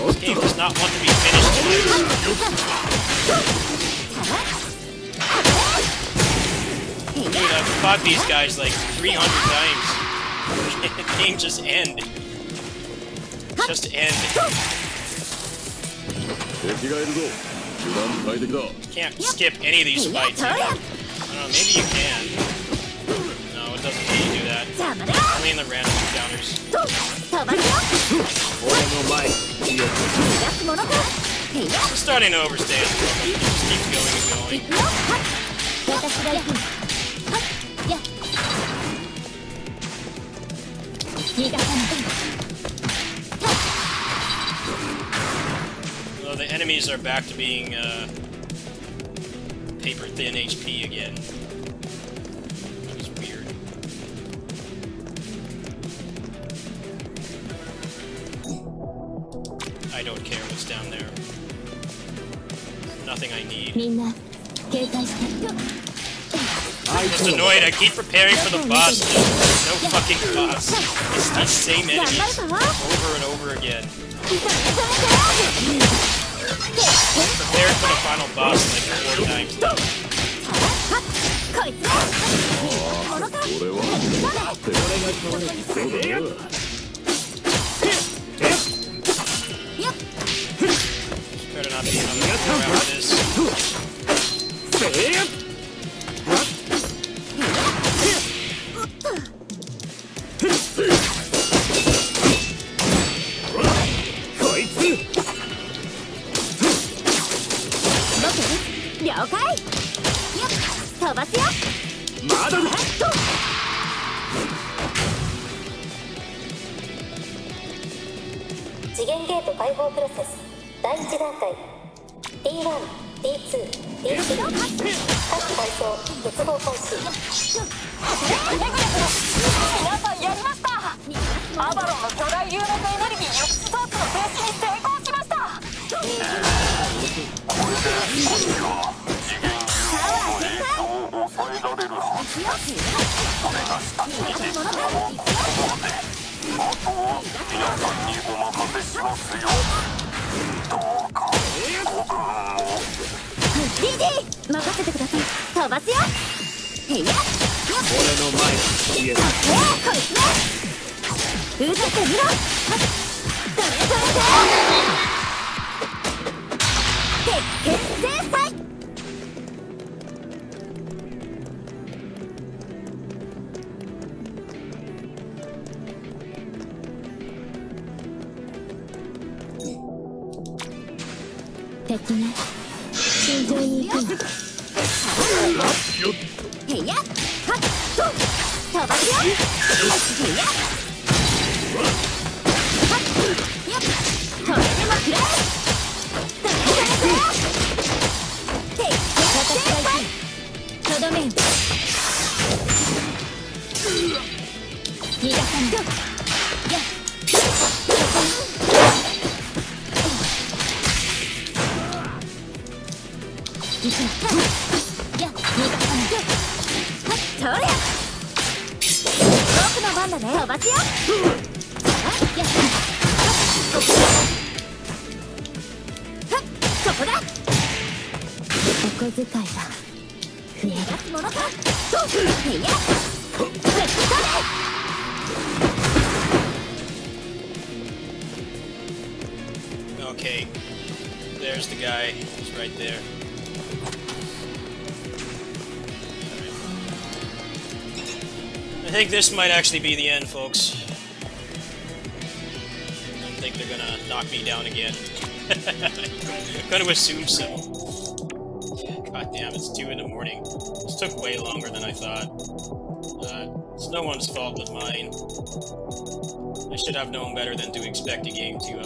This game does not want to be finished tonight. Dude, I've fought these guys like 300 times. The game just end. Just end. 敵がいるぞ。油断大敵だ。 Can't skip any of these fights. I don't know, maybe you can. No, it doesn't let you do that. Only in the random encounters. 俺の前に消え It's starting to overstay its welcome. It just keeps going and going. 私が行く。やっ。逃がさない。 Well, the enemies are back to being paper thin HP again. That was weird. I don't care what's down there. Nothing I need. みんな警戒して。 I'm just annoyed. I keep preparing for the boss. There's no fucking boss. It's the same enemies over and over again. Prepared for the final boss like 4 times. こいつ。俺は俺が倒れにそうだな Better not be another 4 after this. せいや こいつ 了解。飛ばすよ。まだだ 次元ゲート開放プロセス第1段階 D1、D2、D3 各階層結合開始。皆さんやりました。アバロンの巨大流力エネルギー抑止装置の停止に成功しました。次元流の影響を抑えられるはずです。それがした実はここまで。あとは皆さんにお任せしますよ。どうかご分を。 DD 任せてください。飛ばすよ。へいや。俺の前に消えたこいつね。受けてみろ。どれどれ鉄拳制裁。 敵ね。心臓に行くの。へいや。はっと。飛ばすよ。へいや。はっ。やっ。これでもくらえ。どれどれどれ。鉄拳制裁。とどめよ。逃がさんと。やっ。 僕の番だね。飛ばすよ。ここだ。お小遣いが増えるものか。いや。Okay. There's the guy. He's right there. I think this might actually be the end, folks. I don't think they're gonna knock me down again. I'm gonna assume so. God damn, it's 2 in the morning. This took way longer than I thought. It's no one's fault but mine. I should have known better than to expect a game to,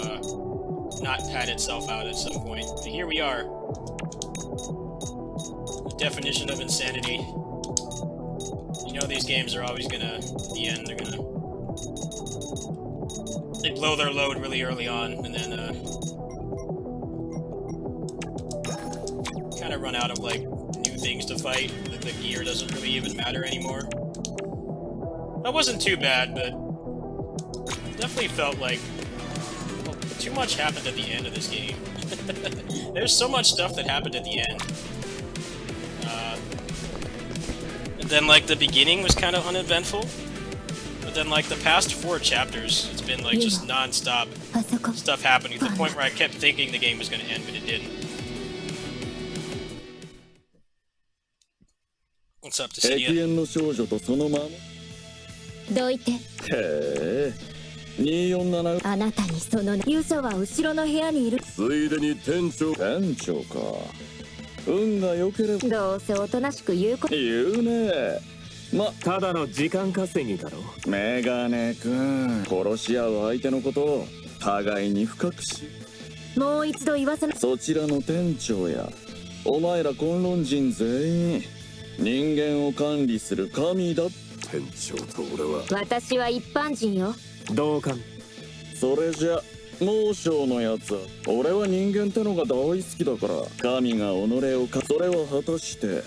not pad itself out at some point. But here we are. The definition of insanity. You know these games are always gonna, at the end, they're gonna... They blow their load really early on, and then, kind of run out of, like, new things to fight. The gear doesn't really even matter anymore. That wasn't too bad, but... Definitely felt like... Well, too much happened at the end of this game. There's so much stuff that happened at the end. then like the beginning was kind of uneventful. But then like the past 4 chapters, it's been like just non-stop あそこ stuff happening to the point where I kept thinking the game was going to end, but it didn't. What's up, 駅 Dissidia? 園の少女とそのまま。どいて。へえ。247。あなたにそのユソは後ろの部屋にいる。ついでに店長か。運が良ければ。どうせおとなしく言うこと。言うね。ただの時間稼ぎだろ。メガネ君、殺し合う相手のことを互いに深くし。もう一度言わせな。そちらの店長やお前ら混乱人全員人間を管理する神だ。店長と俺は私は一般人よ。同感。それじゃ猛将のやつは俺は人間ってのが大好きだから神が己をそれは果たして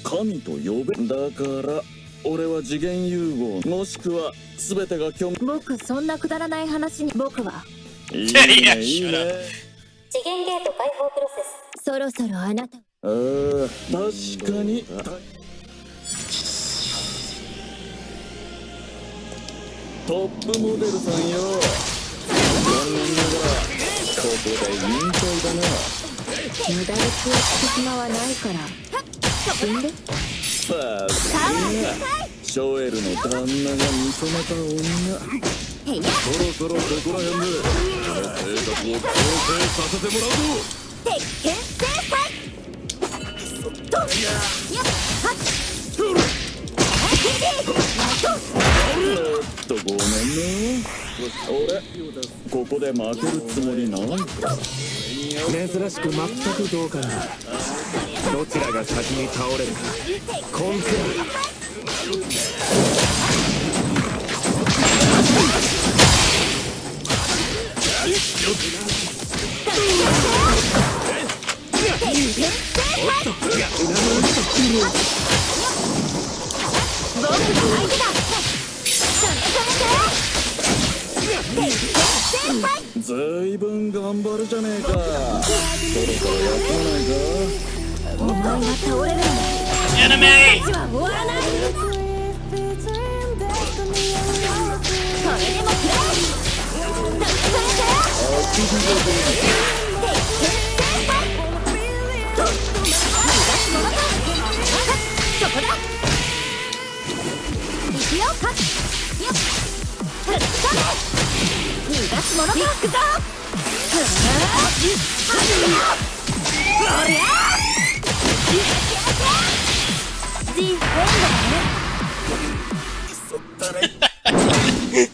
神と呼べ。だから俺は次元融合もしくは全てが僕そんなくだらない話に。僕はいいねいいね。次元ゲート解放プロセス。そろそろあなた。確かに。トップモデルさんよ。残念ながらここで引退だな。無駄に気をつく暇はないから死んで。さすがショエルの旦那が見初めた女。そろそろここら辺でこの生活を強制させてもらうぞ。鉄拳制裁。そっとやっはっごめんね。俺ここで負けるつもりないか。珍しく全く同感だ。どちらが先に倒れるかコンセずいぶん頑張るじゃねえか。そろそろ休まないか。お前が倒れるんだ。 Anime! 私は終わらない。それでもくらそこだ。行くよ。かっよっ逃がすものか。行くぞ。おりゃ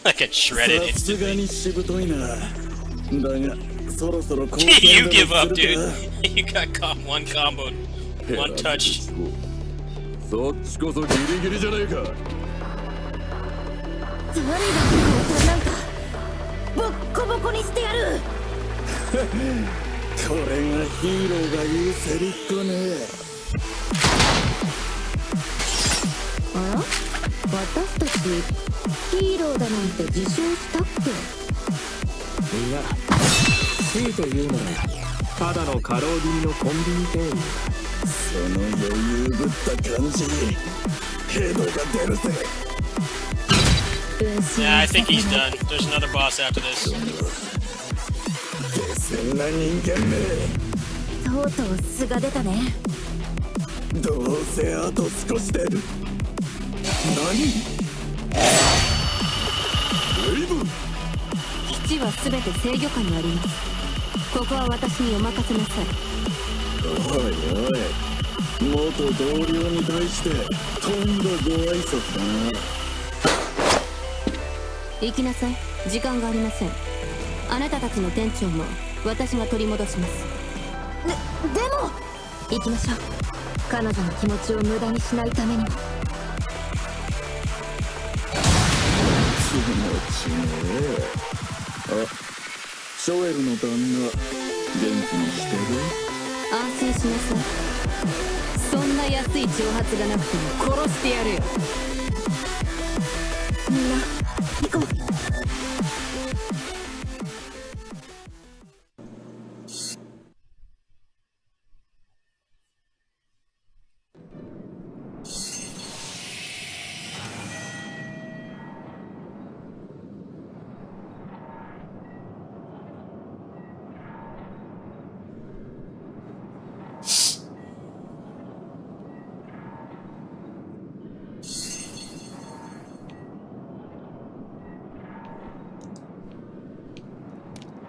Like a shredded さすが instantly. にしぶといな。だがそろそろこう You give up, dude. You got one combo, one touch. そっちこそギリギリじゃねえか。誰が交換なんかボッコボコにしてやる。これがヒーローが言うセリフかね。あら私たちヒーローだなんて自称したっけ。いや強いて言うならただの過労気味のコンビニ店員。その余裕ぶった感じヘドが出るぜ。Yeah, I think he's done. There's another boss after this. 下賤な人間め。とうとう素が出たね。どうせあと少しで。何レイブン。基地は全て制御下にあります。ここは私にお任せなさい。おいおい元同僚に対してとんだご挨拶だな。行きなさい。時間がありません。あなたたちの店長も私が取り戻します。でも行きましょう。彼女の気持ちを無駄にしないためにも。気持ちねえ。ショエルの旦那元気にしてる？安心しなさい。そんな安い挑発がなくても殺してやるよ。みんな行こう。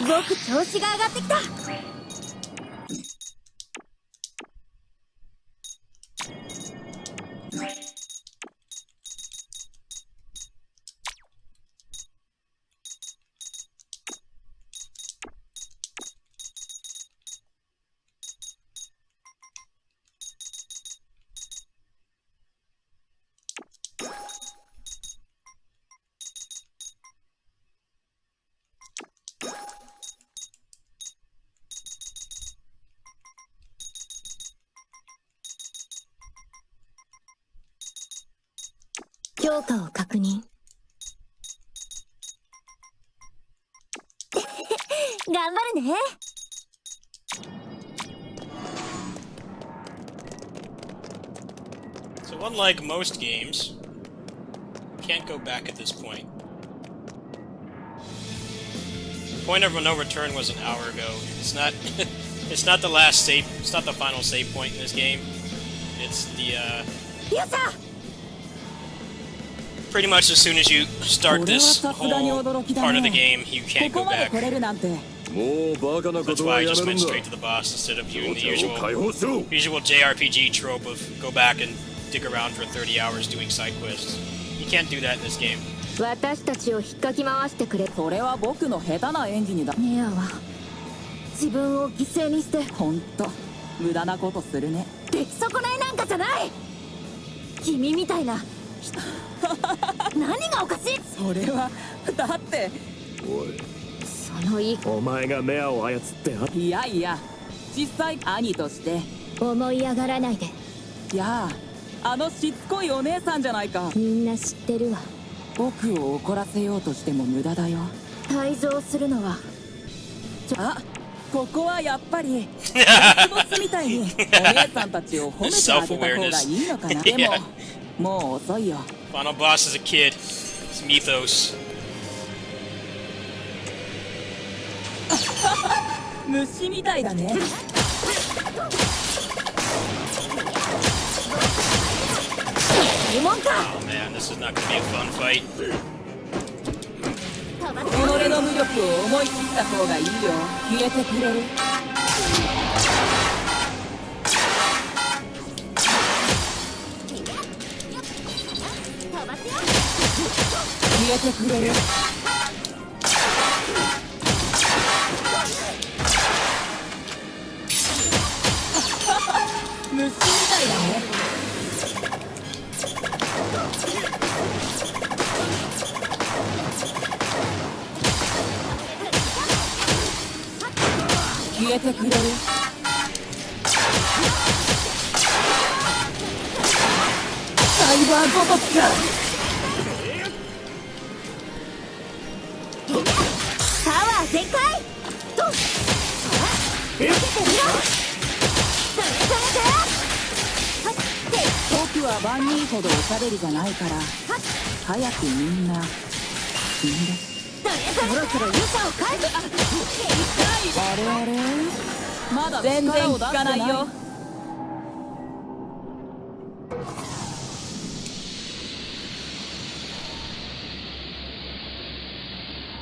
ごく調子が上がってきた。評価を確認。頑張るね。So unlike most games, you can't go back at this point. The point of no return was an hour ago. It's not. It's not the last save. It's not the final save point in this game. It's the. Pretty much as soon as you start this whole part of the game, you can't go back. もうバカなこ That's と why は I や just める went んだ straight to the boss instead of doing the 情緒を解放しろ usual JRPG trope of go back and dig around for 30 hours doing side quests. You can't do that in this game. 私たちを引っかき回してくれ。それは僕の下手な演技にだ。ネアは自分を犠牲にしてほんと無駄なことするね。出来損ないなんかじゃない。君みたいな何がおかしい。それはだっておいその言いお前がメアを操って。いやいや実際兄として思い上がらないで。いやあのしつこいお姉さんじゃないか。みんな知ってるわ。僕を怒らせようとしても無駄だよ。退場するのはあ、ここはやっぱりラスボスみたいにお姉さんたちを褒めてあげた方がいいのかな。でももう遅いよ。 Final boss is a kid. It's Mythos. 虫みたいだね。呪文か。 Oh man, this is not gonna be a fun fight. 己の無力を思い切った方がいいよ。消えてくれる。消えてくれる。虫みたいだね。消えてくれる。サイバーごときか。パワー全開と受けてみろ。僕は万人ほどおしゃべりじゃないから早くみんな死んで。そろそろ勇者を返す。あれあれまだ全然効かないよ。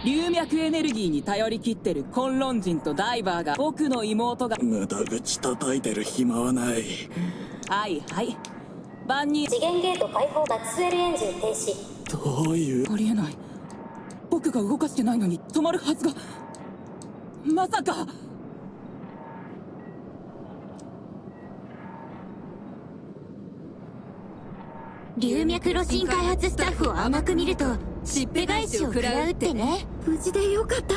流脈エネルギーに頼り切ってる混乱人とダイバーが僕の妹が。無駄口叩いてる暇はない。はいはい万人。次元ゲート開放マクスウェルエンジン停止。どういうありえない。僕が動かしてないのに止まるはずが。まさか。流脈路線開発スタッフを甘く見るとしっぺ返しを食らうってね。無事でよかった。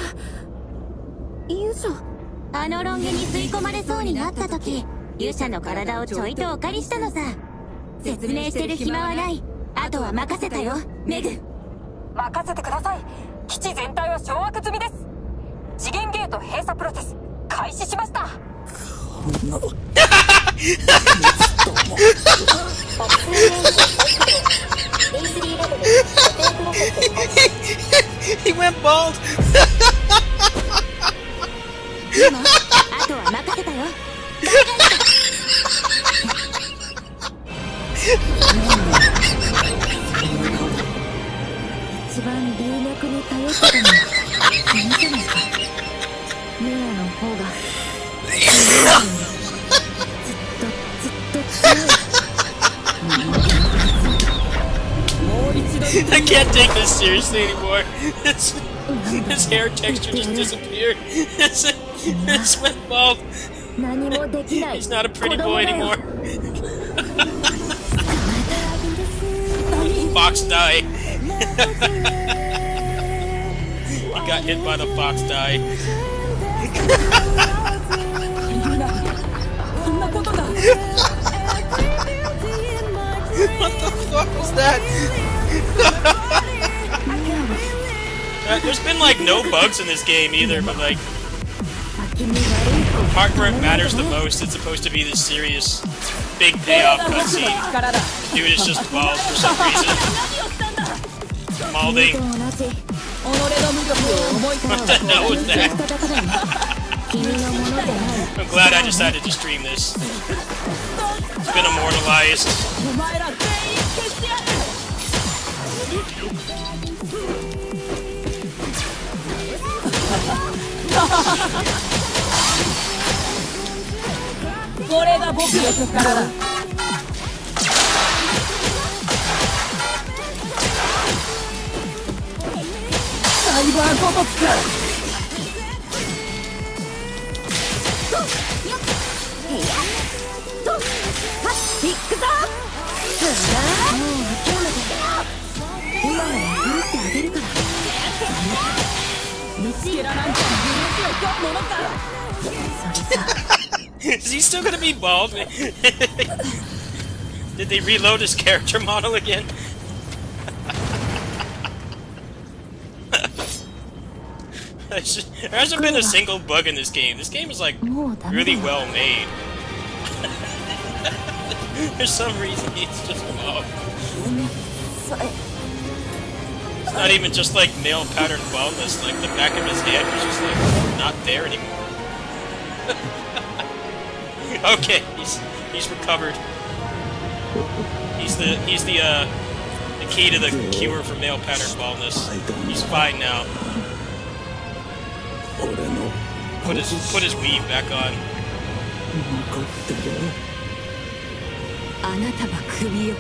勇者あのロン毛に吸い込まれそうになった時、勇者の体をちょいとお借りしたのさ。説明してる暇はない。あとは任せたよメグ。任せてください。基地全体は掌握済みです。次元ゲート閉鎖プロセス開始しました。He went bald. あとは任せたよ。一番流脈に頼ってたのは君じゃないか。メアの方がずっと強い。もう一度 I can't take this seriously anymore. His hair texture just disappeared. It's went bald. 何もできない。 He's not a pretty boy anymore. Fox die. He got hit by the fox die. そんなことが What the fuck was that? There's been like no bugs in this game either, but like the part where it matters the most, it's supposed to be this serious big payoff cutscene. Dude is just bald for some reason. Malding. 同じ 己の無力を思い返 What the hell was that? 君のものでない。 I'm glad I decided to stream this. It's been immortalized. お前ら全員消してやる これが僕の力だ サイバーごとくか ビッグザもう諦めて。今なら許してあげるから。見つけらなんか許しをかものか Is he still gonna be bald? Did they reload his character model again? There hasn't been a single bug in this game. This game is like もうダメだ really よ。 well made. There's some reason he's just bald. It's not even just like male pattern baldness, like the back of his head is just like not there anymore. Okay, he's recovered. He's the key to the cure for male pattern baldness. He's fine now. 俺の Put his weave back on. 残ってるあなたは首を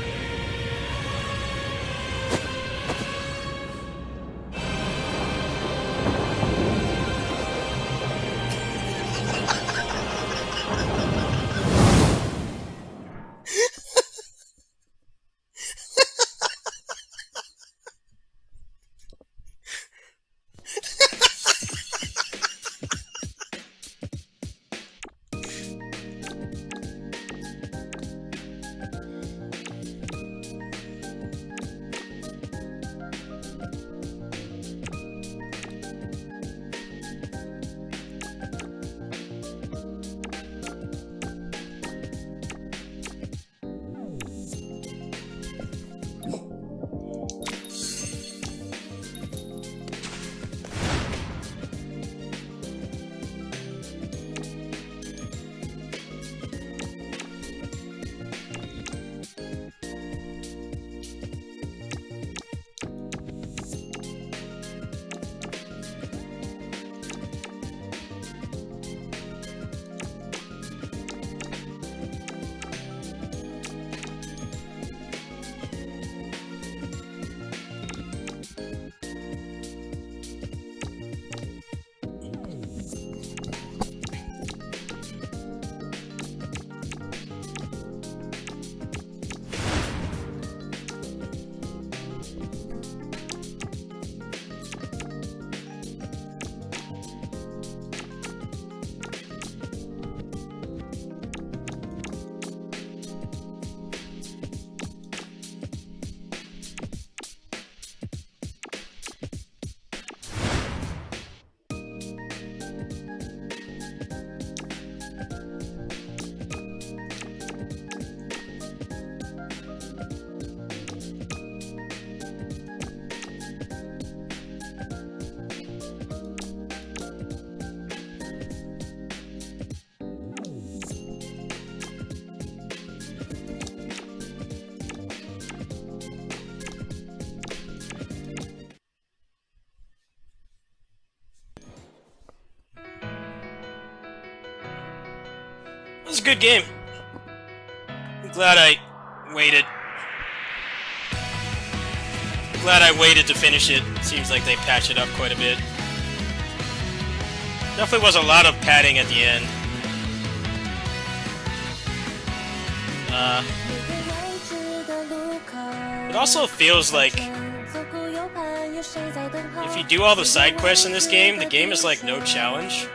I was a good game. I'm glad I waited. Glad I waited to finish it. Seems like they patched it up quite a bit. Definitely was a lot of padding at the end. It also feels like if you do all the side quests in this game, the game is like no challenge.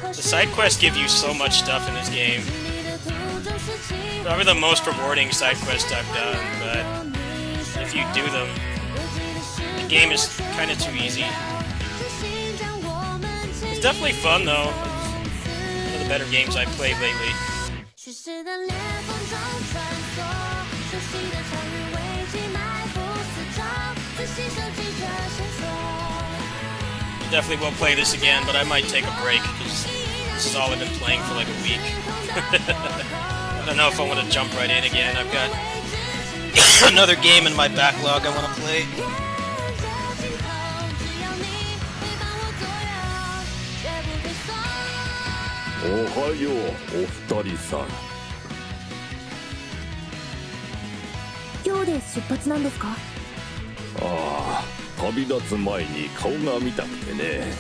The side quests give you so much stuff in this game. Probably the most rewarding side quest I've done, but if you do them, the game is kind of too easy. It's definitely fun though. One of the better games I've played lately. Definitely will play this again, but I might take a break because this is all I've been playing for like a week. I don't know if I want to jump right in again. I've got another game in my backlog I want to play. おはようお二人さん。今日で出発なんですか？ああ、旅立つ前に顔が見たくてね。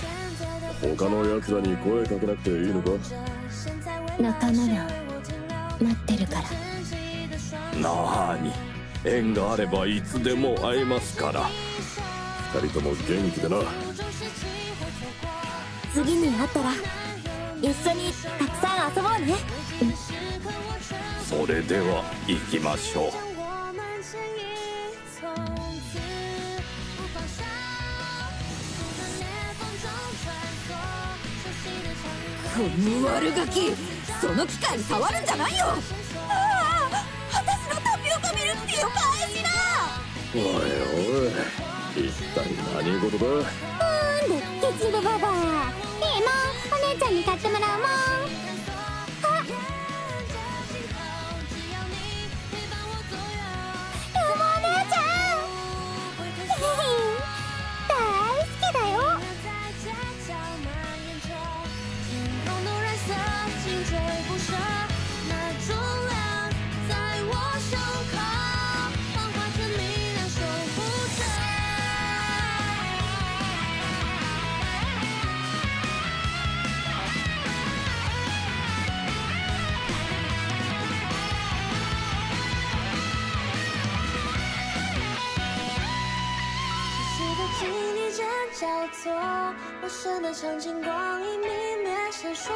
他の奴らに声かけなくていいのか？仲間が待ってるから。なーに、縁があればいつでも会えますから。二人とも元気でな。次に会ったら一緒にたくさん遊ぼうね。それでは行きましょう。この悪ガキ、その機械に触るんじゃないよ。ああ、私のタピオカミルクティーを返しな。おいおい、一体何事だ？ケチルババア。いいもん、お姉ちゃんに買ってもらうもん。あ、お姉ちゃん大好きだよ。交错，陌生的场景，光影明灭闪烁，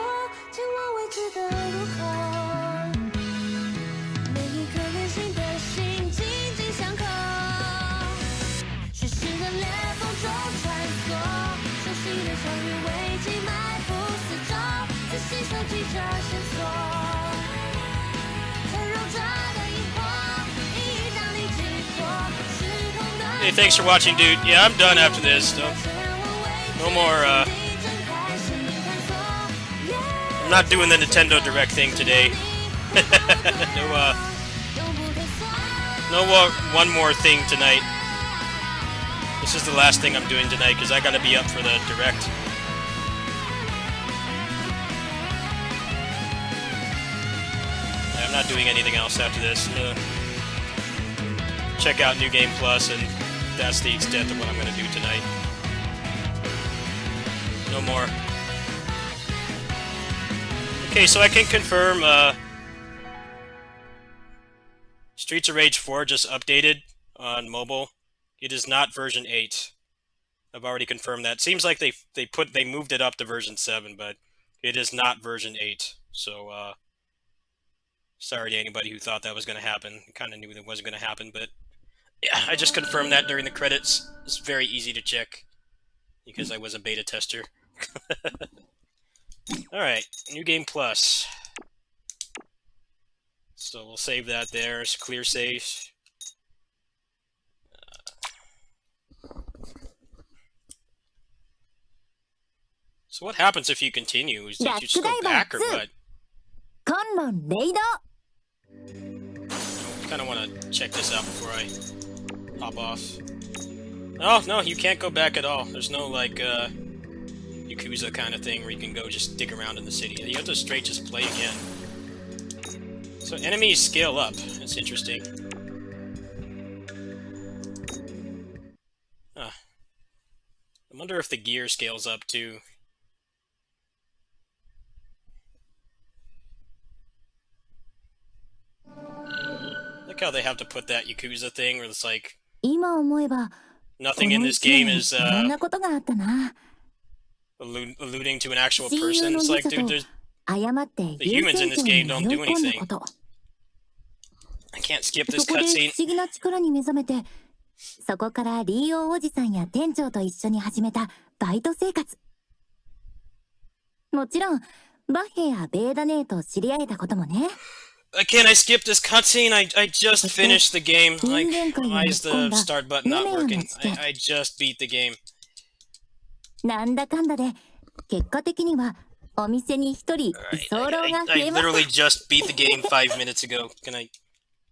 前往未知的路口。每一颗内心的心紧紧相扣，虚实的裂缝中穿梭，熟悉的场域危机埋伏四周，仔细收集着线索，缠绕着的疑惑，一让你击破时空的。Hey, thanks for watching, dude. Yeah, I'm done after this. No more, I'm not doing the Nintendo Direct thing today. One more thing tonight. This is the last thing I'm doing tonight, because I gotta be up for the Direct. I'm not doing anything else after this. Check out New Game Plus, and that's the extent of what I'm gonna do tonight. No more. Okay, so I can confirm Streets of Rage 4 just updated on mobile. It is not version 8. I've already confirmed that. Seems like they moved it up to version 7, but it is not version 8. So sorry to anybody who thought that was going to happen. I kind of knew that wasn't going to happen, but yeah, I just confirmed that during the credits. It's very easy to check because I was a beta tester. Alright, New Game Plus. So we'll save that there. It's clear save. So what happens if you continue? Is that you just go back or what? I kind of want to check this out before I hop off. Oh, no, you can't go back at all. There's no, like, Yakuza kind of thing where you can go just dig around in the city. You have to straight just play again. So enemies scale up. That's interesting. Huh. I wonder if the gear scales up too. Look how they have to put that Yakuza thing where it's like 今思えば nothing in this game is いろんなことがあったな。 alluding to an actual 親友 person. の It's 義 like, 者 dude, と there's 誤って the 優 humans 先 in this 権 game に don't 迷い do 込んだ anything. こと。 I can't skip そ this こで不 cutscene. 思議な力に目覚めて、そこからリーオーおじさんや店長と一緒に始めたバイト生活。もちろん、バッヘやベーダネーと知り合えたこともね。Can't I skip this cutscene? I just finished the game. Like, 人間界 why に is 突っ込ん the だ start button ル not メアの working? 事件。 I just beat the game. なんだかんだで、結果的にはお店に一人居 I, 候が I, 増 I えまし literally た。 just beat the game 5 minutes ago. Can I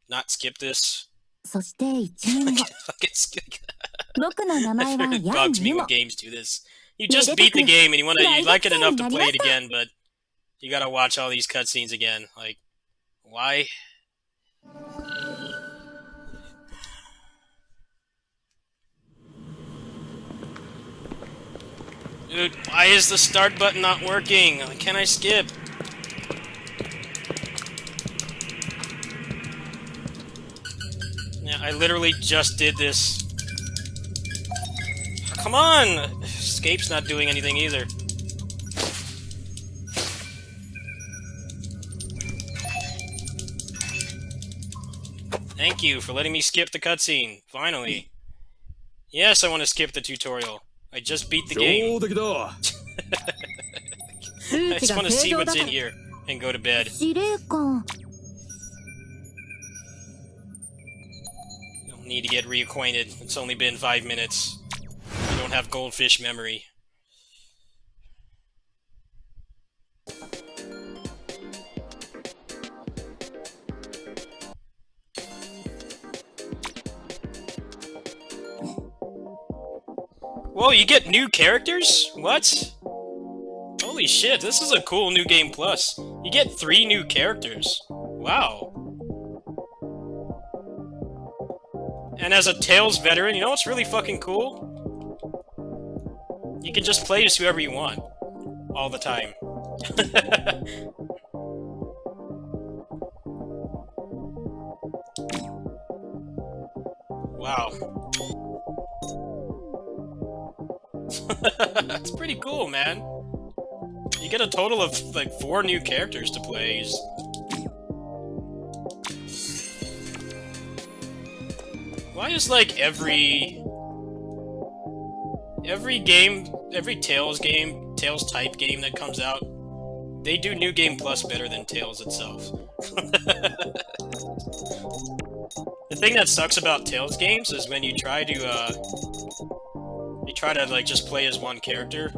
not skip this? そして1年後、 Fucking skip. 僕の名前は It ヤン bugs me ユモ when。games do this. You just beat the game and you like it enough to play it again, but you gotta watch all these cutscenes again. Like, why? Dude, why is the start button not working? Can I skip? Yeah, I literally just did this. Come on! Escape's not doing anything either. Thank you for letting me skip the cutscene. Finally. Yes, I want to skip the tutorial. I just beat the game. 上出来だ。 I just want to see what's in here and go to bed. 司令官。 You'll need to get reacquainted. It's only been 5 minutes. You don't have goldfish memory. Whoa, you get new characters? What? Holy shit, this is a cool new game plus. You get 3 new characters. Wow. And as a Tales veteran, you know what's really fucking cool? You can just play as whoever you want. All the time. Wow. That's pretty cool, man. You get a total of, like, 4 new characters to play. Why is, like, every game, every Tales game, Tales type game that comes out, they do New Game Plus better than Tales itself. The thing that sucks about Tales games is when you try to, like, just play as one character.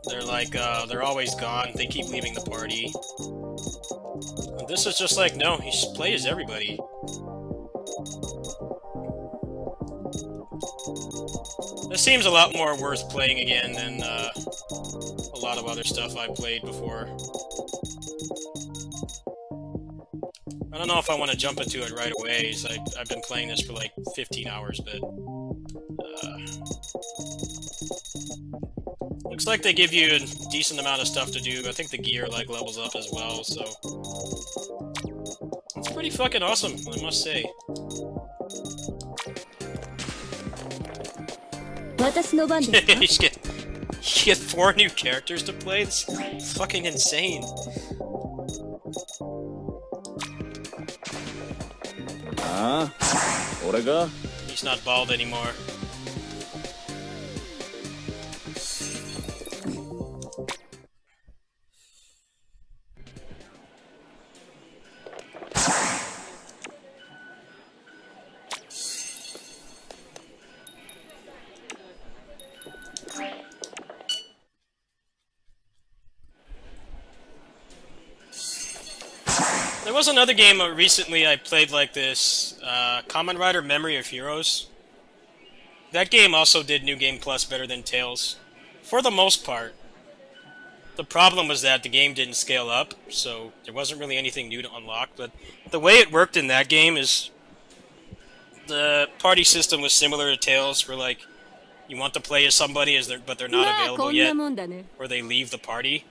They're like, they're always gone, they keep leaving the party. And this is just like, no, you should play as everybody. This seems a lot more worth playing again than, a lot of other stuff I've played before. I don't know if I want to jump into it right away, so I've been playing this for like 15 hours, but... looks like they give you a decent amount of stuff to do. I think the gear, like, levels up as well, so... it's pretty fucking awesome, I must say. 私の番ですか you get 4 new characters to play? That's fucking insane. ああ、俺が He's not bald anymore. There was another game recently I played like this, Kamen Rider Memory of Heroes. That game also did New Game Plus better than Tales. for the most part. The problem was that the game didn't scale up, so there wasn't really anything new to unlock, but the way it worked in that game is the party system was similar to Tales, where like you want to play as somebody but they're not available yet, or they leave the party.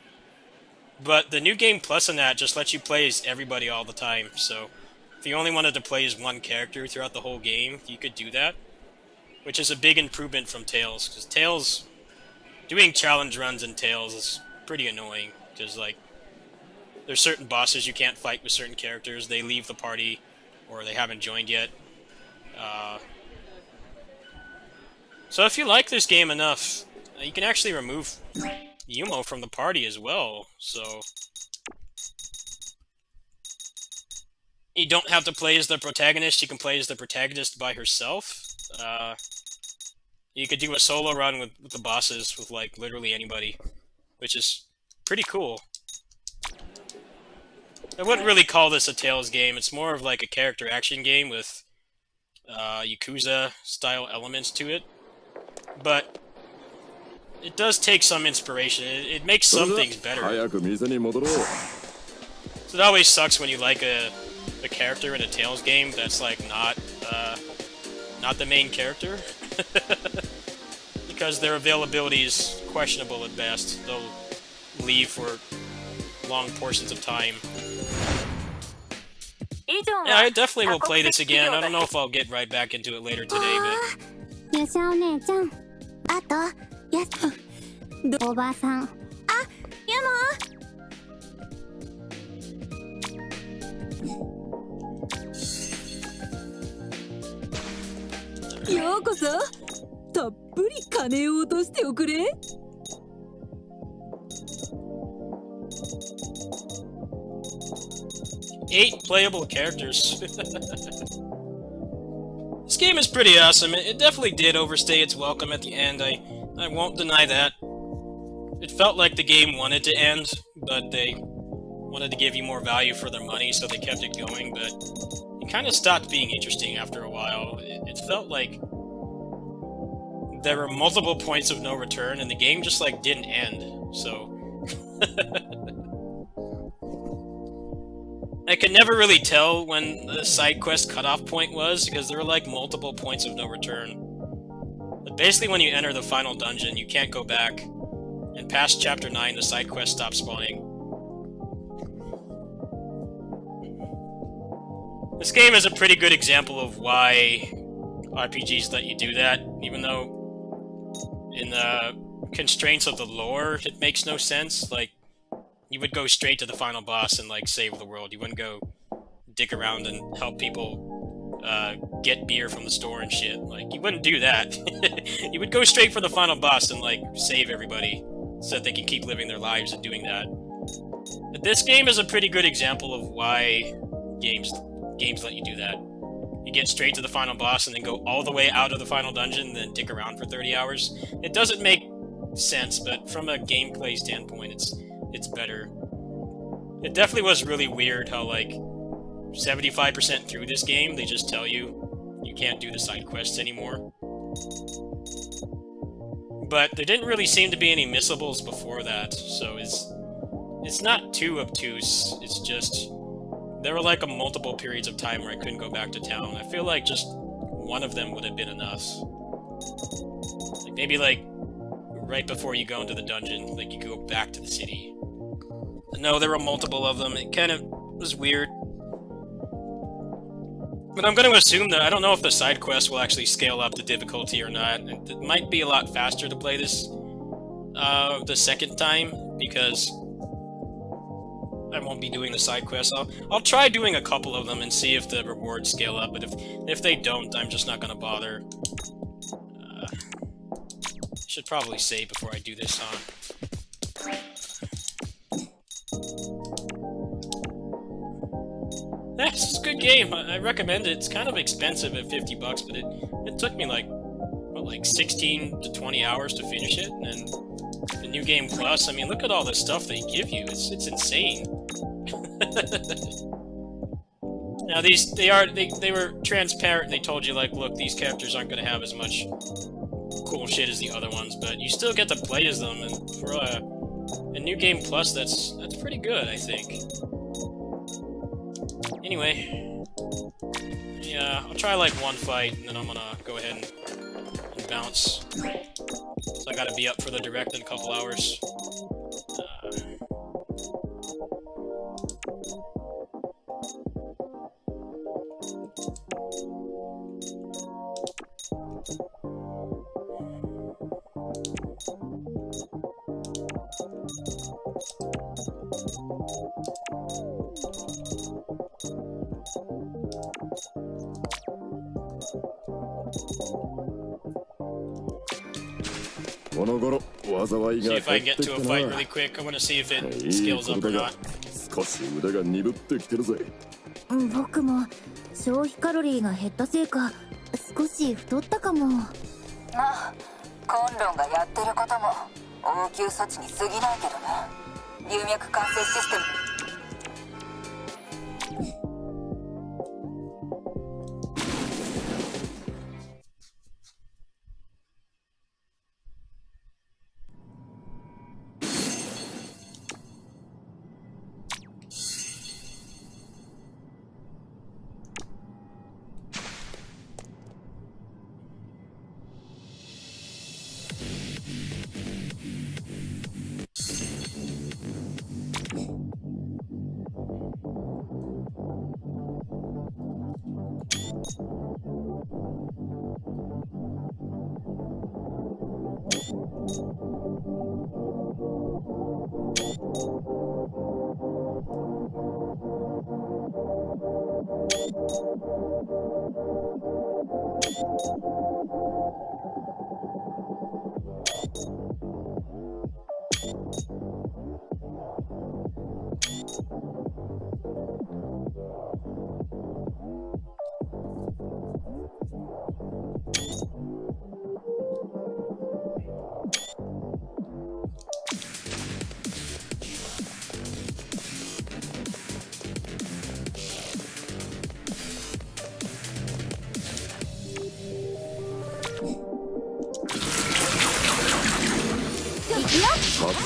But the New Game Plus in that just lets you play as everybody all the time, so if you only wanted to play as one character throughout the whole game, you could do that, which is a big improvement from Tales, because Tales, doing challenge runs in Tales is pretty annoying, because like there's certain bosses you can't fight with certain characters, they leave the party, or they haven't joined yet. So if you like this game enough, you can actually remove Yumo from the party as well, so you don't have to play as the protagonist, you can play as the protagonist by herself. You could do a solo run with the bosses, with like literally anybody, which is pretty cool. I wouldn't really call this a Tales game, it's more of like a character action game with Yakuza-style elements to it. But it does take some inspiration. It makes some things better. So it always sucks when you like a character in a Tales game that's like not the main character. Because their availability is questionable at best. They'll leave for long portions of time. Yeah, I definitely will play this again. I don't know if I'll get right back into it later today, but... よしお姉ちゃん、あとやすおばさん、あ、ユモようこそ。たっぷり金を落としておくれ。8 playable characters. This game is pretty awesome. It definitely did overstay its welcome at the end. I won't deny that. It felt like the game wanted to end, but they wanted to give you more value for their money, so they kept it going, but it kind of stopped being interesting after a while. It felt like there were multiple points of no return, and the game just like didn't end, so... I could never really tell when the side quest cutoff point was, because there were like multiple points of no return. But basically when you enter the final dungeon, you can't go back, and past Chapter 9 the side quest stops spawning. This game is a pretty good example of why RPGs let you do that, even though in the constraints of the lore it makes no sense. Like, you would go straight to the final boss and, like, save the world. You wouldn't go dick around and help people get beer from the store and shit. Like, you wouldn't do that. You would go straight for the final boss and, like, save everybody so that they can keep living their lives and doing that. But this game is a pretty good example of why games let you do that. You get straight to the final boss and then go all the way out of the final dungeon and then dick around for 30 hours. It doesn't make sense, but from a gameplay standpoint, it's better. It definitely was really weird how, like, 75% through this game, they just tell you you can't do the side quests anymore. But there didn't really seem to be any missables before that, so it's not too obtuse. It's just there were like multiple periods of time where I couldn't go back to town. I feel like just one of them would have been enough. Like maybe like right before you go into the dungeon, like you go back to the city. No, there were multiple of them. It kind of was weird. But I'm going to assume that I don't know if the side quest will actually scale up the difficulty or not. It might be a lot faster to play this the second time, because I won't be doing the side quests. I'll try doing a couple of them and see if the rewards scale up, but if they don't, I'm just not going to bother. Should probably save before I do this, huh? Yeah, this is a good game. I recommend it. It's kind of expensive at $50, but it took me like, what, like 16 to 20 hours to finish it, and the New Game Plus, I mean, look at all the stuff they give you. It's insane. Now they were transparent. They told you, like, look, these characters aren't going to have as much cool shit as the other ones, but you still get to play as them, and for a New Game Plus, that's pretty good, I think. Anyway, yeah, I'll try like one fight, and then I'm gonna go ahead and bounce. So I gotta be up for the direct in a couple hours. See if I can get to a fight really quick. I want to see if it scales up or not. 少し腕が鈍ってきてるぜ。僕も消費カロリーが減ったせいか少し太ったかも。まあコンロンがやってることも応急措置に過ぎないけどね。流脈管制システム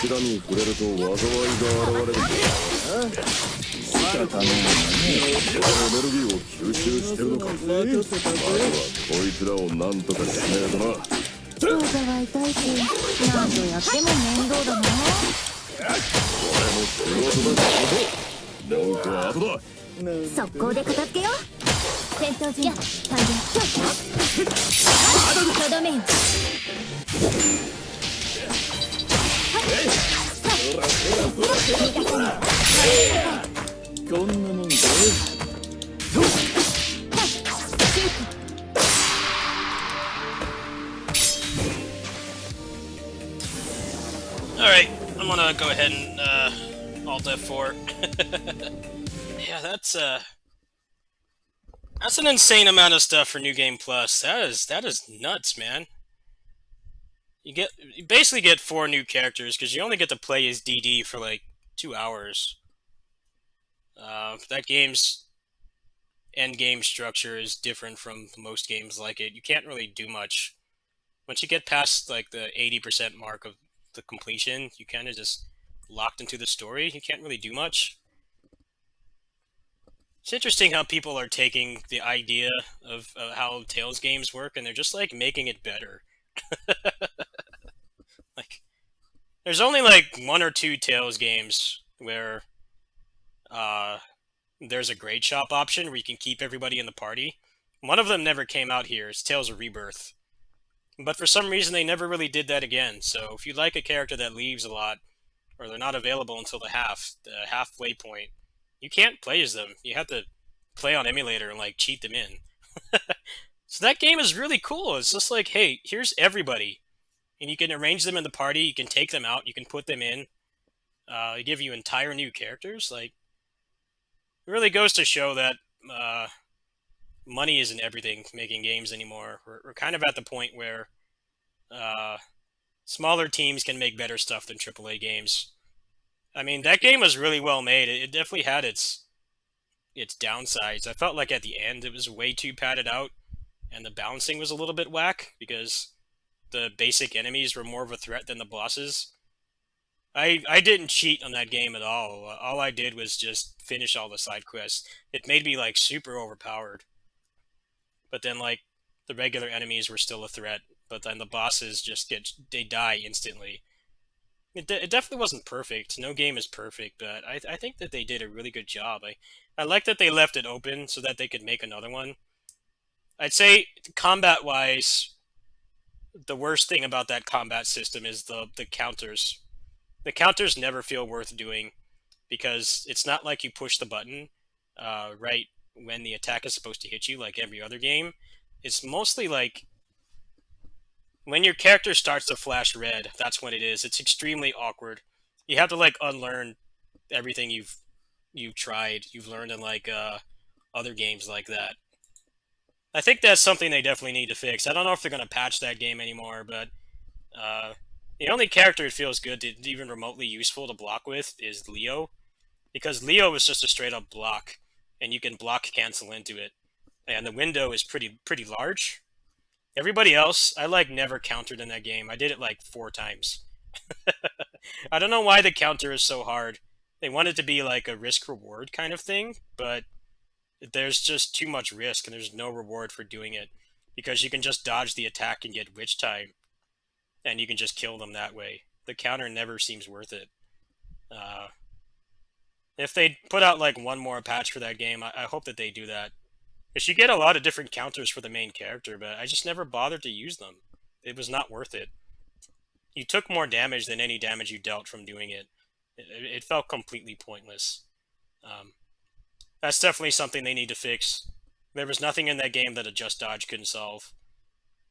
柱に触れると災いが現れる。仕方ねえ。エネルギーを吸収してるのか。まずはこいつらをなんとかしねえとな。喉は痛いし何度やっても面倒だな。俺も仕事だし、文句は後だ。速攻で片付けよう。戦闘準備完了。とどめよ。こんなもんで Alright, I'm gonna go ahead and Alt F4. Yeah, that's an insane amount of stuff for New Game Plus. That is nuts, man. You basically get 4 new characters because you only get to play as DD for like 2 hours. That game's endgame structure is different from most games like it. You can't really do much. Once you get past like the 80% mark of the completion, you kind of just locked into the story. You can't really do much. It's interesting how people are taking the idea of how Tales games work and they're just like making it better. Like, there's only like 1 or 2 Tales games where there's a grade shop option where you can keep everybody in the party. One of them never came out here. It's Tales of Rebirth. But for some reason, they never really did that again. So if you like a character that leaves a lot, or they're not available until the halfway point, you can't play as them. You have to play on emulator and like cheat them in. So that game is really cool. It's just like, hey, here's everybody. And you can arrange them in the party, you can take them out, you can put them in. They give you entire new characters. Like, it really goes to show that money isn't everything making games anymore. We're kind of at the point where smaller teams can make better stuff than AAA games. I mean, that game was really well made. It definitely had its downsides. I felt like at the end it was way too padded out, and the balancing was a little bit whack, because the basic enemies were more of a threat than the bosses. I didn't cheat on that game at all. All I did was just finish all the side quests. It made me like super overpowered. But then like the regular enemies were still a threat, but then the bosses they die instantly. It definitely wasn't perfect. No game is perfect, but I think that they did a really good job. I like that they left it open so that they could make another one. I'd say combat wise, the worst thing about that combat system is the counters. The counters never feel worth doing because it's not like you push the button right when the attack is supposed to hit you like every other game. It's mostly like when your character starts to flash red, that's when it is. It's extremely awkward. You have to like unlearn everything you've learned in like other games like that. I think that's something they definitely need to fix. I don't know if they're going to patch that game anymore, but the only character it feels good to even remotely useful to block with is Leo, because Leo is just a straight up block, and you can block cancel into it, and the window is pretty large. Everybody else, I like never countered in that game. I did it like 4 times. I don't know why the counter is so hard. They want it to be like a risk reward kind of thing, but there's just too much risk and there's no reward for doing it because you can just dodge the attack and get witch time, and you can just kill them that way. The counter never seems worth it. If they put out like one more patch for that game, I hope that they do that. Because you get a lot of different counters for the main character, but I just never bothered to use them. It was not worth it. You took more damage than any damage you dealt from doing it. It felt completely pointless. That's definitely something they need to fix. There was nothing in that game that a just dodge couldn't solve.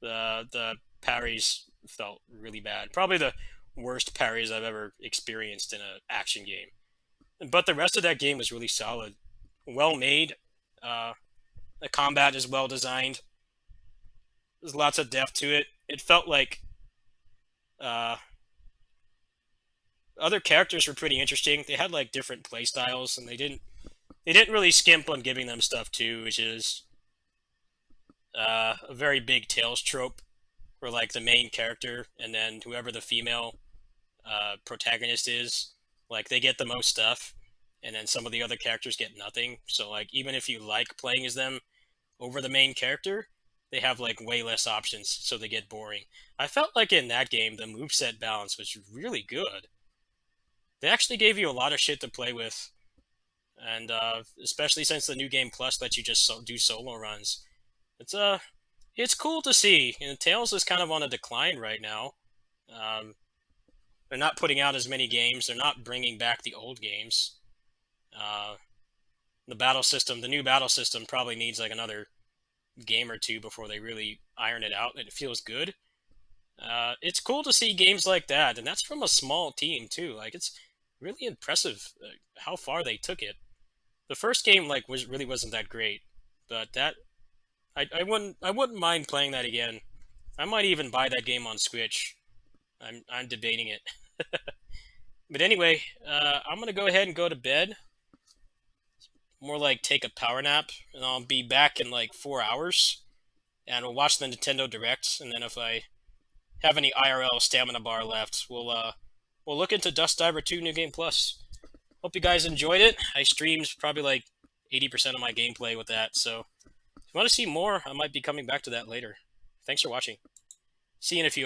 The parries felt really bad. Probably the worst parries I've ever experienced in an action game. But the rest of that game was really solid. Well made. The combat is well designed. There's lots of depth to it. It felt like other characters were pretty interesting. They had like different play styles, and they didn't really skimp on giving them stuff too, which is a very big Tales trope, where like the main character and then whoever the female protagonist is, like they get the most stuff, and then some of the other characters get nothing. So like even if you like playing as them over the main character, they have like way less options, so they get boring. I felt like in that game the moveset balance was really good. They actually gave you a lot of shit to play with, and especially since the new game plus lets you just do solo runs. It's cool to see. And Tales is kind of on a decline right now. They're not putting out as many games. They're not bringing back the old games. The new battle system probably needs like another game or two before they really iron it out and it feels good. It's cool to see games like that, and that's from a small team too. Like it's really impressive how far they took it. The first game like really wasn't that great, but that I wouldn't mind playing that again. I might even buy that game on Switch. I'm debating it. But anyway, I'm gonna go ahead and go to bed. More like take a power nap, and I'll be back in like 4 hours, and we'll watch the Nintendo Direct, and then if I have any IRL stamina bar left, we'll look into Dusk Diver 2 New Game Plus. Hope you guys enjoyed it. I streamed probably like 80% of my gameplay with that, so if you want to see more, I might be coming back to that later. Thanks for watching. See you in a few hours.